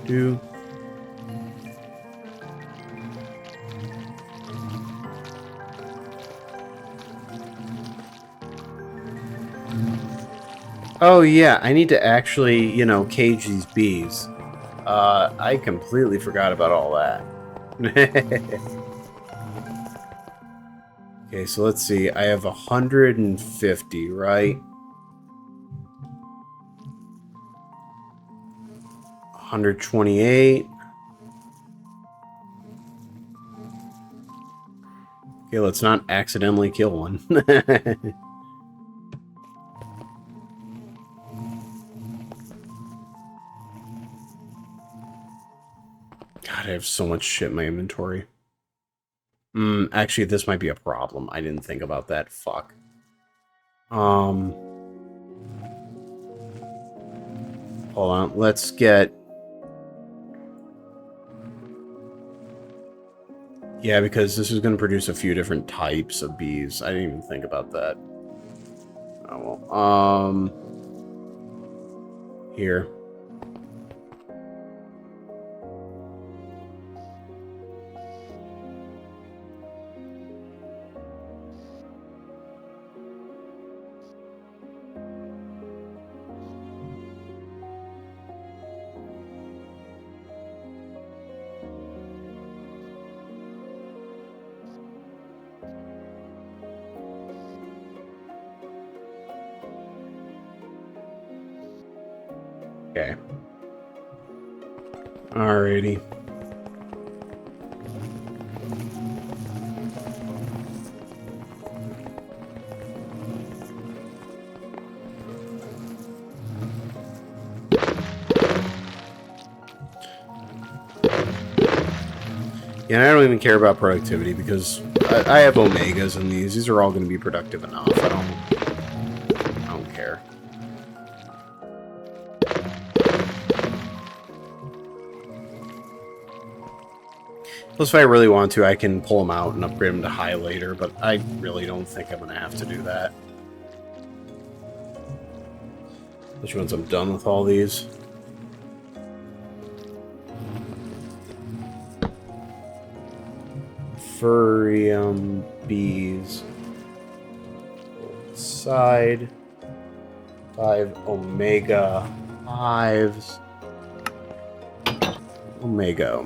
Do. Oh yeah, I need to actually, you know, cage these bees. I completely forgot about all that. Okay, so let's see. I have 150, right? 128. Okay, let's not accidentally kill one. God, I have so much shit in my inventory. Actually, this might be a problem. I didn't think about that. Fuck. Hold on. Let's get... Yeah, because this is going to produce a few different types of bees. I didn't even think about that. Oh, well. Here. Okay. Alrighty. Yeah, I don't even care about productivity because I have omegas in these. These are all going to be productive enough. I don't care. Plus, if I really want to, I can pull them out and upgrade them to high later, but I really don't think I'm going to have to do that. Especially once I'm done with all these. Furium bees. Side. 5 Omega hives. Omega.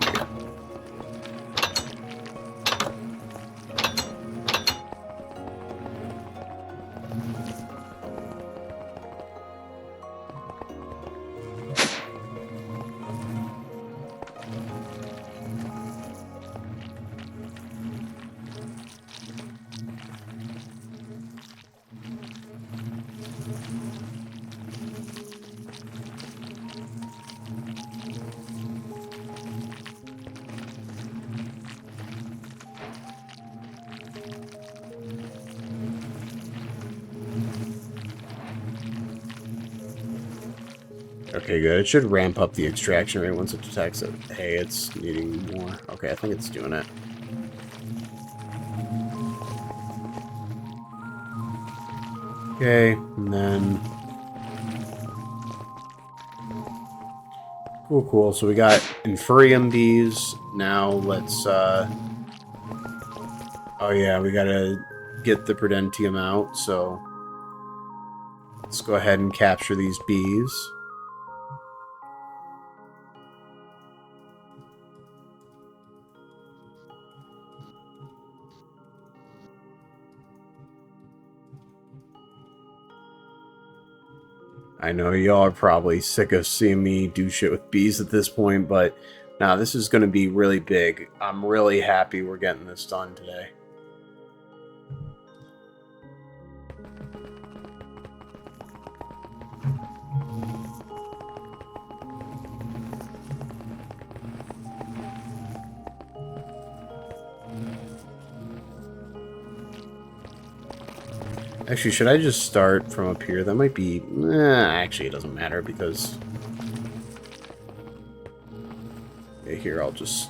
Okay, good. It should ramp up the extraction rate once it detects it. Hey, it's needing more. Okay, I think it's doing it. Okay, and then... Cool, cool. So we got Infurium bees. Now let's, Oh yeah, we gotta get the Prudentium out, so... Let's go ahead and capture these bees. I know y'all are probably sick of seeing me do shit with bees at this point, but nah, this is going to be really big. I'm really happy we're getting this done today. Actually, should I just start from up here? That might be... actually, it doesn't matter because... Okay, here, I'll just...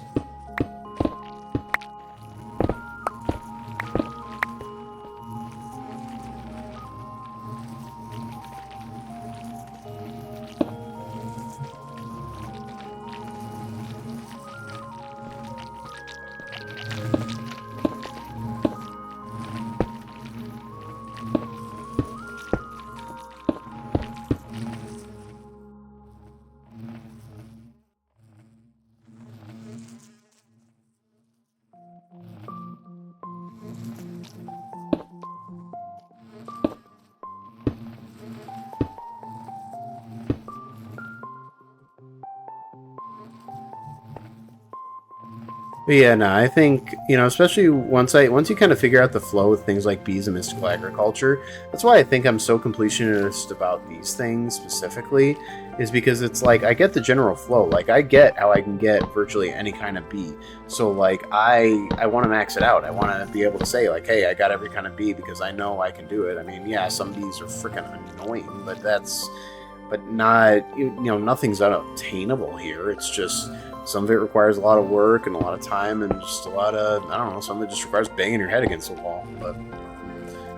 But yeah, no, I think, you know, especially once you kind of figure out the flow with things like bees and mystical agriculture, that's why I think I'm so completionist about these things specifically, is because it's like, I get the general flow. Like, I get how I can get virtually any kind of bee. So, like, I want to max it out. I want to be able to say, like, hey, I got every kind of bee because I know I can do it. I mean, yeah, some bees are freaking annoying, but not, you know, nothing's unobtainable here. It's just... Some of it requires a lot of work and a lot of time and just a lot of, I don't know, some of it just requires banging your head against the wall. But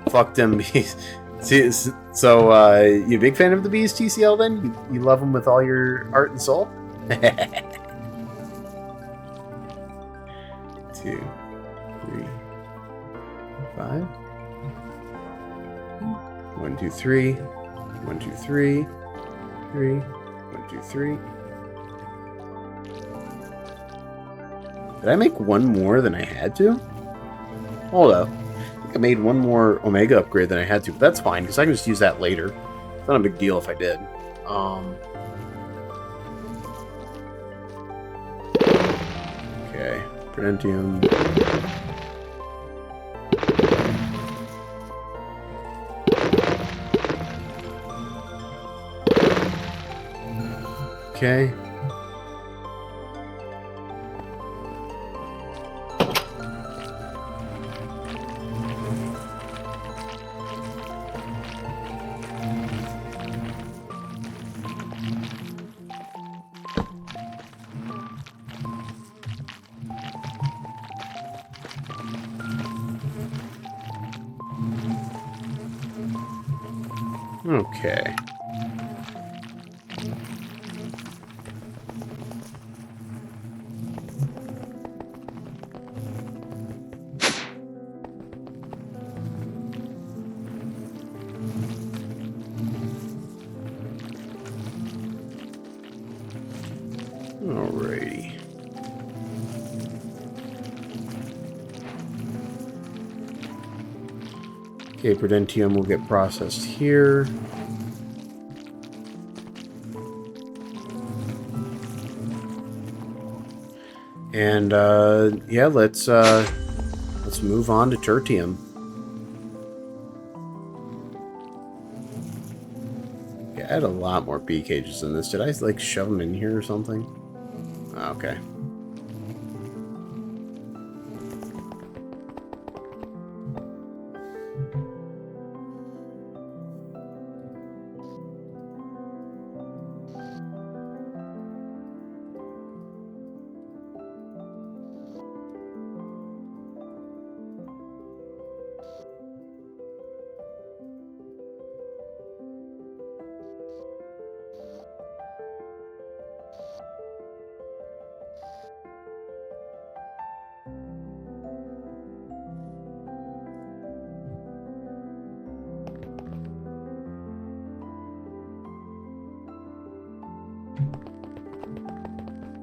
fuck them bees. So, you a big fan of the bees, TCL, then? You love them with all your heart and soul? 2, 3, 5. 1, 2, 3. 1, 2, 3. 3. 1, 2, 3. Did I make one more than I had to? Hold up. I think I made one more Omega upgrade than I had to, but that's fine, because I can just use that later. It's not a big deal if I did. Okay. Prudentium. Okay. Okay. Alrighty. Okay, Prudentium will get processed here. And yeah, let's move on to Tertium. Yeah, I had a lot more bee cages than this. Did I like shove them in here or something? Okay.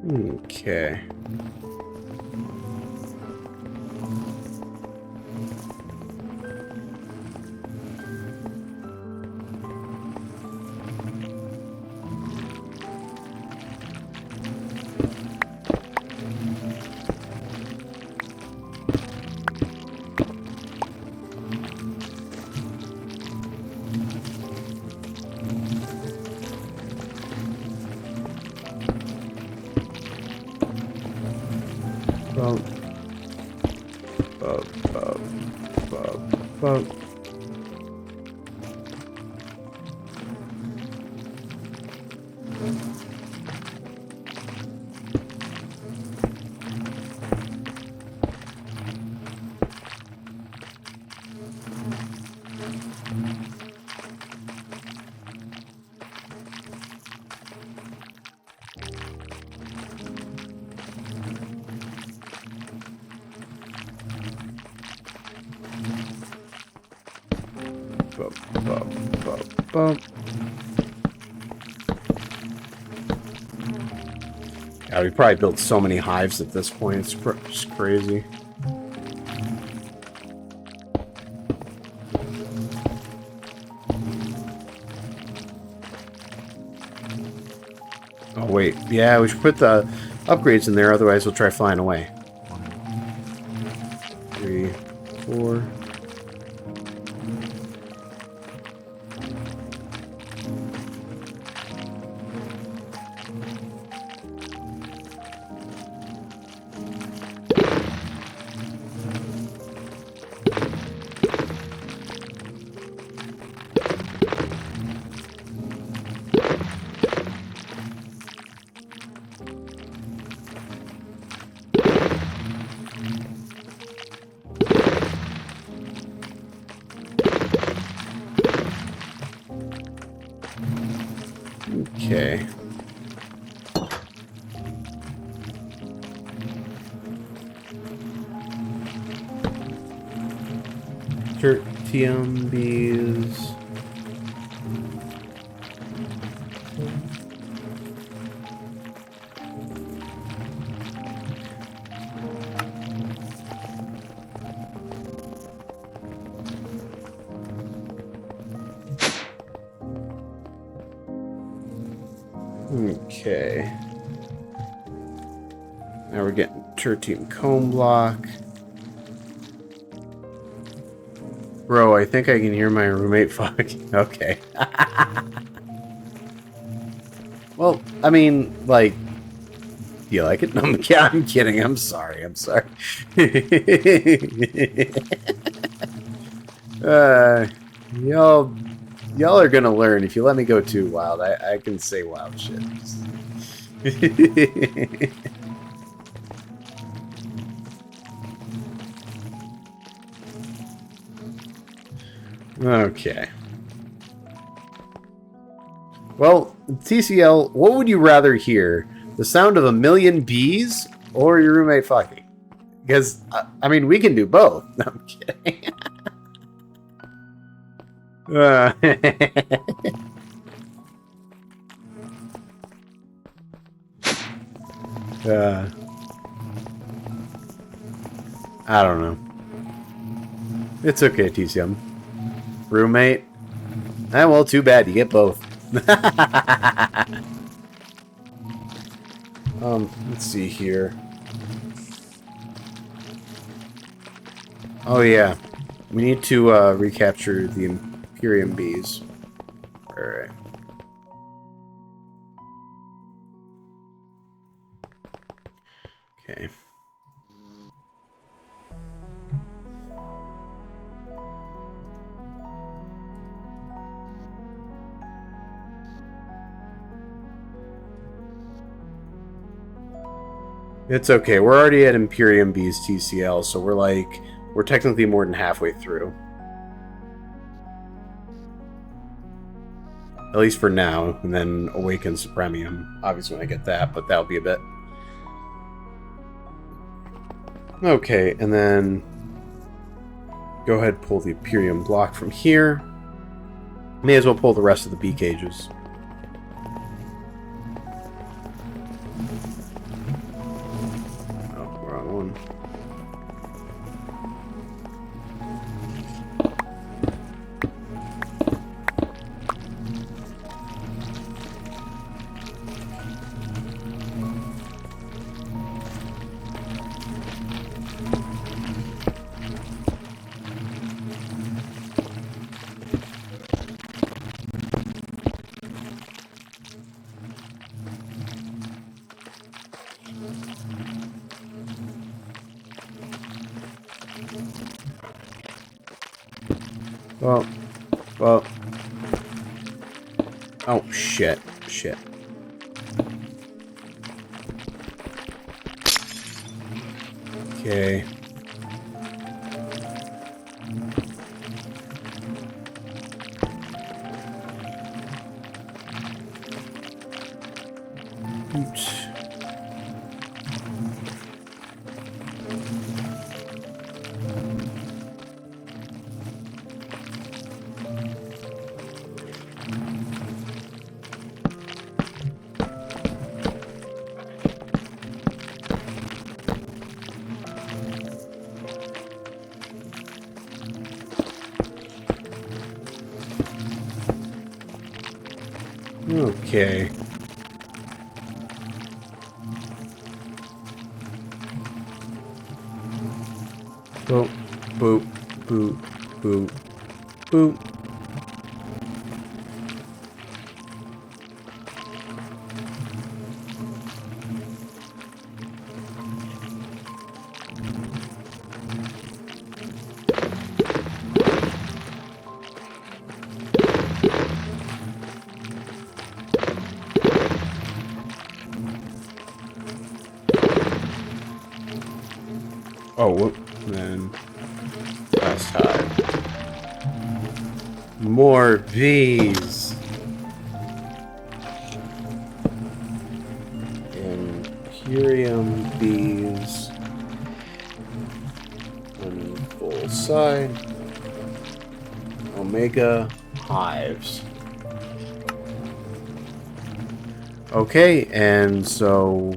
Okay. Bump. Bump, bump, bump, bump. Bump, bump, bump, bump. Yeah, we probably built so many hives at this point. It's just crazy. Oh, wait. Yeah, we should put the upgrades in there, otherwise we'll try flying away. 3, 4... Okay. Tertium bees. Okay. Now we're getting tertium comb block. Bro, I think I can hear my roommate fucking. Okay. Well, I mean, like, do you like it? No, I'm kidding. I'm sorry. I'm sorry. Y'all are gonna learn if you let me go too wild. I can say wild shit. Okay. Well, TCL, what would you rather hear? The sound of a million bees or your roommate fucking? Because, I mean, we can do both. No, I'm kidding. I don't know. It's okay, TCM. Roommate? Ah, well, too bad. You get both. Let's see here. Oh, yeah. We need to recapture the Imperium bees. Alright. Okay. It's okay. We're already at Imperium Bees TCL, so we're technically more than halfway through. At least for now, and then Awaken Supremium. Obviously when I get that, but that'll be a bit. Okay, and then go ahead and pull the Imperium block from here. May as well pull the rest of the bee cages. Well. Well. Oh, shit. Shit. Okay. Oops. Okay. Boop, boop, boop, boop, boop. Oh, whoop. Then last time. More bees. Imperium bees. On full side. Omega hives. Okay, and so...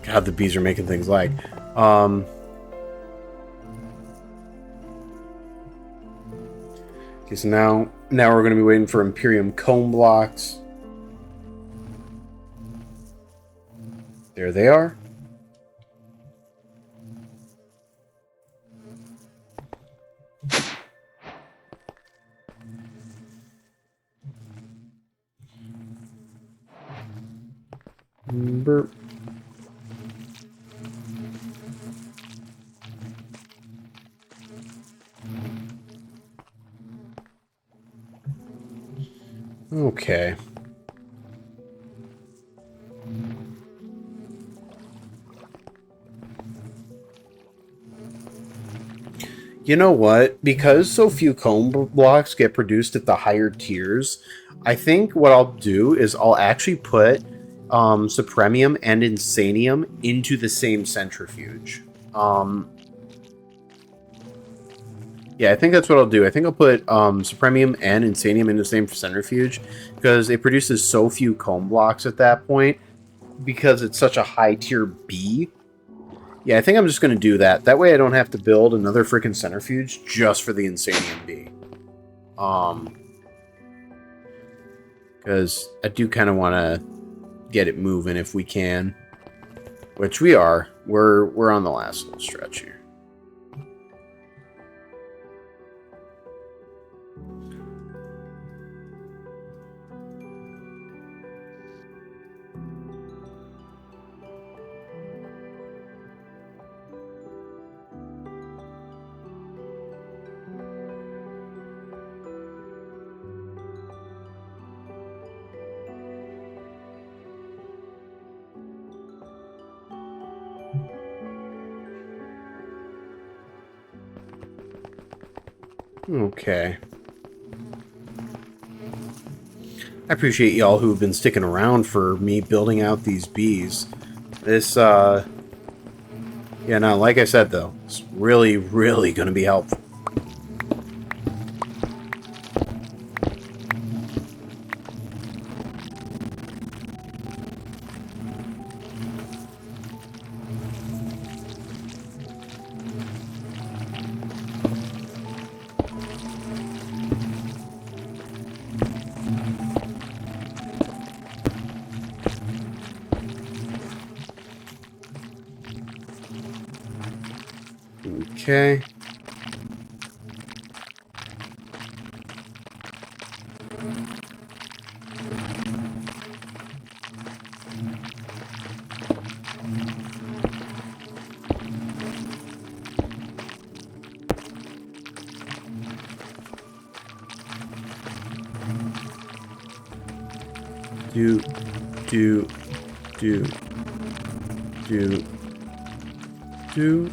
God, the bees are making things lag. Okay, so now we're going to be waiting for Imperium comb blocks. There they are. Burp. Okay. You know what? Because so few comb blocks get produced at the higher tiers, I think what I'll do is I'll actually put Supremium and Insanium into the same centrifuge. Yeah, I think that's what I'll do. I think I'll put Supremium and Insanium in the same centrifuge because it produces so few comb blocks at that point because it's such a high tier B. Yeah, I think I'm just going to do that. That way I don't have to build another freaking centrifuge just for the Insanium B. Because I do kind of want to get it moving if we can. Which we are. We're on the last little stretch here. Okay. I appreciate y'all who've been sticking around for me building out these bees. This, yeah, no, like I said, though, it's really, really going to be helpful. Okay. Do, do, do, do, do.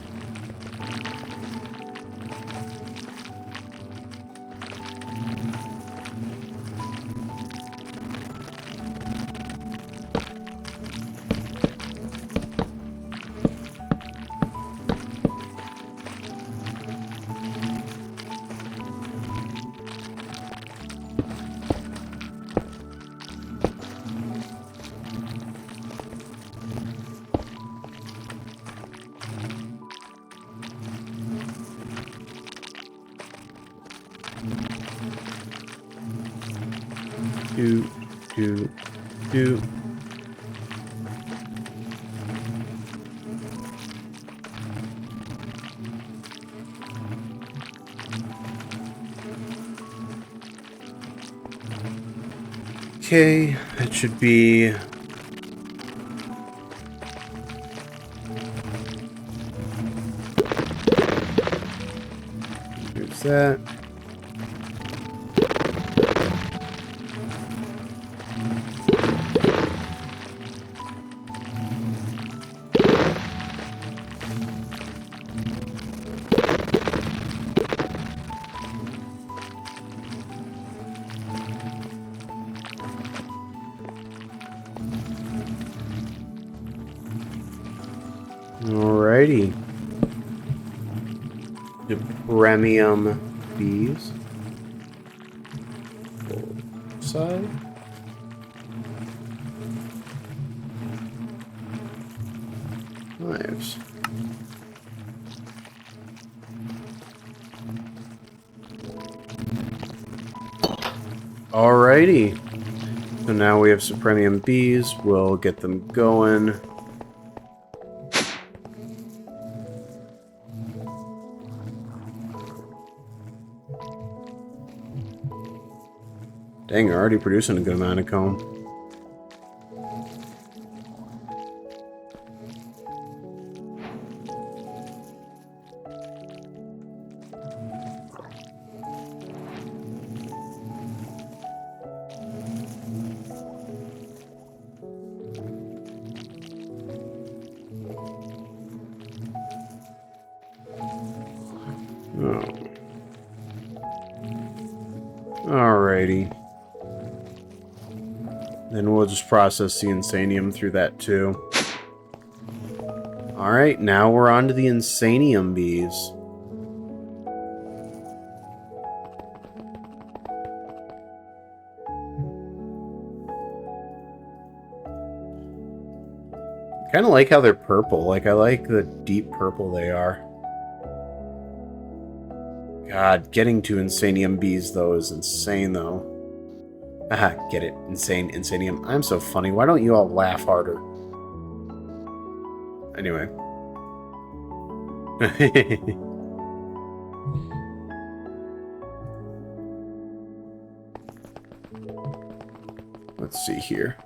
Do, do, do. Okay, that should be... There's that. Alrighty. The premium bees. Side. Nice. Alrighty. So now we have some premium bees. We'll get them going. Dang, they're already producing a good amount of comb. Oh. Alrighty. Then we'll just process the insanium through that too. Alright, now we're on to the insanium bees. Kind of like how they're purple. Like, I like the deep purple they are. God, getting to insanium bees, though, is insane, though. Aha, get it. Insane, insanium. I'm so funny. Why don't you all laugh harder? Anyway. Let's see here.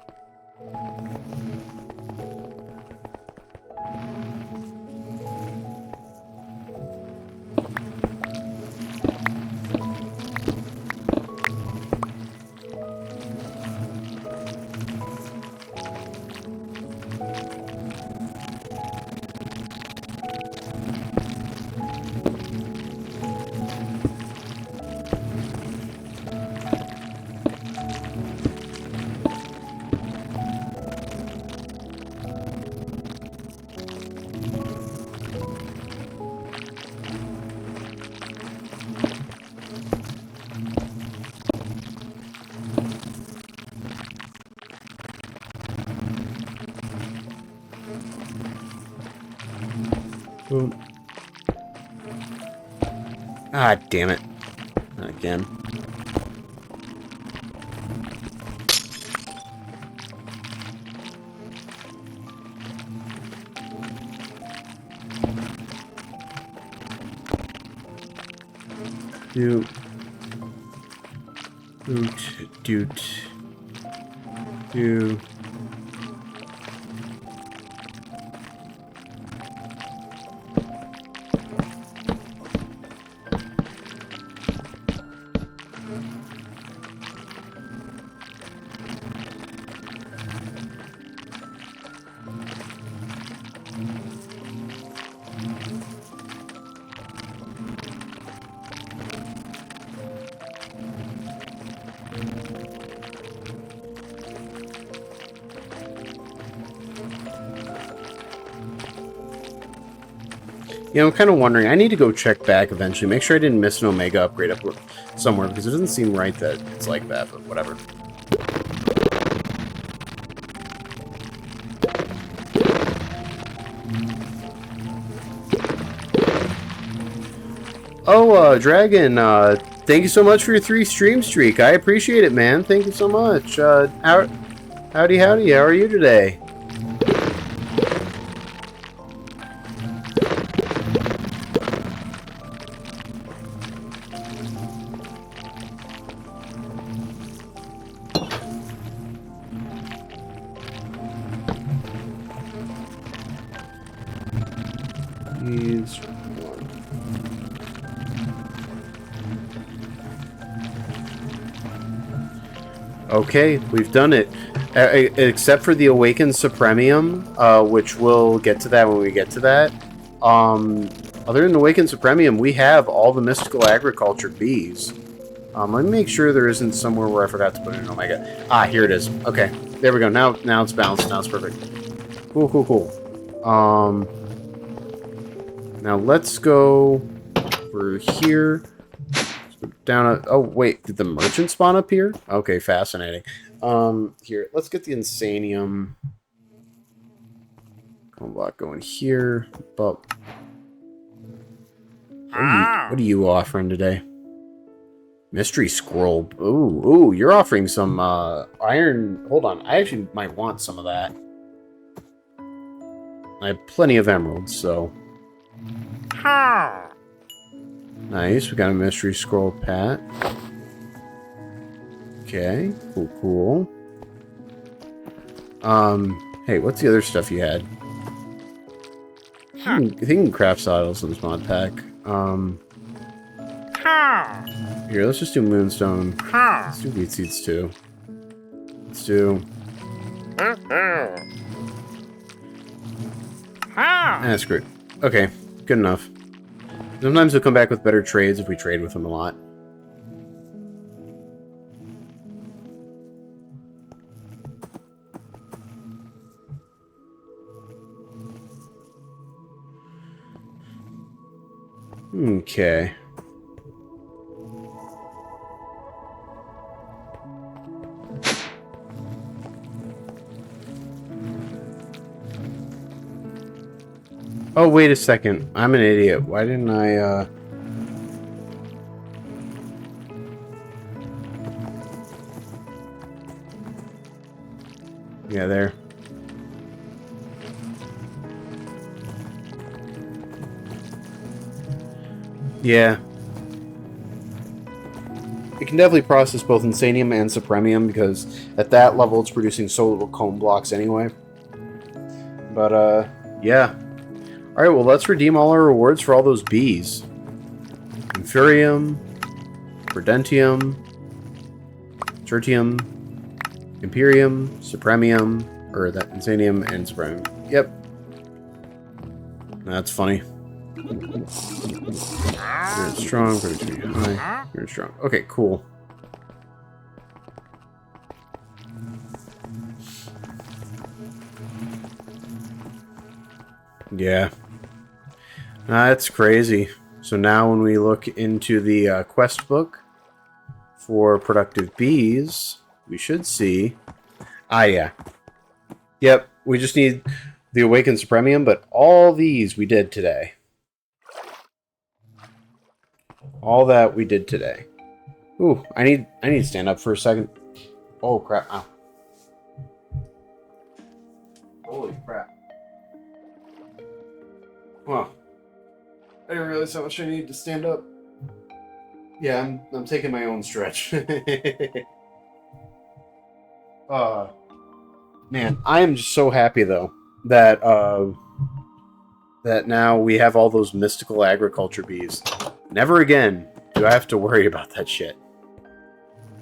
Boom. Ah, damn it. Not again. Doot. Doot. Doot. Doot. Yeah, I'm kind of wondering. I need to go check back eventually. Make sure I didn't miss an Omega upgrade up somewhere, because it doesn't seem right that it's like that, but whatever. Oh, Dragon, thank you so much for your 3 stream streak. I appreciate it, man. Thank you so much. Howdy, how are you today? Okay, we've done it. Except for the Awakened Supremium, which we'll get to that when we get to that. Other than Awakened Supremium, we have all the Mystical Agriculture bees. Let me make sure there isn't somewhere where I forgot to put it in Omega. Ah, here it is. Okay, there we go. Now it's balanced. Now it's perfect. Cool, cool, cool. Now let's go over here. Down oh wait, did the merchant spawn up here? Okay, fascinating. Here, let's get the Insanium. Block going here. But what are you offering today? Mystery scroll. Ooh, you're offering some iron. Hold on, I actually might want some of that. I have plenty of emeralds, so. Nice, we got a mystery scroll pat. Okay, cool. Hey, what's the other stuff you had? I think you can craft saddles in this mod pack. Here, let's just do moonstone. Let's do wheat seeds too. Let's do. That's great. Okay, good enough. Sometimes he'll come back with better trades if we trade with him a lot. Okay. Oh, wait a second. I'm an idiot. Why didn't I, Yeah, there. Yeah. It can definitely process both Insanium and Supremium, because at that level it's producing so little comb blocks anyway. But, yeah. Alright, well, let's redeem all our rewards for all those bees. Infurium, Verdentium, Tertium, Imperium, Supremium, or that Insanium and Supremium. Yep. That's funny. Very strong, very high, very strong. Okay, cool. Yeah. That's crazy. So now when we look into the quest book for productive bees, we should see... Ah, yeah. Yep, we just need the Awakened Supremium, but all these we did today. All that we did today. Ooh, I need to stand up for a second. Oh, crap. Ow. Holy crap. Huh. I didn't realize how much I needed to stand up. Yeah, I'm taking my own stretch. Man, I am just so happy though that that now we have all those mystical agriculture bees. Never again do I have to worry about that shit.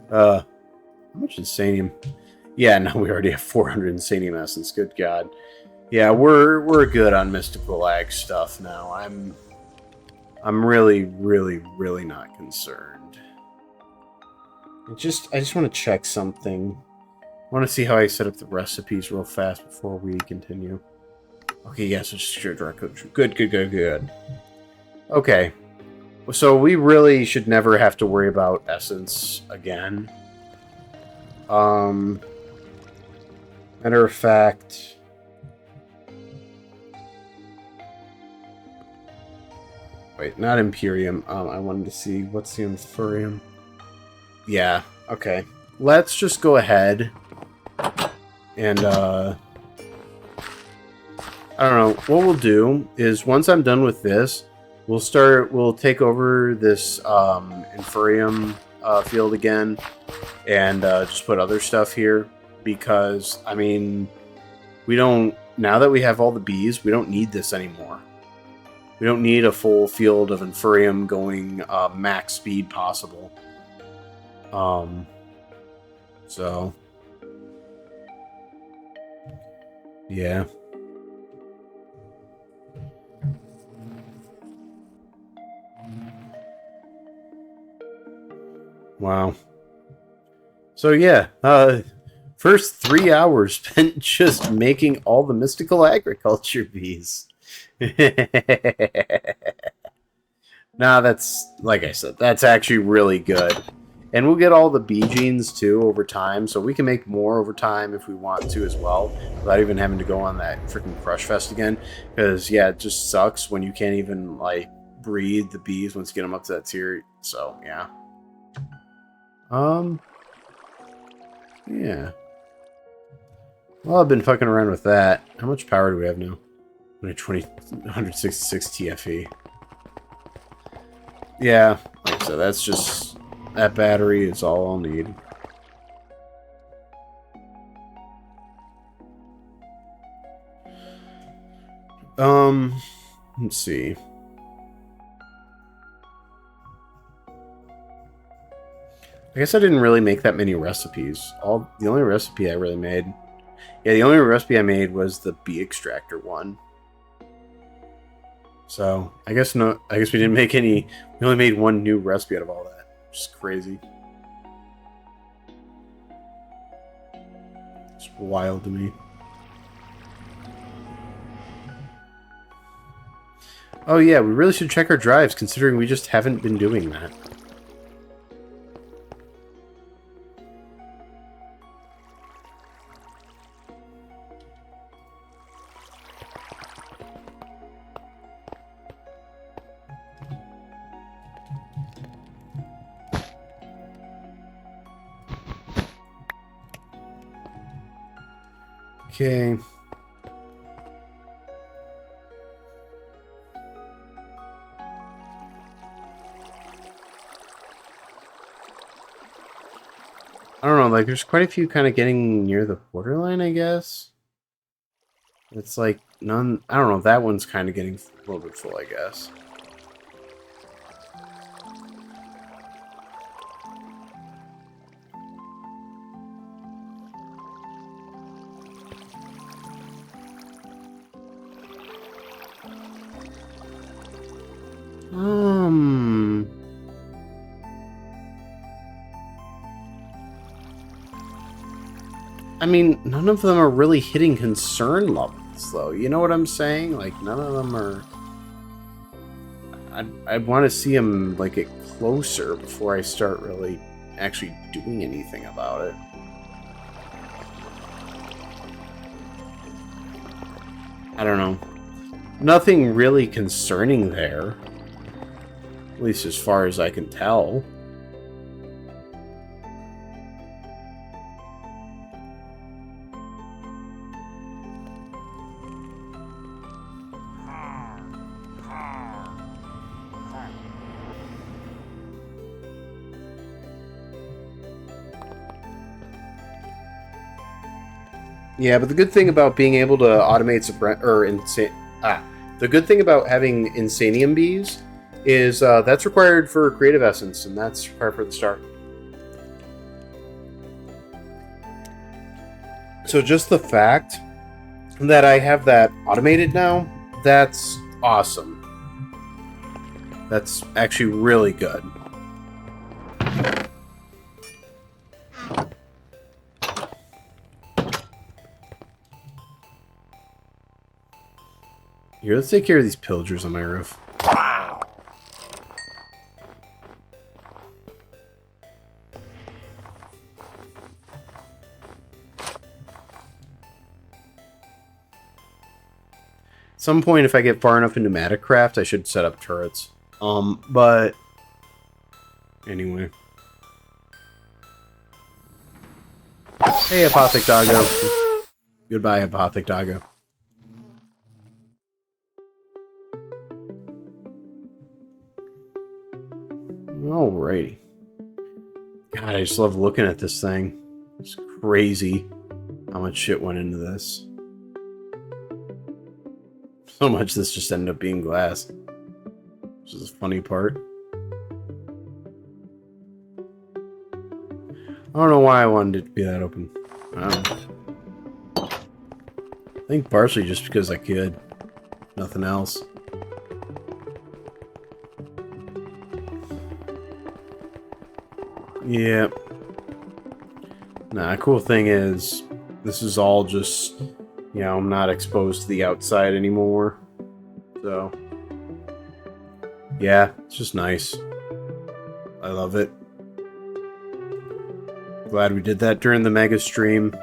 How much Insanium? Yeah, no, we already have 400 Insanium essence. Good God. Yeah, we're good on mystical ag stuff now. I'm really, really, really not concerned. I just want to check something. I want to see how I set up the recipes real fast before we continue. Okay, yes, it's just your direct code. Good, good, good, good. Okay. So we really should never have to worry about essence again. Matter of fact... Wait, not Imperium. I wanted to see what's the Inferium. Yeah, okay. Let's just go ahead and, I don't know. What we'll do is once I'm done with this, we'll take over this, Inferium, field again and, just put other stuff here because, I mean, now that we have all the bees, we don't need this anymore. We don't need a full field of Inferium going max speed possible. So yeah. Wow. So yeah, first 3 hours spent just making all the mystical agriculture bees. Nah, that's, like I said, that's actually really good. And we'll get all the bee genes, too, over time, so we can make more over time if we want to as well, without even having to go on that freaking Crush Fest again. Because, yeah, it just sucks when you can't even, like, breed the bees once you get them up to that tier. So, yeah. Yeah. Well, I've been fucking around with that. How much power do we have now? 166 TFE. Yeah, like I said, that's just... That battery is all I'll need. Let's see. I guess I didn't really make that many recipes. The only recipe I really made... Yeah, the only recipe I made was the bee extractor one. So, I guess we didn't make any... We only made one new recipe out of all that. Which is crazy. It's wild to me. Oh yeah, we really should check our drives, considering we just haven't been doing that. Okay. I don't know, like, there's quite a few kind of getting near the borderline, I guess. It's like, none... I don't know, that one's kind of getting a little bit full, I guess. I mean, none of them are really hitting concern levels, though. You know what I'm saying? Like, none of them are... I'd want to see them, like, get closer before I start really actually doing anything about it. I don't know. Nothing really concerning there. At least as far as I can tell. Yeah, but the good thing about being able to automate the good thing about having Insanium bees is that's required for Creative Essence, and that's required for the start. So just the fact that I have that automated now, that's awesome. That's actually really good. Here, let's take care of these pillagers on my roof. At some point, if I get far enough into Pneumatic-Craft, I should set up turrets. But... Anyway. Hey, Apothic Doggo. Goodbye, Apothic Doggo. Alrighty. God, I just love looking at this thing. It's crazy how much shit went into this. So much this just ended up being glass. Which is the funny part. I don't know why I wanted it to be that open. I don't know. I think partially just because I could. Nothing else. Yeah. Nah, cool thing is, this is all just, you know, I'm not exposed to the outside anymore. So, yeah, it's just nice. I love it. Glad we did that during the mega stream.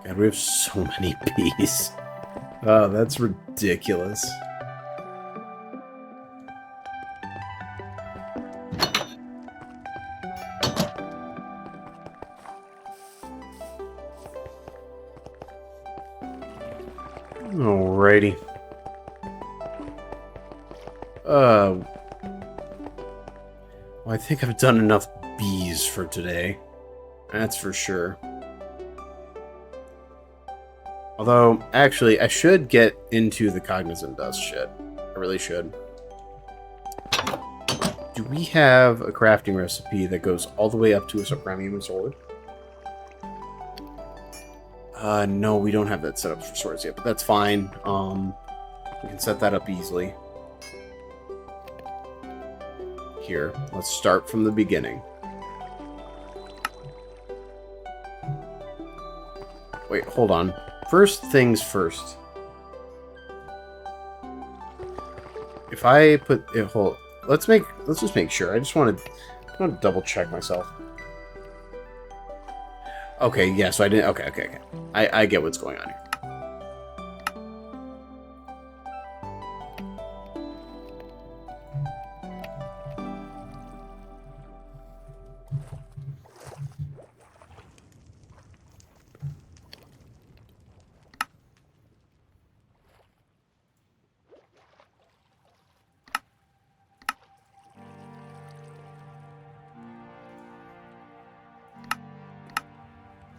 God, we have so many bees. Oh, that's ridiculous. Alrighty. Well, I think I've done enough bees for today. That's for sure. Although, actually, I should get into the Cognizant Dust shit. I really should. Do we have a crafting recipe that goes all the way up to a Supremium Sword? No, we don't have that set up for swords yet, but that's fine. We can set that up easily. Here, let's start from the beginning. Wait, hold on. First things first. If I put it, let's just make sure. I want to double check myself. Okay, yeah, so I didn't. Okay. I get what's going on here.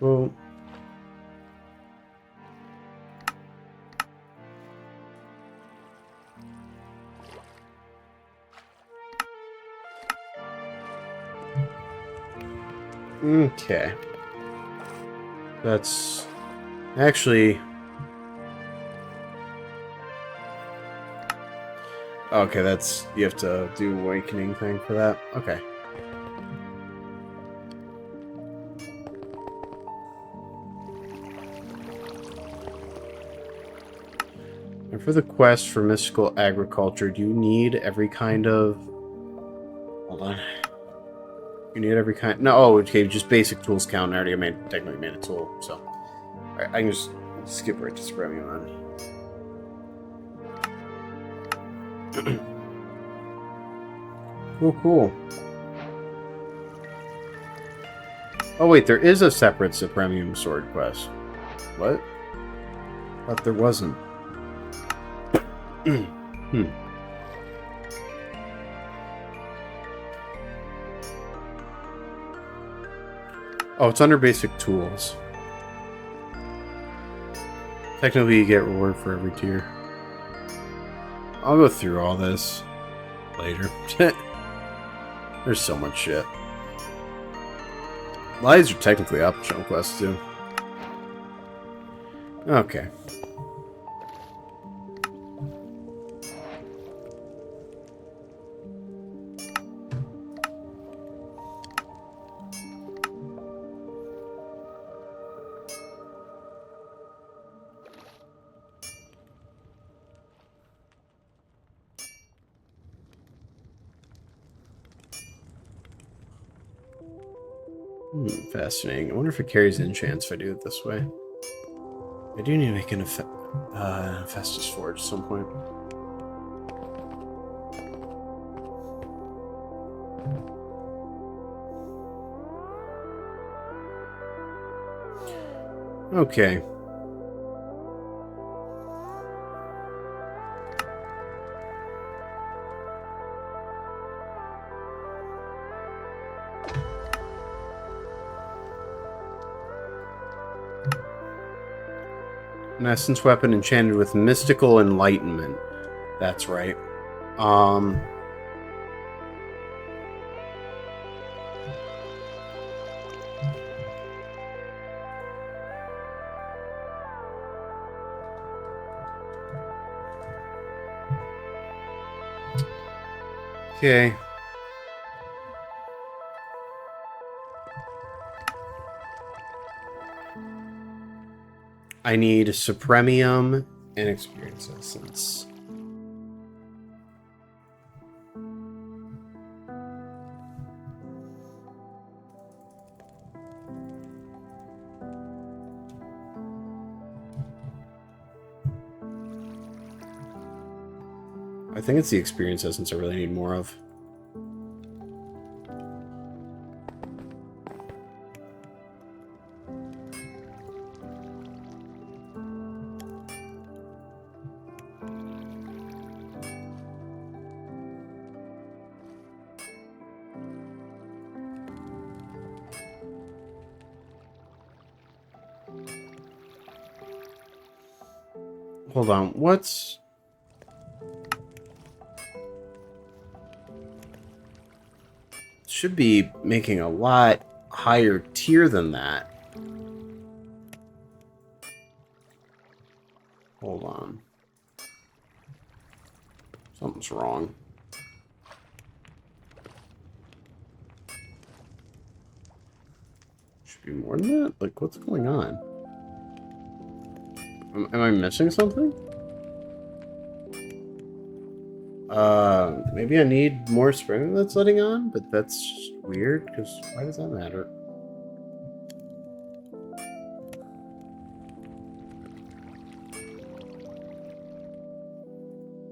Well, okay. That's actually okay. That's you have to do awakening thing for that. Okay. And for the quest for mystical agriculture, do you need every kind of... Hold on. You need every kind... No, oh, okay, just basic tools count. I already technically made a tool, so... Alright, I can just skip right to Supremium then. Cool. Oh wait, there is a separate Supremium Sword quest. What? Thought there wasn't. Oh, it's under basic tools. Technically, you get reward for every tier. I'll go through all this later. There's so much shit. Lies are technically optional quests, too. Okay. Fascinating. I wonder if it carries enchants if I do it this way. I do need to make an Festus Forge at some point. Okay. An essence weapon enchanted with mystical enlightenment. That's right. Okay. I need Supremium and Experience Essence. I think it's the Experience Essence I really need more of. Hold on, what's... Should be making a lot higher tier than that. Hold on. Something's wrong. Should be more than that? Like, what's going on? Am I missing something? Maybe I need more spring that's letting on, but that's weird, because why does that matter?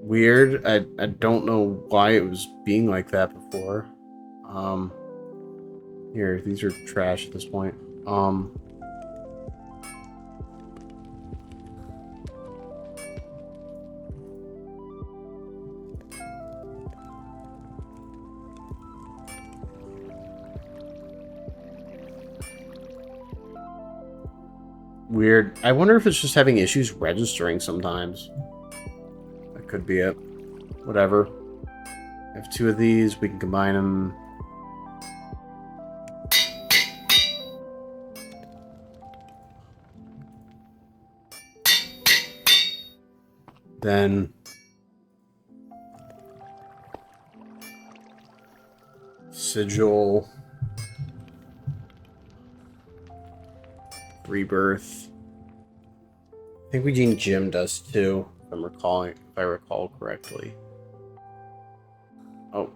Weird. I don't know why it was being like that before. Here, these are trash at this point. Weird. I wonder if it's just having issues registering sometimes. That could be it. Whatever. I have two of these. We can combine them. Then... Sigil... Rebirth. I think Eugene Jim does too, if I recall correctly. Oh,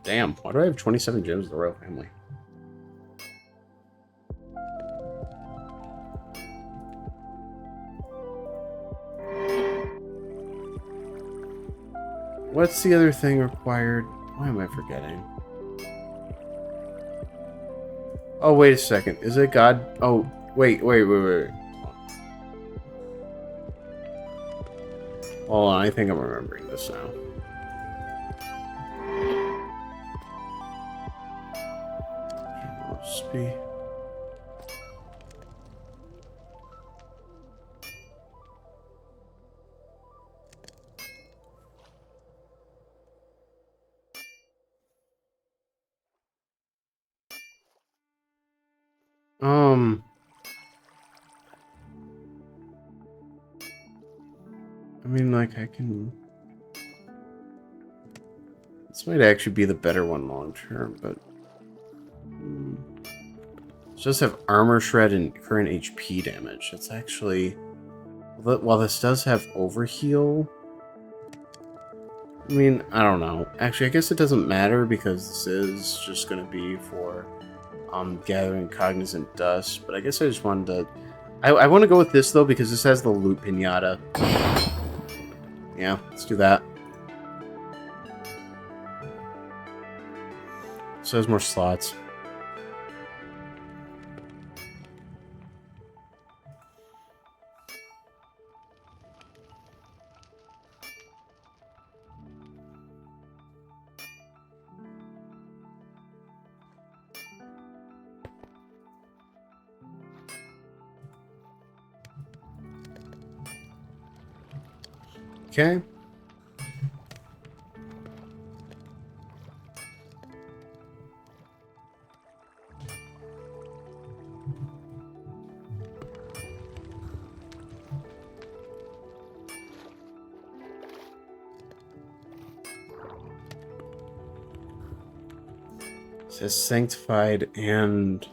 damn. Why do I have 27 gems of the royal family? What's the other thing required? Why am I forgetting? Oh, wait a second. Is it God? Oh, wait. Hold on, I think I'm remembering this now. Must be... I mean, like, I can... This might actually be the better one long term, but... It does have armor shred and current HP damage. It's actually... While this does have overheal... I mean, I don't know. Actually, I guess it doesn't matter because this is just going to be for Gathering cognizant dust, but I guess I just wanted to... I want to go with this, though, because this has the loot pinata. Yeah, let's do that. So there's more slots. Okay. It says sanctified and...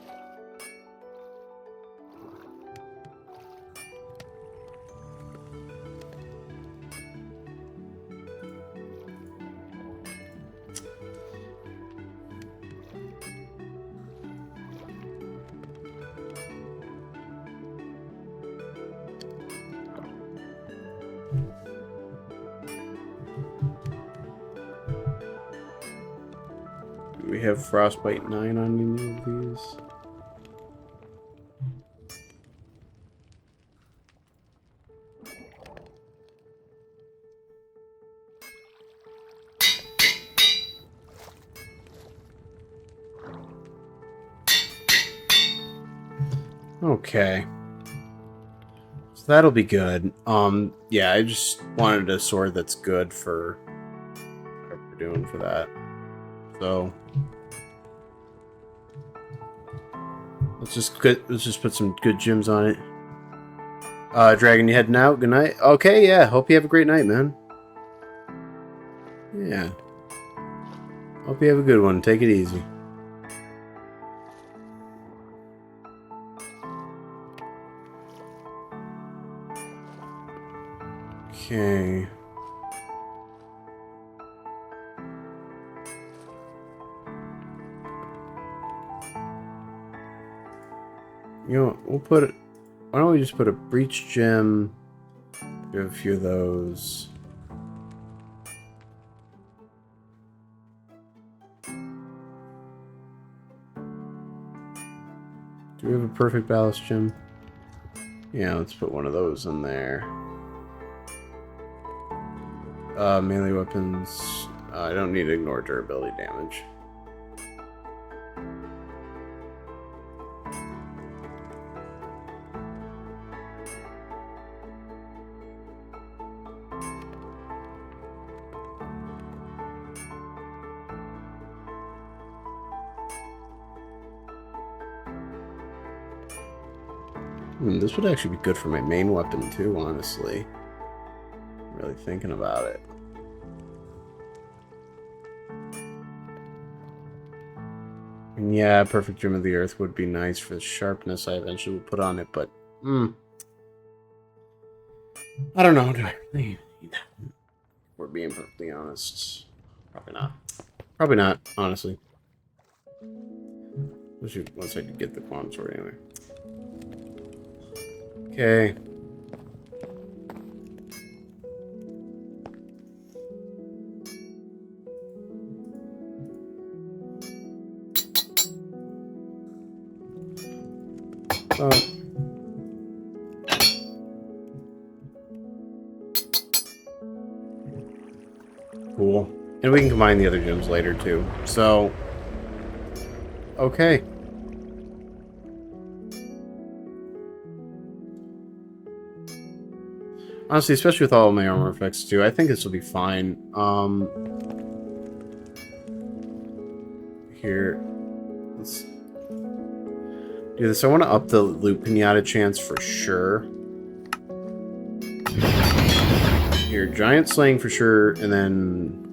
We have Frostbite 9 on any of these. Okay. So that'll be good. Yeah, I just wanted a sword that's good for what we're doing for that. So let's just put some good gems on it. Dragon, you heading out? Good night. Okay, yeah. Hope you have a great night, man. Yeah. Hope you have a good one. Take it easy. Okay. You know, we'll put it... Why don't we just put a breach gem? Do a few of those. Do we have a perfect ballast gem? Yeah, let's put one of those in there. Melee weapons. I don't need to ignore durability damage. This would actually be good for my main weapon too, honestly. Really thinking about it. And yeah, perfect gem of the earth would be nice for the sharpness I eventually will put on it, but I don't know, do I really need that? If we're being perfectly honest. Probably not. Probably not, honestly. Once I could get the quantum sword anyway. Okay. Cool. And we can combine the other gems later too. So, okay. Honestly, especially with all of my armor effects too, I think this will be fine. Here, let's do this. I want to up the loot pinata chance for sure. Here, giant slaying for sure, and then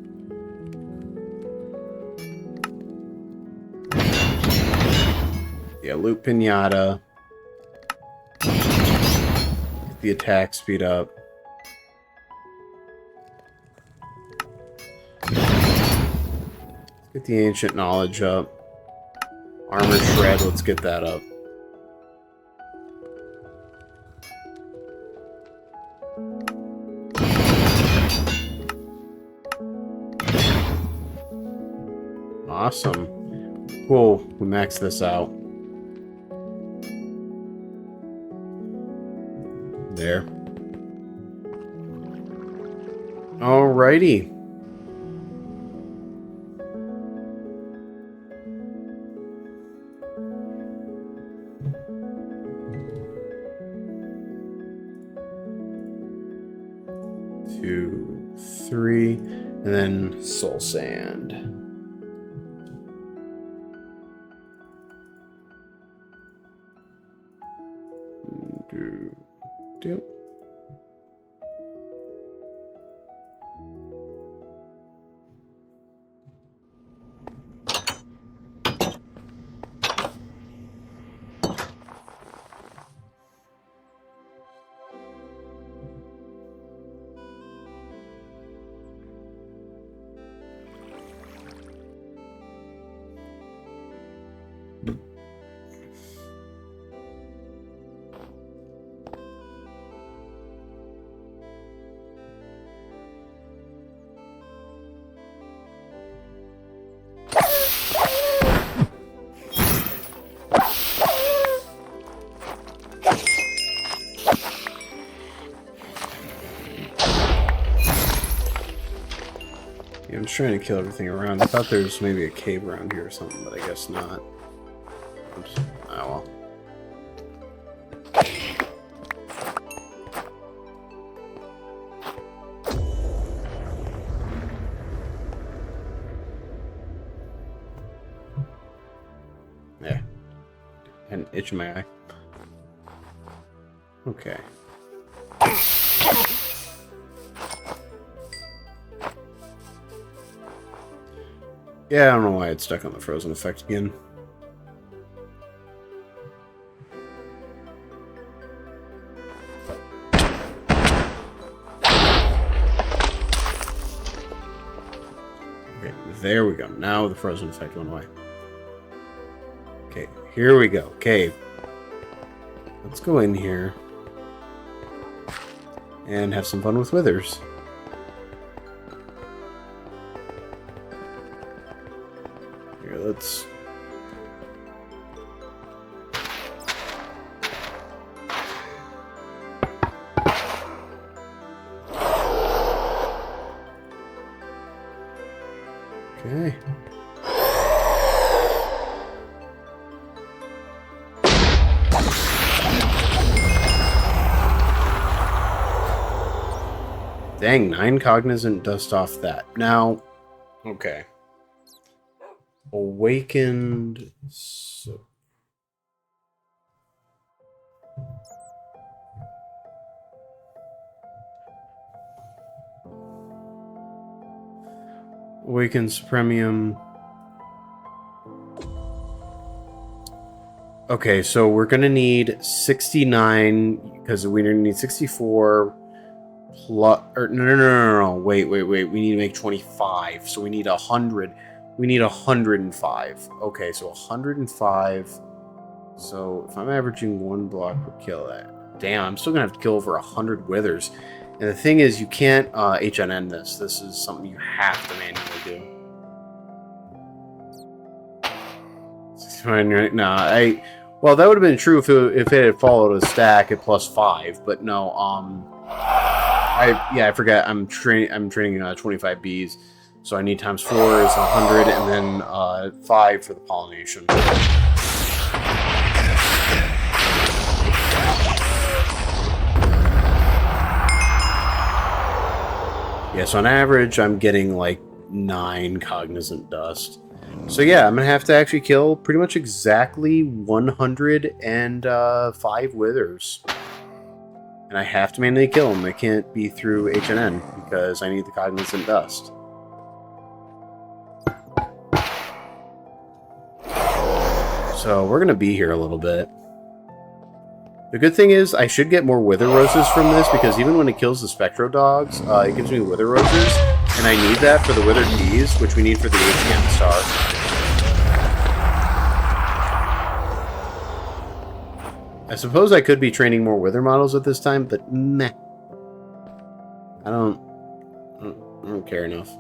yeah, loot pinata. Get the attack speed up. Get the ancient knowledge up. Armor shred, let's get that up. Awesome. Cool, we maxed this out. There. Alrighty. Two, three, and then soul sand. Do. Yeah, I'm just trying to kill everything around. I thought there was maybe a cave around here or something, but I guess not. Oops. Oh well. Yeah. Had an itch in my eye. Okay. Yeah, I don't know why it's stuck on the frozen effect again. Okay, there we go. Now the frozen effect went away. Okay, here we go. Cave. Let's go in here and have some fun with withers. Here, let's... Okay. Dang, 9 cognizant dust off that. Now, okay. Awakened. So. Awakened Supremium. Okay, so we're gonna need 69 because we're gonna need 64 plus. Or no. Wait. We need to make 25. So we need 100. We need 105. Okay, so 105. So if I'm averaging 1 block per kill, damn, I'm still gonna have to kill over 100 withers. And the thing is, you can't HNN this. This is something you have to manually do. No, well, that would have been true if it had followed a stack at +5, but no. I forgot. I'm training 25 bees. So I need times 4 is 100, and then 5 for the pollination. Yeah, so on average, I'm getting like 9 cognizant dust. So yeah, I'm going to have to actually kill pretty much exactly 105 withers. And I have to manually kill them. They can't be through HNN because I need the cognizant dust. So we're going to be here a little bit. The good thing is I should get more wither roses from this because even when it kills the spectro dogs, it gives me wither roses. And I need that for the withered bees, which we need for the ATM star. I suppose I could be training more wither models at this time, but meh. I don't care enough.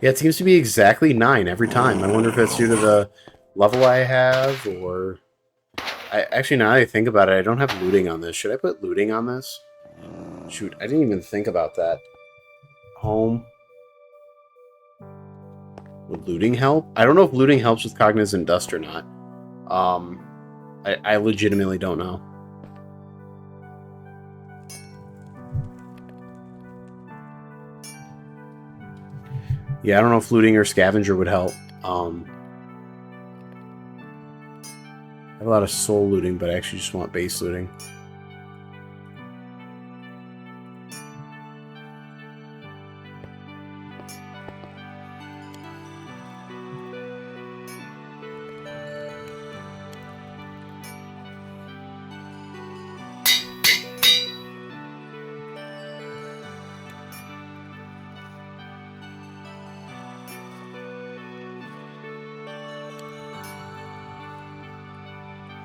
Yeah, it seems to be exactly 9 every time. I wonder if that's due to the level I have, or... Actually, now that I think about it, I don't have looting on this. Should I put looting on this? Shoot, I didn't even think about that. Home. Would looting help? I don't know if looting helps with cognizant dust or not. I legitimately don't know. Yeah, I don't know if looting or scavenger would help. I have a lot of soul looting, but I actually just want base looting.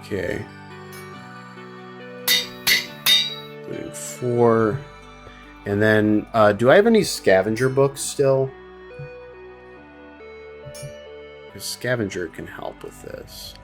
Okay. Looting 4. And then, do I have any scavenger books still? Because scavenger can help with this.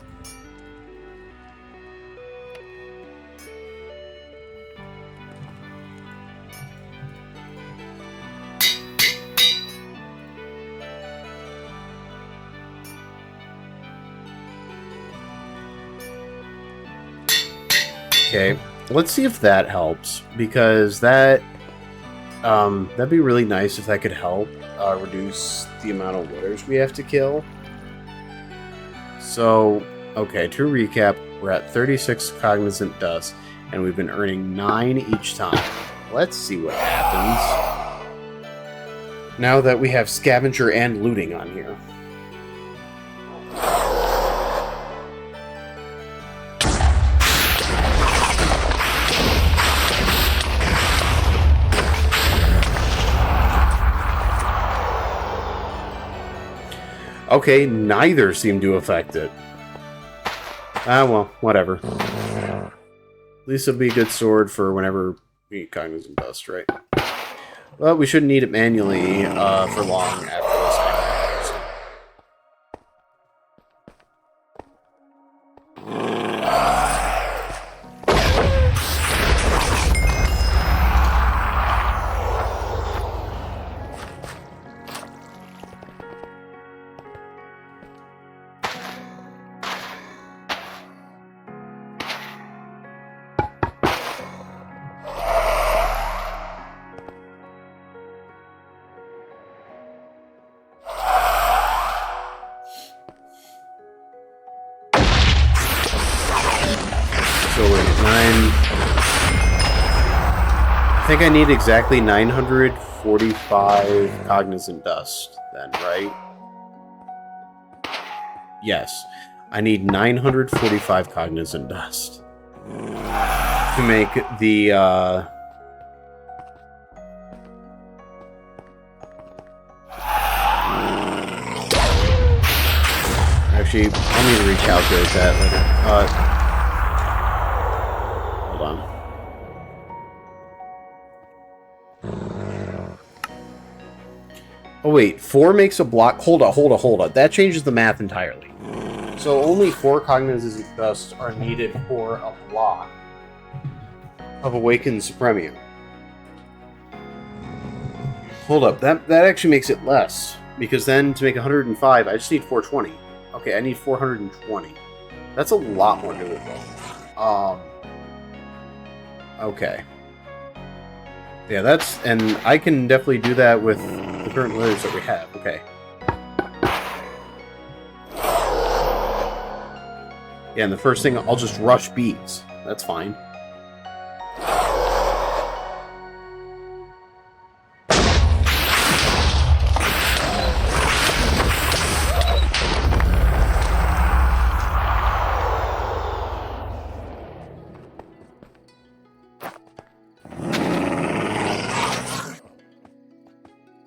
Okay, let's see if that helps, because that'd be really nice if that could help reduce the amount of withers we have to kill. So, okay, to recap, we're at 36 cognizant dust, and we've been earning 9 each time. Let's see what happens now that we have scavenger and looting on here. Okay, neither seem to affect it. Ah, well, whatever. At least it'll be a good sword for whenever we need cognizant dust, right? Well, we shouldn't need it manually for long after this happens. So we're at 9. I think I need exactly 945 cognizant dust then, right? Yes. I need 945 cognizant dust to make the actually, I'll need to recalculate that later. Hold on. Oh wait, 4 makes a block. Hold on. That changes the math entirely. So only 4 cognizant dust are needed for a block of Awakened Supremium. Hold up, that actually makes it less. Because then to make 105, I just need 420. Okay, I need 420. That's a lot more doable. Okay. Yeah, and I can definitely do that with the current layers that we have. Okay. Yeah, and the first thing, I'll just rush beats. That's fine.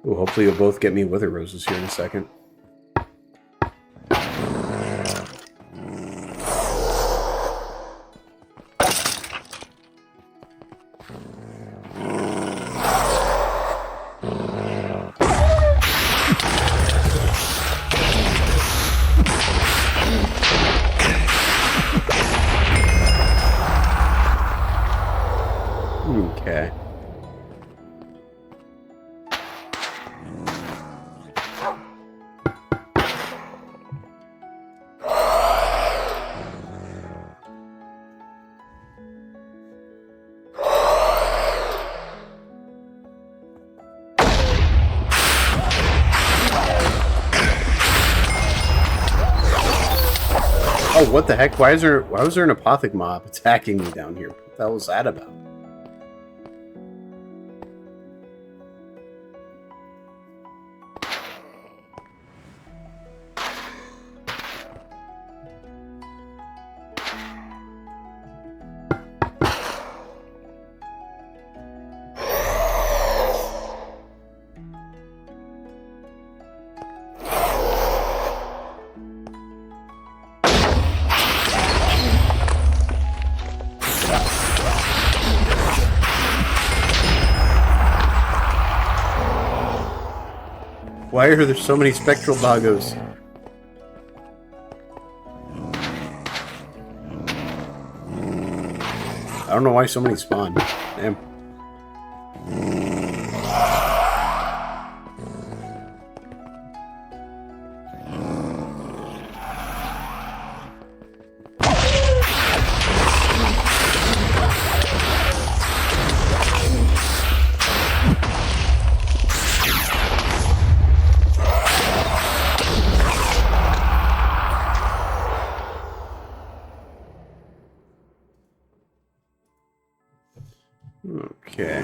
Ooh, hopefully you'll both get me wither roses here in a second. Okay. Oh, what the heck? Why was there an apothic mob attacking me down here? What the hell was that about? Why are there so many spectral doggos? I don't know why so many spawn. Damn. Okay.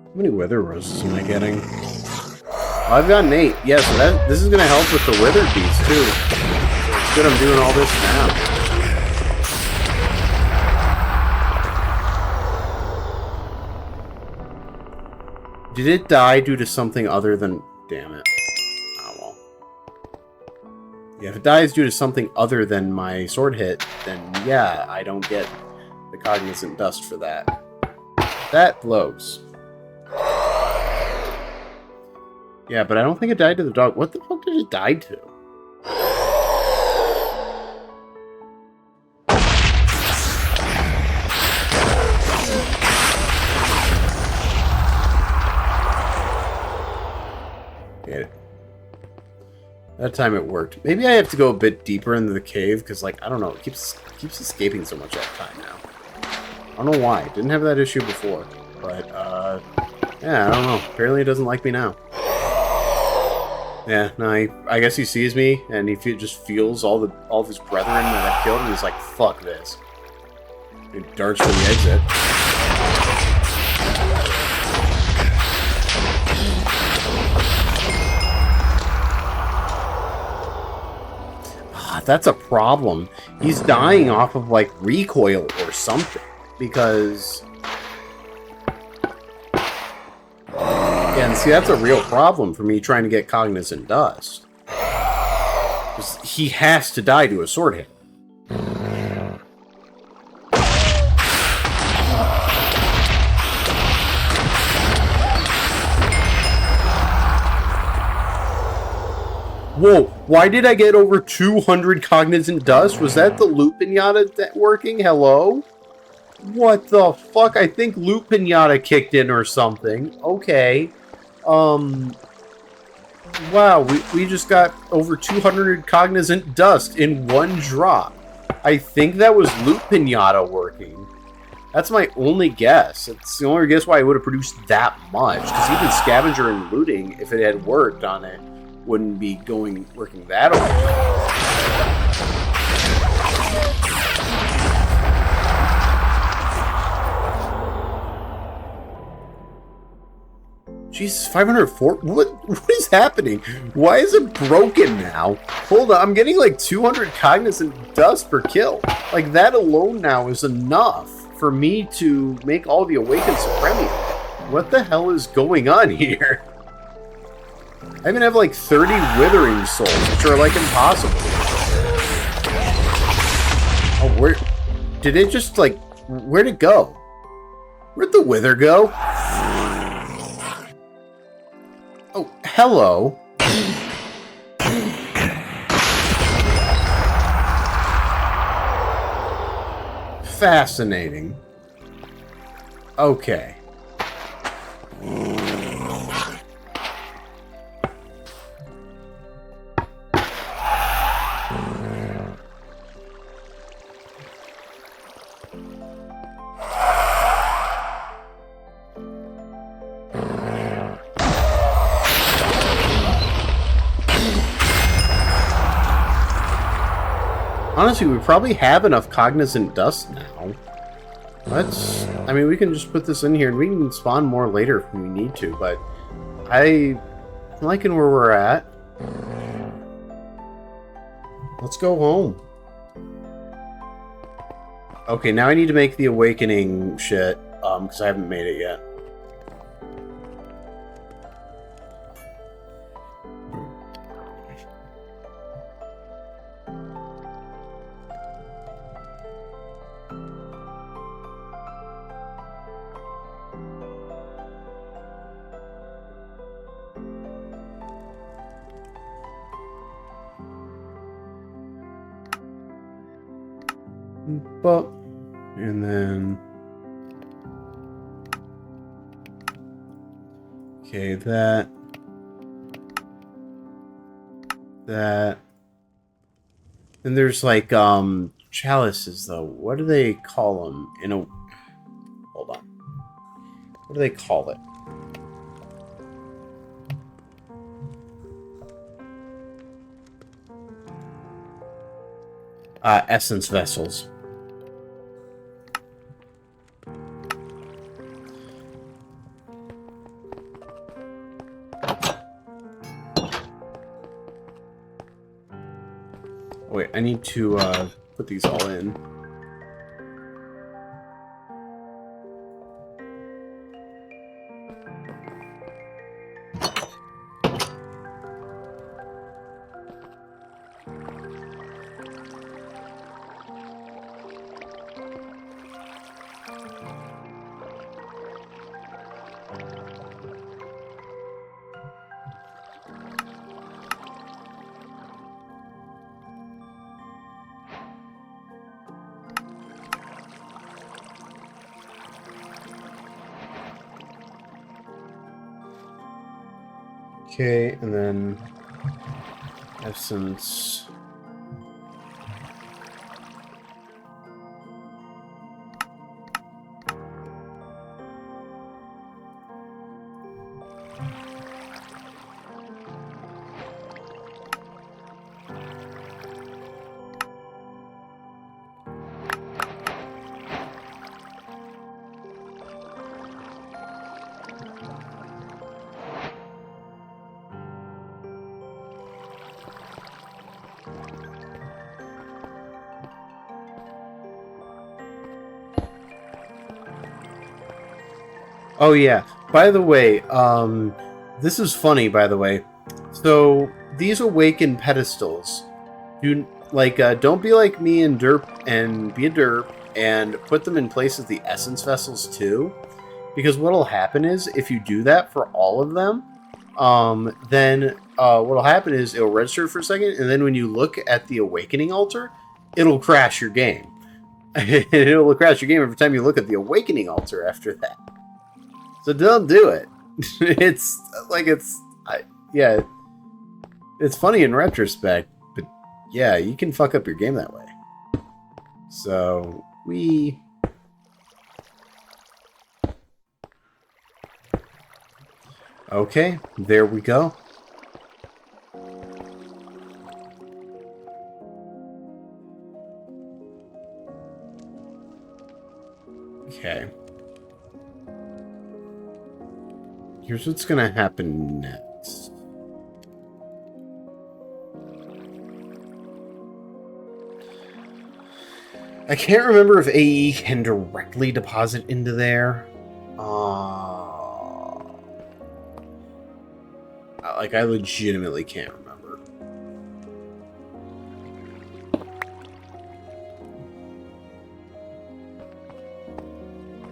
How many wither roses am I getting? I've gotten 8. Yeah, so this is going to help with the withered beast, too. So it's good I'm doing all this now. Did it die due to something other than... Damn it. Oh, well. Yeah, if it dies due to something other than my sword hit, then yeah, I don't get the cognizant dust for that. That blows. Yeah, but I don't think it died to the dog. What the fuck did it die to? That time it worked. Maybe I have to go a bit deeper into the cave, because, like, I don't know, it keeps escaping so much at a time now. I don't know why. Didn't have that issue before. But, yeah, I don't know. Apparently it doesn't like me now. Yeah, no, I guess he sees me, and he just feels all of his brethren that I've killed, and he's like, fuck this. He darts for the exit. That's a problem. He's dying off of, like, recoil or something. Because... Yeah, and see, that's a real problem for me trying to get cognizant dust. He has to die to a sword hit. Whoa, why did I get over 200 cognizant dust? Was that the loot pinata working? Hello? What the fuck? I think loot pinata kicked in or something. Okay. Wow, we just got over 200 cognizant dust in one drop. I think that was loot pinata working. That's my only guess. It's the only guess why I would have produced that much. Because even scavenger and looting, if it had worked on it, wouldn't be working that over. Jesus, 504? What is happening? Why is it broken now? Hold on, I'm getting like 200 cognizant dust per kill. Like, that alone now is enough for me to make all the Awakened Supremium. What the hell is going on here? I even have like 30 Withering Souls, which are like impossible. Oh, where... Did it just like... Where'd it go? Where'd the Wither go? Oh, hello. Fascinating. Okay. Honestly, we probably have enough cognizant dust now. Let's... I mean, we can just put this in here, and we can spawn more later if we need to, but... I'm liking where we're at. Let's go home. Okay, now I need to make the awakening shit, because I haven't made it yet. But, and then, okay, that, and there's like, chalices though. What do they call them? Hold on. What do they call it? Essence vessels. Wait, I need to put these all in. Okay, and then essence. Oh yeah. By the way, this is funny. By the way, so these awakened pedestals, don't be like me and derp and be a derp and put them in place of the essence vessels too, because what'll happen is if you do that for all of them, then what'll happen is it'll register for a second, and then when you look at the awakening altar, it'll crash your game. It'll crash your game every time you look at the awakening altar after that. So don't do it. It's funny in retrospect, but yeah, you can fuck up your game that way. So okay, there we go. Okay. here's what's gonna happen next. I can't remember if AE can directly deposit into there. Like, I legitimately can't remember.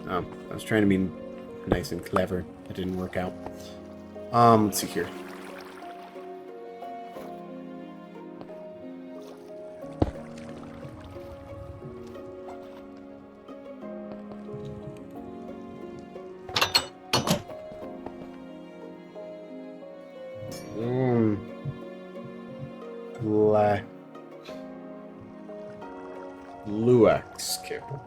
I was trying to be nice and clever. It didn't work out. Let's see here. Luax cable.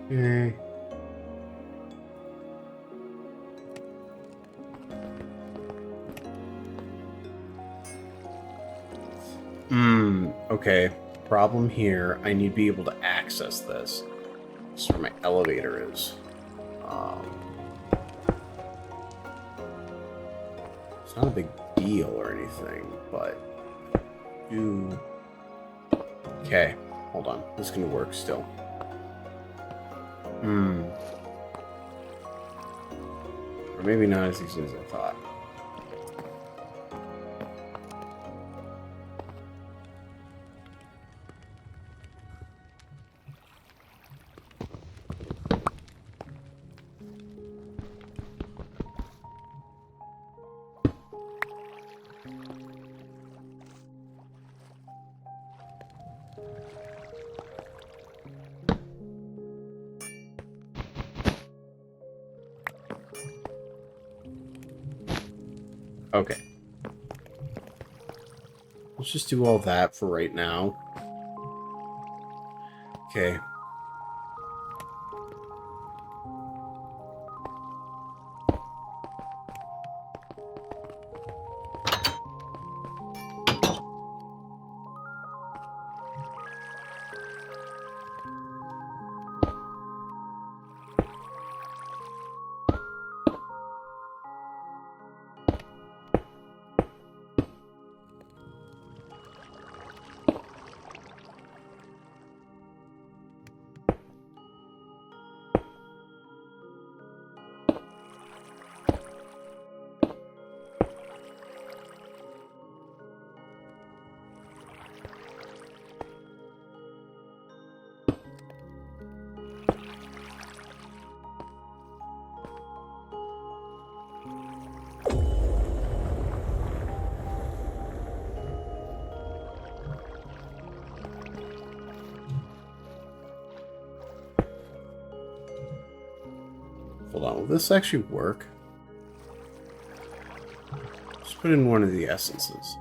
Okay. Okay. Problem here. I need to be able to access this. This is where my elevator is. It's not a big deal or anything, but okay. Hold on. This is gonna work still. Or maybe not as easy as I thought. Okay. Let's just do all that for right now. Okay. Hold on, will this actually work? Just put in one of the essences.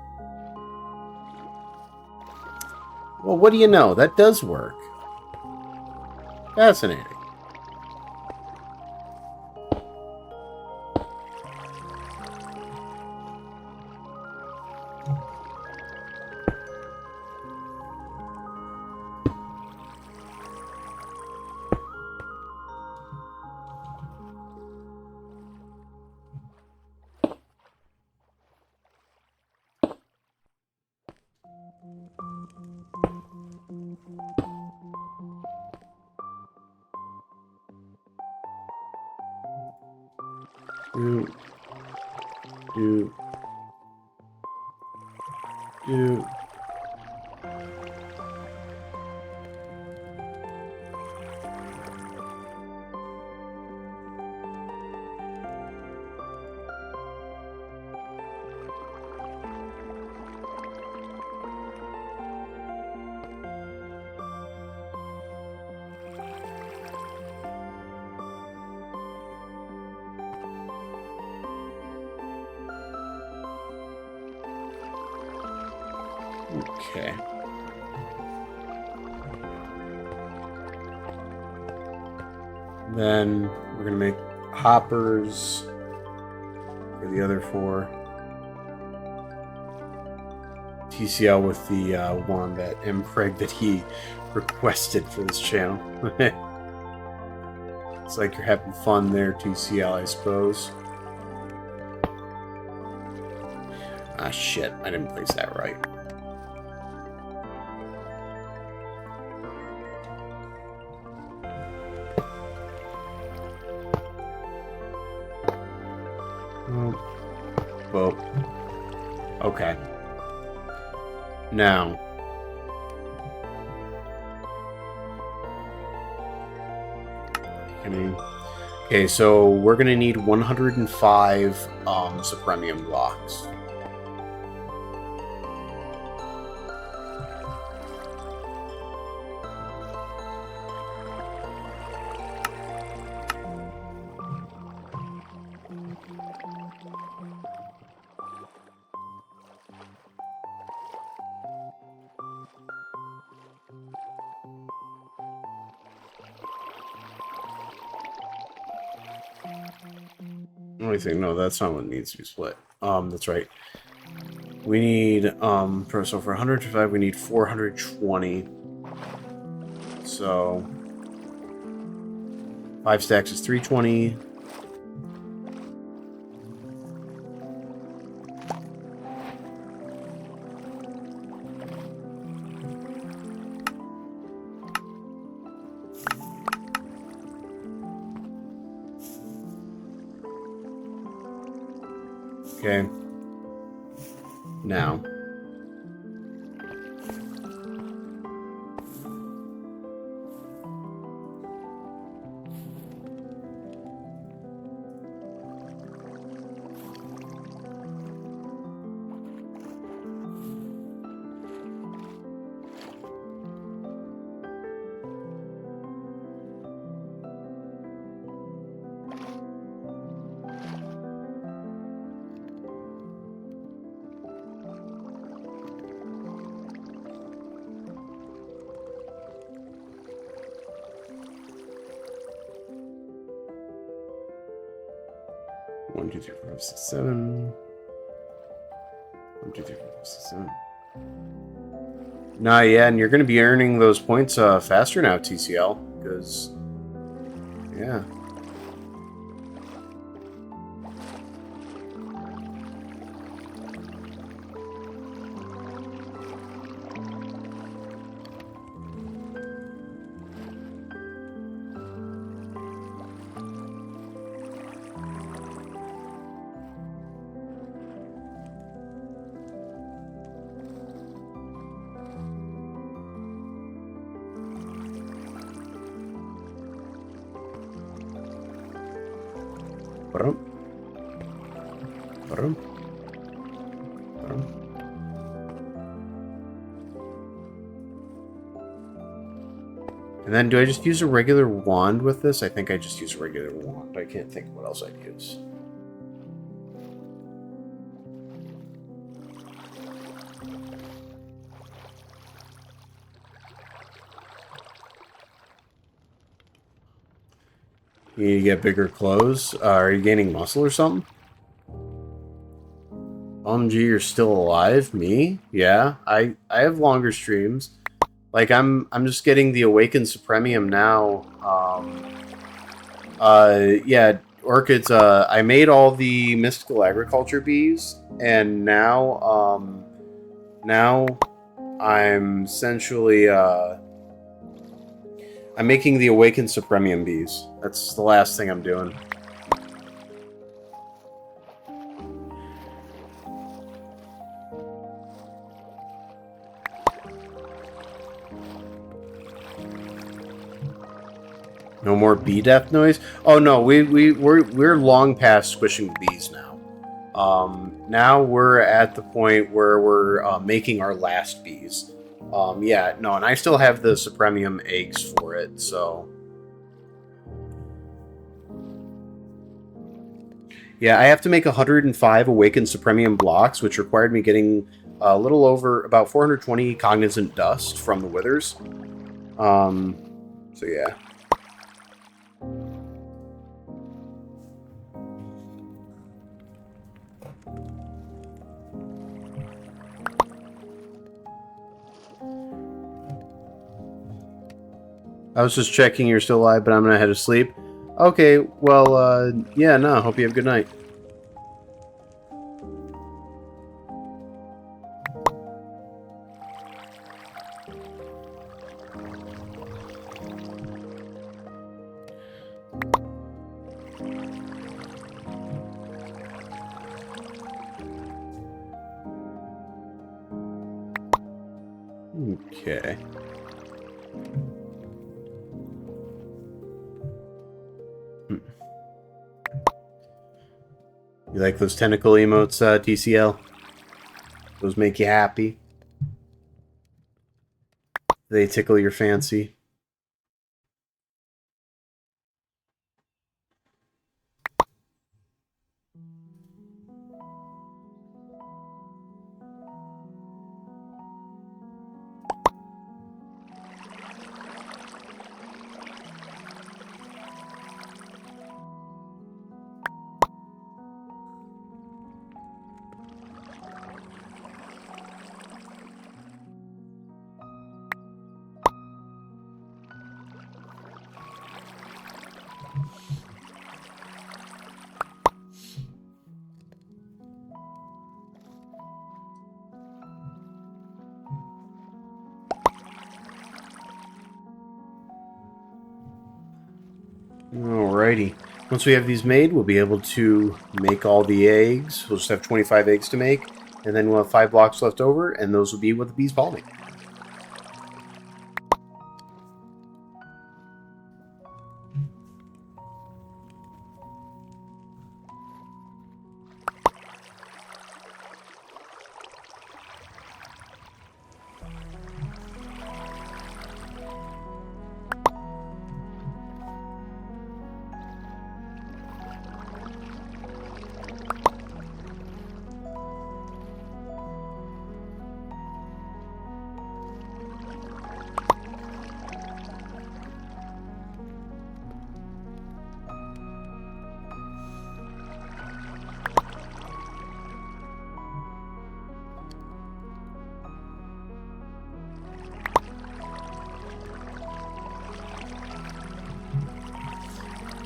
Well, what do you know? That does work. Fascinating. Do. Okay. Then we're going to make hoppers for the other 4. TCL with the wombat impreg that he requested for this channel. It's like you're having fun there, TCL, I suppose. Ah, shit. I didn't place that right. Well, okay. Now, okay, so we're gonna need 105 supremium blocks. Only thing, no, that's not what needs to be split. That's right. We need so for 105 we need 420. So 5 stacks is 320. Okay. Now. One, two, three, four, five, six, 7. 1, 2, 3, 4, 5, 6, 7. Nah, yeah, and you're going to be earning those points faster now, TCL, because, yeah. And then do I just use a regular wand with this? I think I just use a regular wand. I can't think of what else I'd use. You need to get bigger clothes? Are you gaining muscle or something? OMG, you're still alive? Me? Yeah, I have longer streams. Like, I'm just getting the Awakened Supremium now. Yeah, Orchids, I made all the Mystical Agriculture bees, and now, now I'm essentially, I'm making the Awakened Supremium bees. That's the last thing I'm doing. No more bee death noise? Oh no, we're long past squishing the bees now. Now we're at the point where we're making our last bees. Yeah, no, and I still have the Supremium eggs for it, so... Yeah, I have to make 105 Awakened Supremium blocks, which required me getting a little over about 420 Cognizant Dust from the Withers. So yeah. I was just checking you're still alive, but I'm gonna head to sleep. Okay, well, yeah, no, hope you have a good night. Okay. You like those tentacle emotes, TCL? Those make you happy? They tickle your fancy? Alrighty. Once we have these made, we'll be able to make all the eggs. We'll just have 25 eggs to make, and then we'll have 5 blocks left over, and those will be what the bees pollinate.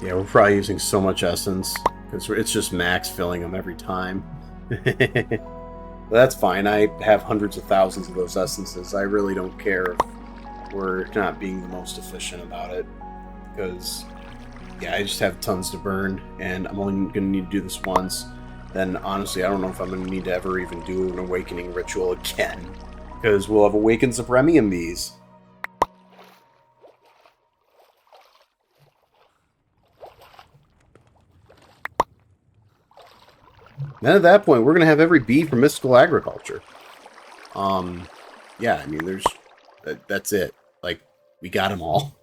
Yeah, we're probably using so much essence, because it's just max filling them every time. That's fine, I have hundreds of thousands of those essences. I really don't care if we're not being the most efficient about it, because, yeah, I just have tons to burn, and I'm only going to need to do this once. Then, honestly, I don't know if I'm going to need to ever even do an awakening ritual again, because we'll have awakened Supremium bees. Then at that point, we're going to have every bee from Mystical Agriculture. Yeah, I mean, that's it. Like, we got them all.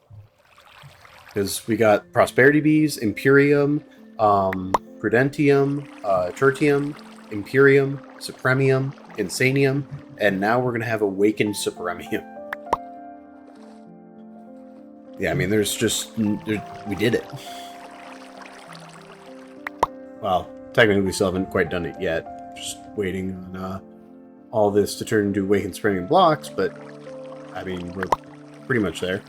Because we got Prosperity Bees, Imperium, Prudentium, Tertium, Imperium, Supremium, Insanium, and now we're going to have Awakened Supremium. Yeah, I mean, we did it. Well, technically we still haven't quite done it yet. Just waiting on all this to turn into Awakened Supremium blocks, but, I mean, we're pretty much there.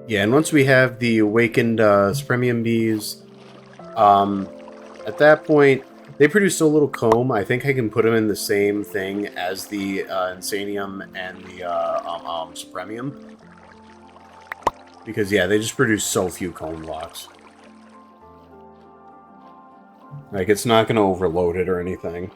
Yeah, and once we have the awakened Supremium bees, at that point, they produce so little comb, I think I can put them in the same thing as the Insanium and the Supremium. Because, yeah, they just produce so few comb blocks. Like, it's not going to overload it or anything.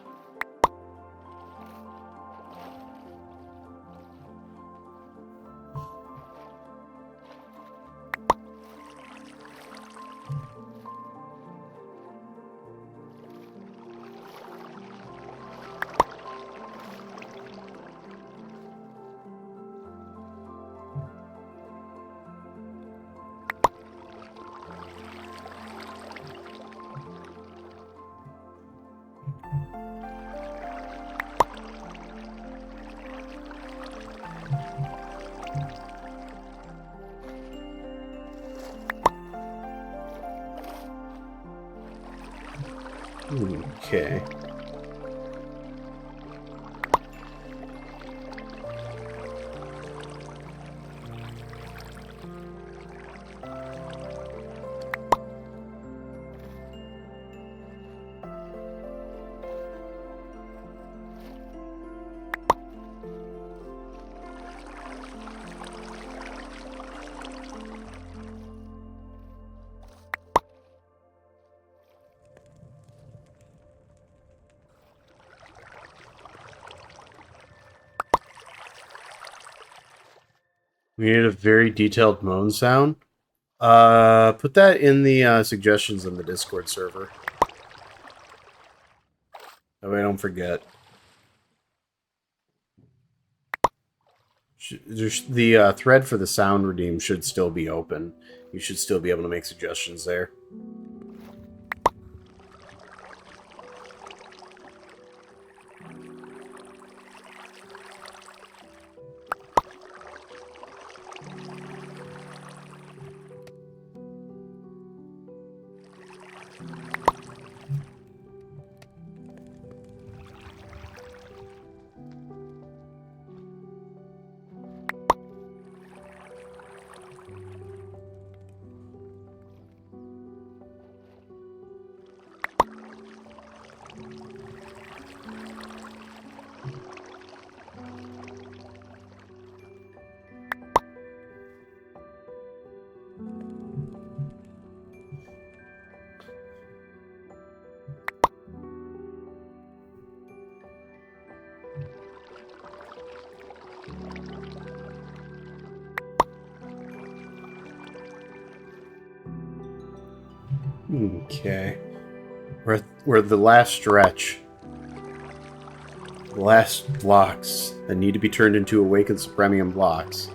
Okay. We need a very detailed moan sound. Put that in the suggestions in the Discord server. That way I don't forget. The thread for the sound redeem should still be open. You should still be able to make suggestions there. Okay. We're at the last stretch. The last blocks that need to be turned into Awakened Supremium blocks.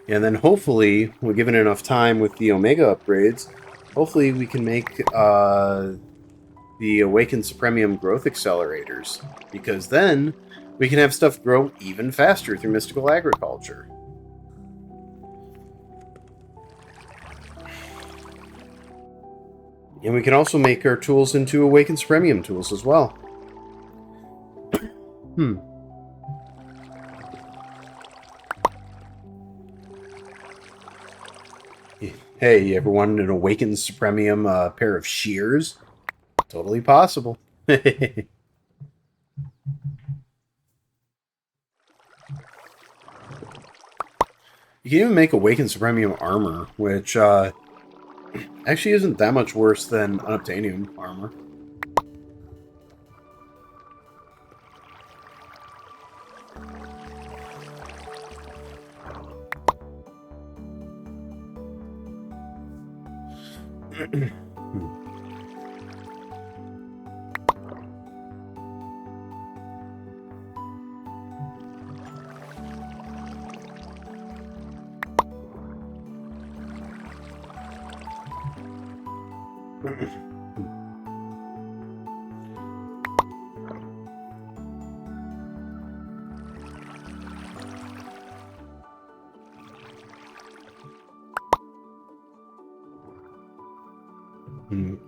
And then hopefully, we're given enough time with the Omega upgrades, hopefully we can make the Awakened Supremium growth accelerators. Because then, we can have stuff grow even faster through mystical agriculture. And we can also make our tools into Awakened Supremium tools as well. Hey, you ever wanted an Awakened Supremium pair of shears? Totally possible. You can even make Awakened Supremium armor, which actually isn't that much worse than Unobtainium armor.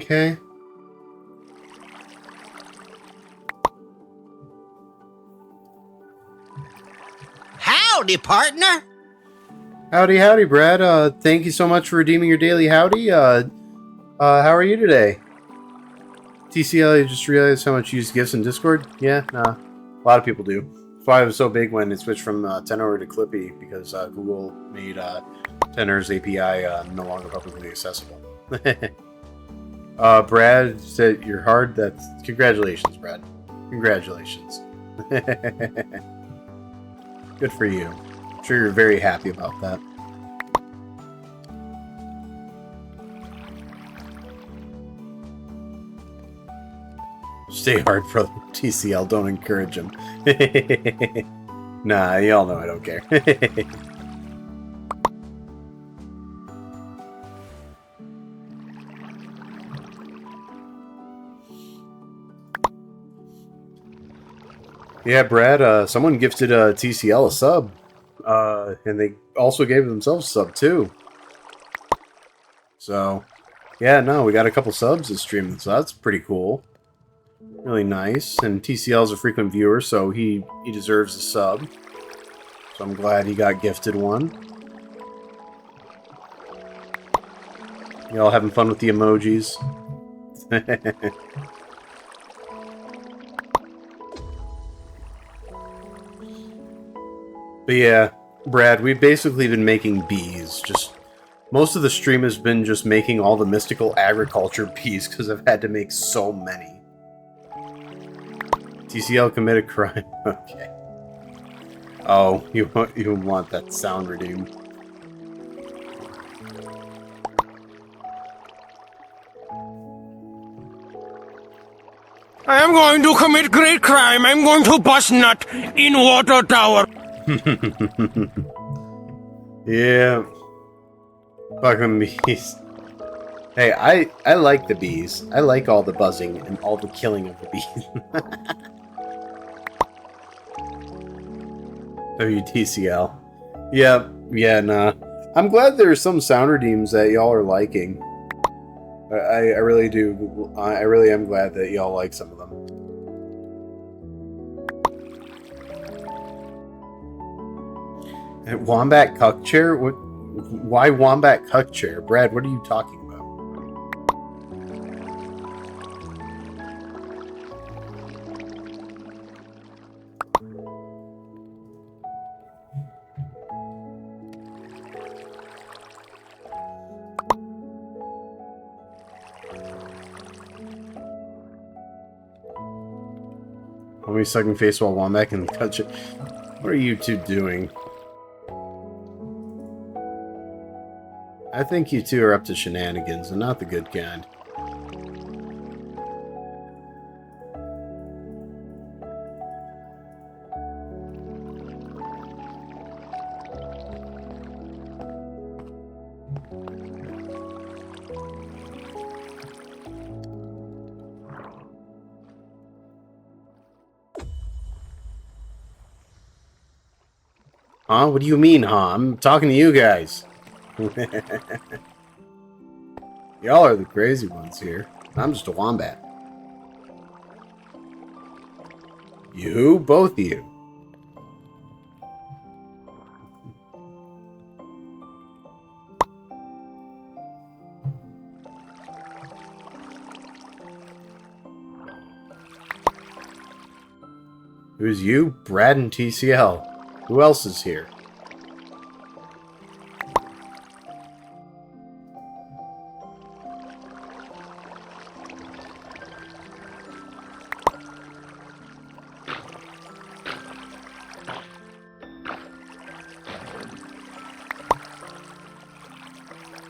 Okay. Howdy, partner. Howdy, Brad. Thank you so much for redeeming your daily howdy. How are you today? TCL, I just realized how much you use gifts in Discord. Yeah, nah, a lot of people do. That's why it was so big when it switched from Tenor to Clippy, because Google made Tenor's API no longer publicly accessible. Brad said you're hard. That's congratulations, Brad. Congratulations. Good for you. I'm sure you're very happy about that. Stay hard, brother. TCL, don't encourage him. Nah, y'all know I don't care. Yeah, Brad, someone gifted TCL a sub. And they also gave themselves a sub, too. So, yeah, no, we got a couple subs this stream, so that's pretty cool. Really nice. And TCL's a frequent viewer, so he deserves a sub. So I'm glad he got gifted one. Y'all having fun with the emojis? But yeah, Brad, we've basically been making bees. Just most of the stream has been just making all the mystical agriculture bees because I've had to make so many. TCL committed crime. Okay. Oh, you want that sound redeemed. I am going to commit great crime. I'm going to bust nut in water tower. Yeah. Fucking bees. Hey, I like the bees. I like all the buzzing and all the killing of the bees. WTCL. Yeah, nah. I'm glad there's some sound redeems that y'all are liking. I really do. I really am glad that y'all like some of them. And Wombat Cuck Chair? Why Wombat Cuck Chair? Brad, what are you talking about? Let me sucking face while Wombat can touch it. What are you two doing? I think you two are up to shenanigans, and not the good kind. Huh? What do you mean, huh? I'm talking to you guys. Y'all are the crazy ones here. I'm just a wombat. You? Both of you. Who's you? Brad and TCL. Who else is here?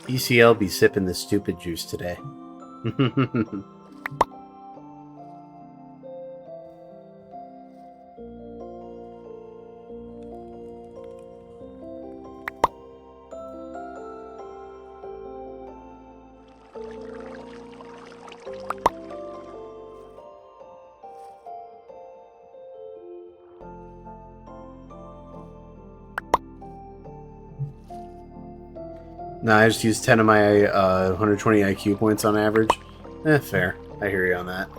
TCL be sipping the stupid juice today. Nah, I just used 10 of my 120 IQ points on average. Fair. I hear you on that.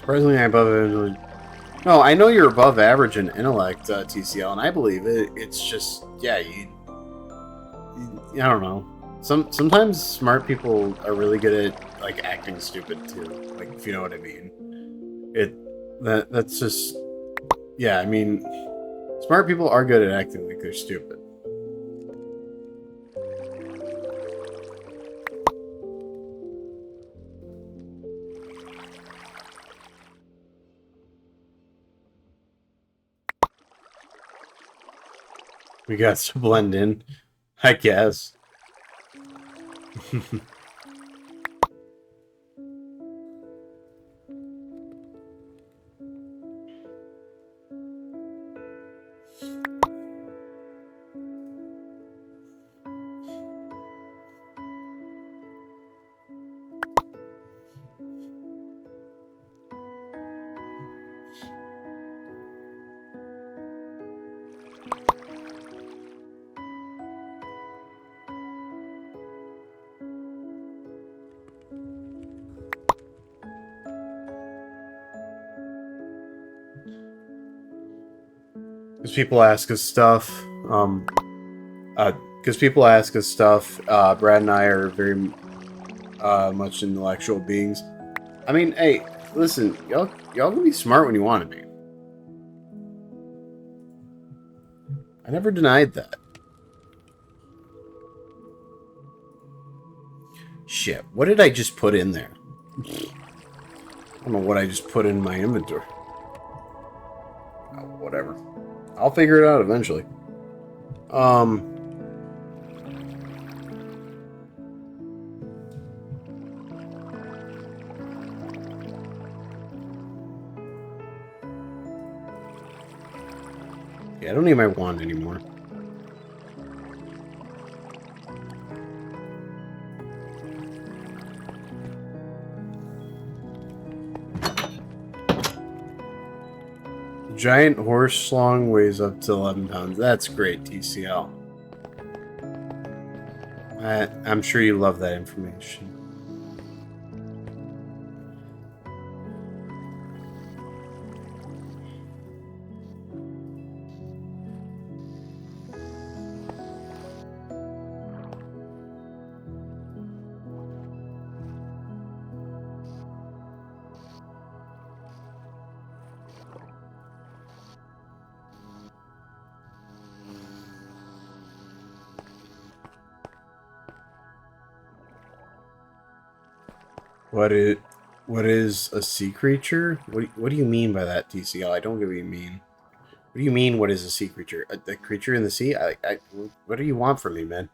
Surprisingly, I'm above average. No, I know you're above average in intellect, TCL, and I believe it. It's just, yeah, I don't know. Sometimes smart people are really good at like acting stupid too. Like, if you know what I mean. That's just, yeah. I mean, smart people are good at acting like they're stupid. We got to blend in, I guess. Because people ask us stuff. Because people ask us stuff. Brad and I are very much intellectual beings. I mean, hey, listen, y'all can be smart when you want to be. I never denied that. Shit, what did I just put in there? I don't know what I just put in my inventory. Oh, whatever. I'll figure it out eventually. Yeah, I don't need my wand anymore. Giant horse slong weighs up to 11 pounds. That's great, TCL. I'm sure you love that information. What is a sea creature? What do you mean by that, TCL? I don't get what you mean. What do you mean, what is a sea creature? A creature in the sea? What do you want from me, man?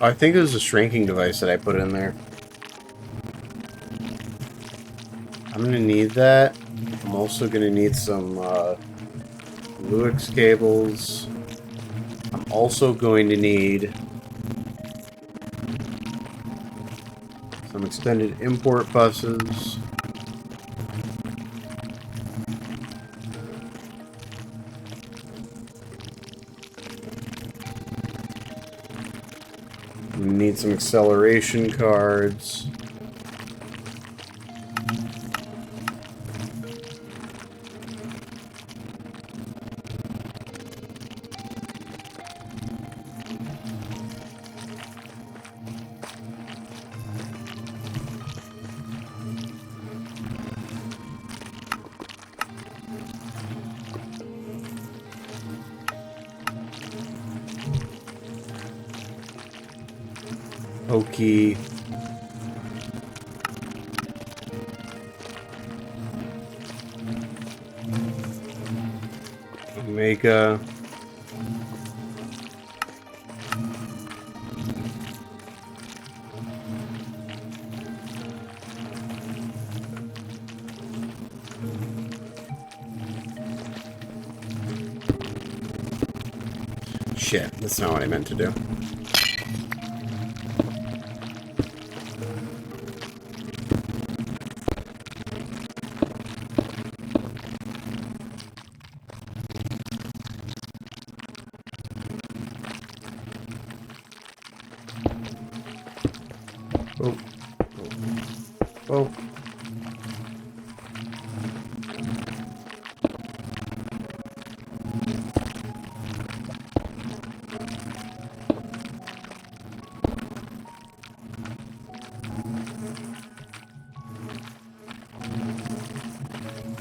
I think it was a shrinking device that I put in there. I'm gonna need that. I'm also gonna need some Lewis cables. I'm also going to need some extended import buses. We need some acceleration cards. Pokey. Omega. Shit, that's not what I meant to do. Oh. Oh.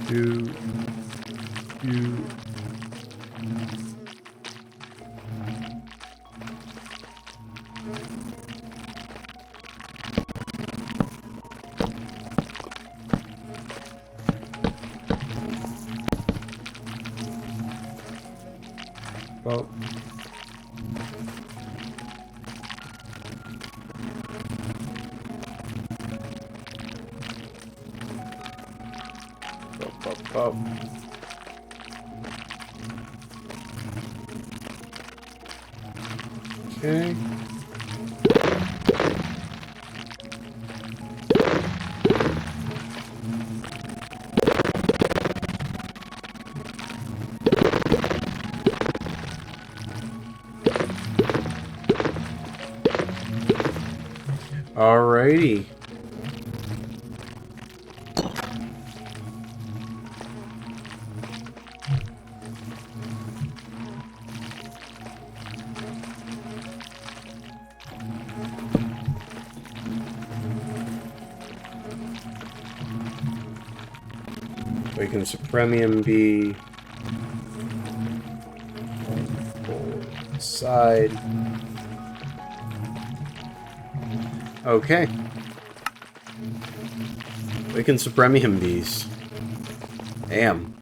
Do. Well. up. Okay. Alrighty. Awaken Supremium B. Side. Okay. Awaken Supremium Bees. Damn.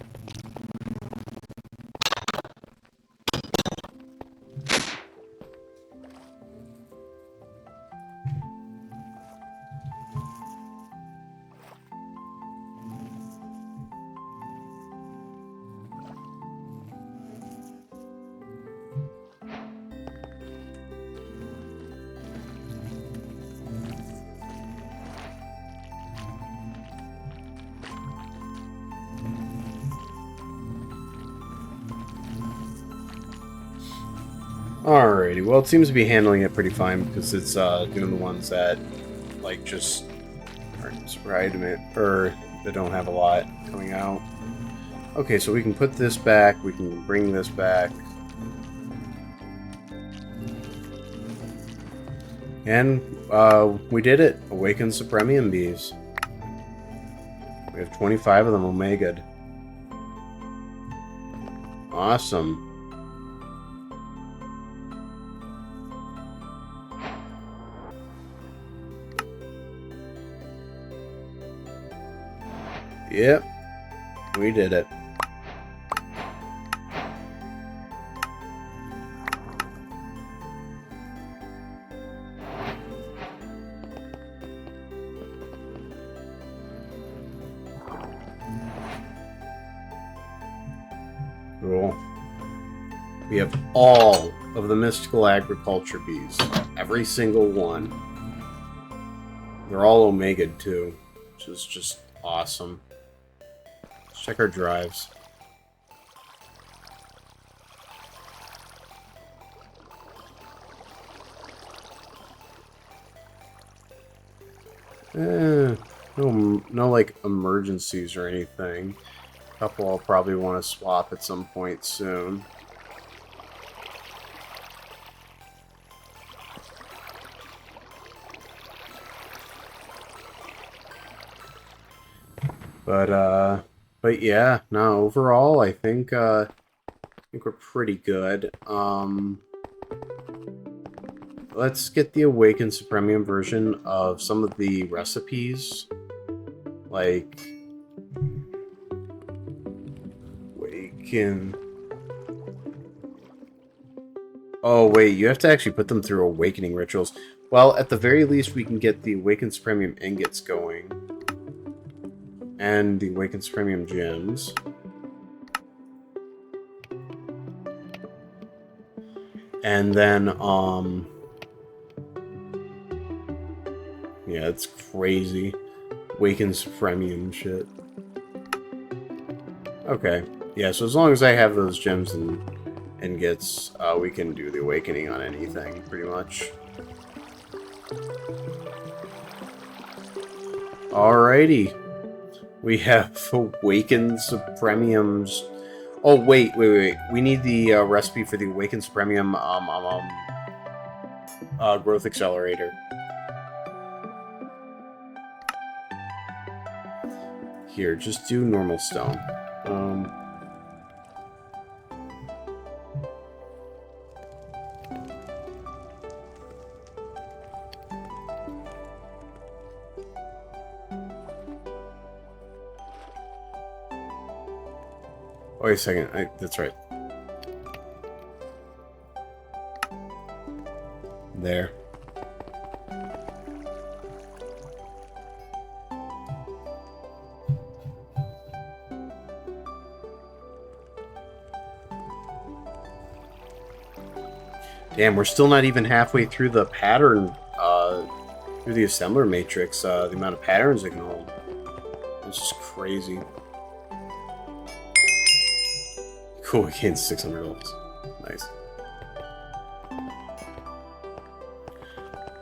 Alrighty, well, it seems to be handling it pretty fine because it's doing the ones that, like, just aren't super high demand, or that don't have a lot coming out. Okay, so we can put this back, we can bring this back. And we did it. Awaken Supremium Bees. We have 25 of them omega'd. Awesome. Yep, we did it. Cool. We have all of the mystical agriculture bees. Every single one. They're all omega'd too, which is just awesome. Let's check our drives. No like emergencies or anything. A couple I'll probably want to swap at some point soon. But yeah, no, overall I think we're pretty good. Let's get the Awakened Supremium version of some of the recipes. Like Awaken. Oh wait, you have to actually put them through awakening rituals. Well, at the very least we can get the Awakened Supremium ingots going. And the Awakened Supremium gems. And then, yeah, it's crazy. Awakened Supremium shit. Okay. Yeah, so as long as I have those gems and ingots, we can do the awakening on anything, pretty much. Alrighty. We have Awakened Supremiums. Oh, wait. We need the recipe for the Awakened Supremium growth accelerator. Here, just do normal stone. Wait a second. That's right. There. Damn, we're still not even halfway through the pattern, through the assembler matrix, the amount of patterns it can hold. It's just crazy. Cool, we gained 600 levels. Nice.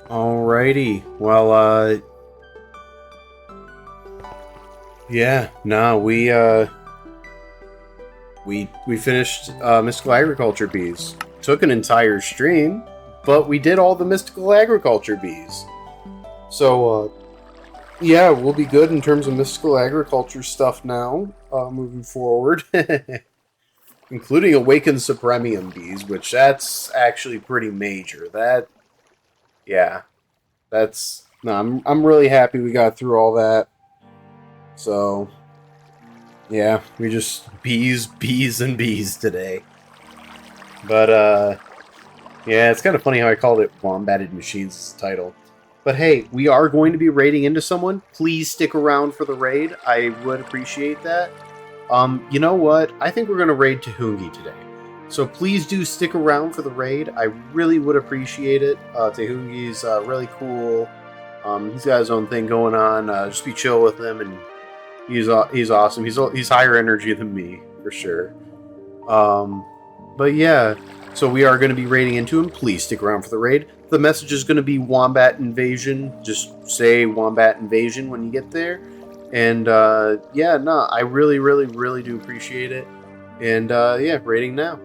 Alrighty, well, yeah, no, we finished, Mystical Agriculture Bees. Took an entire stream, but we did all the Mystical Agriculture Bees. So, yeah, we'll be good in terms of Mystical Agriculture stuff now, moving forward. Including Awakened Supremium Bees, which that's actually pretty major. That, yeah, that's, no, I'm really happy we got through all that. So, yeah, we just bees, and bees today. But, yeah, it's kind of funny how I called it Wombatted Machines as the title. But hey, we are going to be raiding into someone. Please stick around for the raid. I would appreciate that. You know what? I think we're going to raid Tehungi today. So please do stick around for the raid. I really would appreciate it. Tehungi's really cool. He's got his own thing going on. Just be chill with him, and he's awesome. He's higher energy than me, for sure. But yeah, so we are going to be raiding into him. Please stick around for the raid. The message is going to be Wombat Invasion. Just say Wombat Invasion when you get there. And, yeah, no, I really, really, really do appreciate it. And, yeah, raiding now.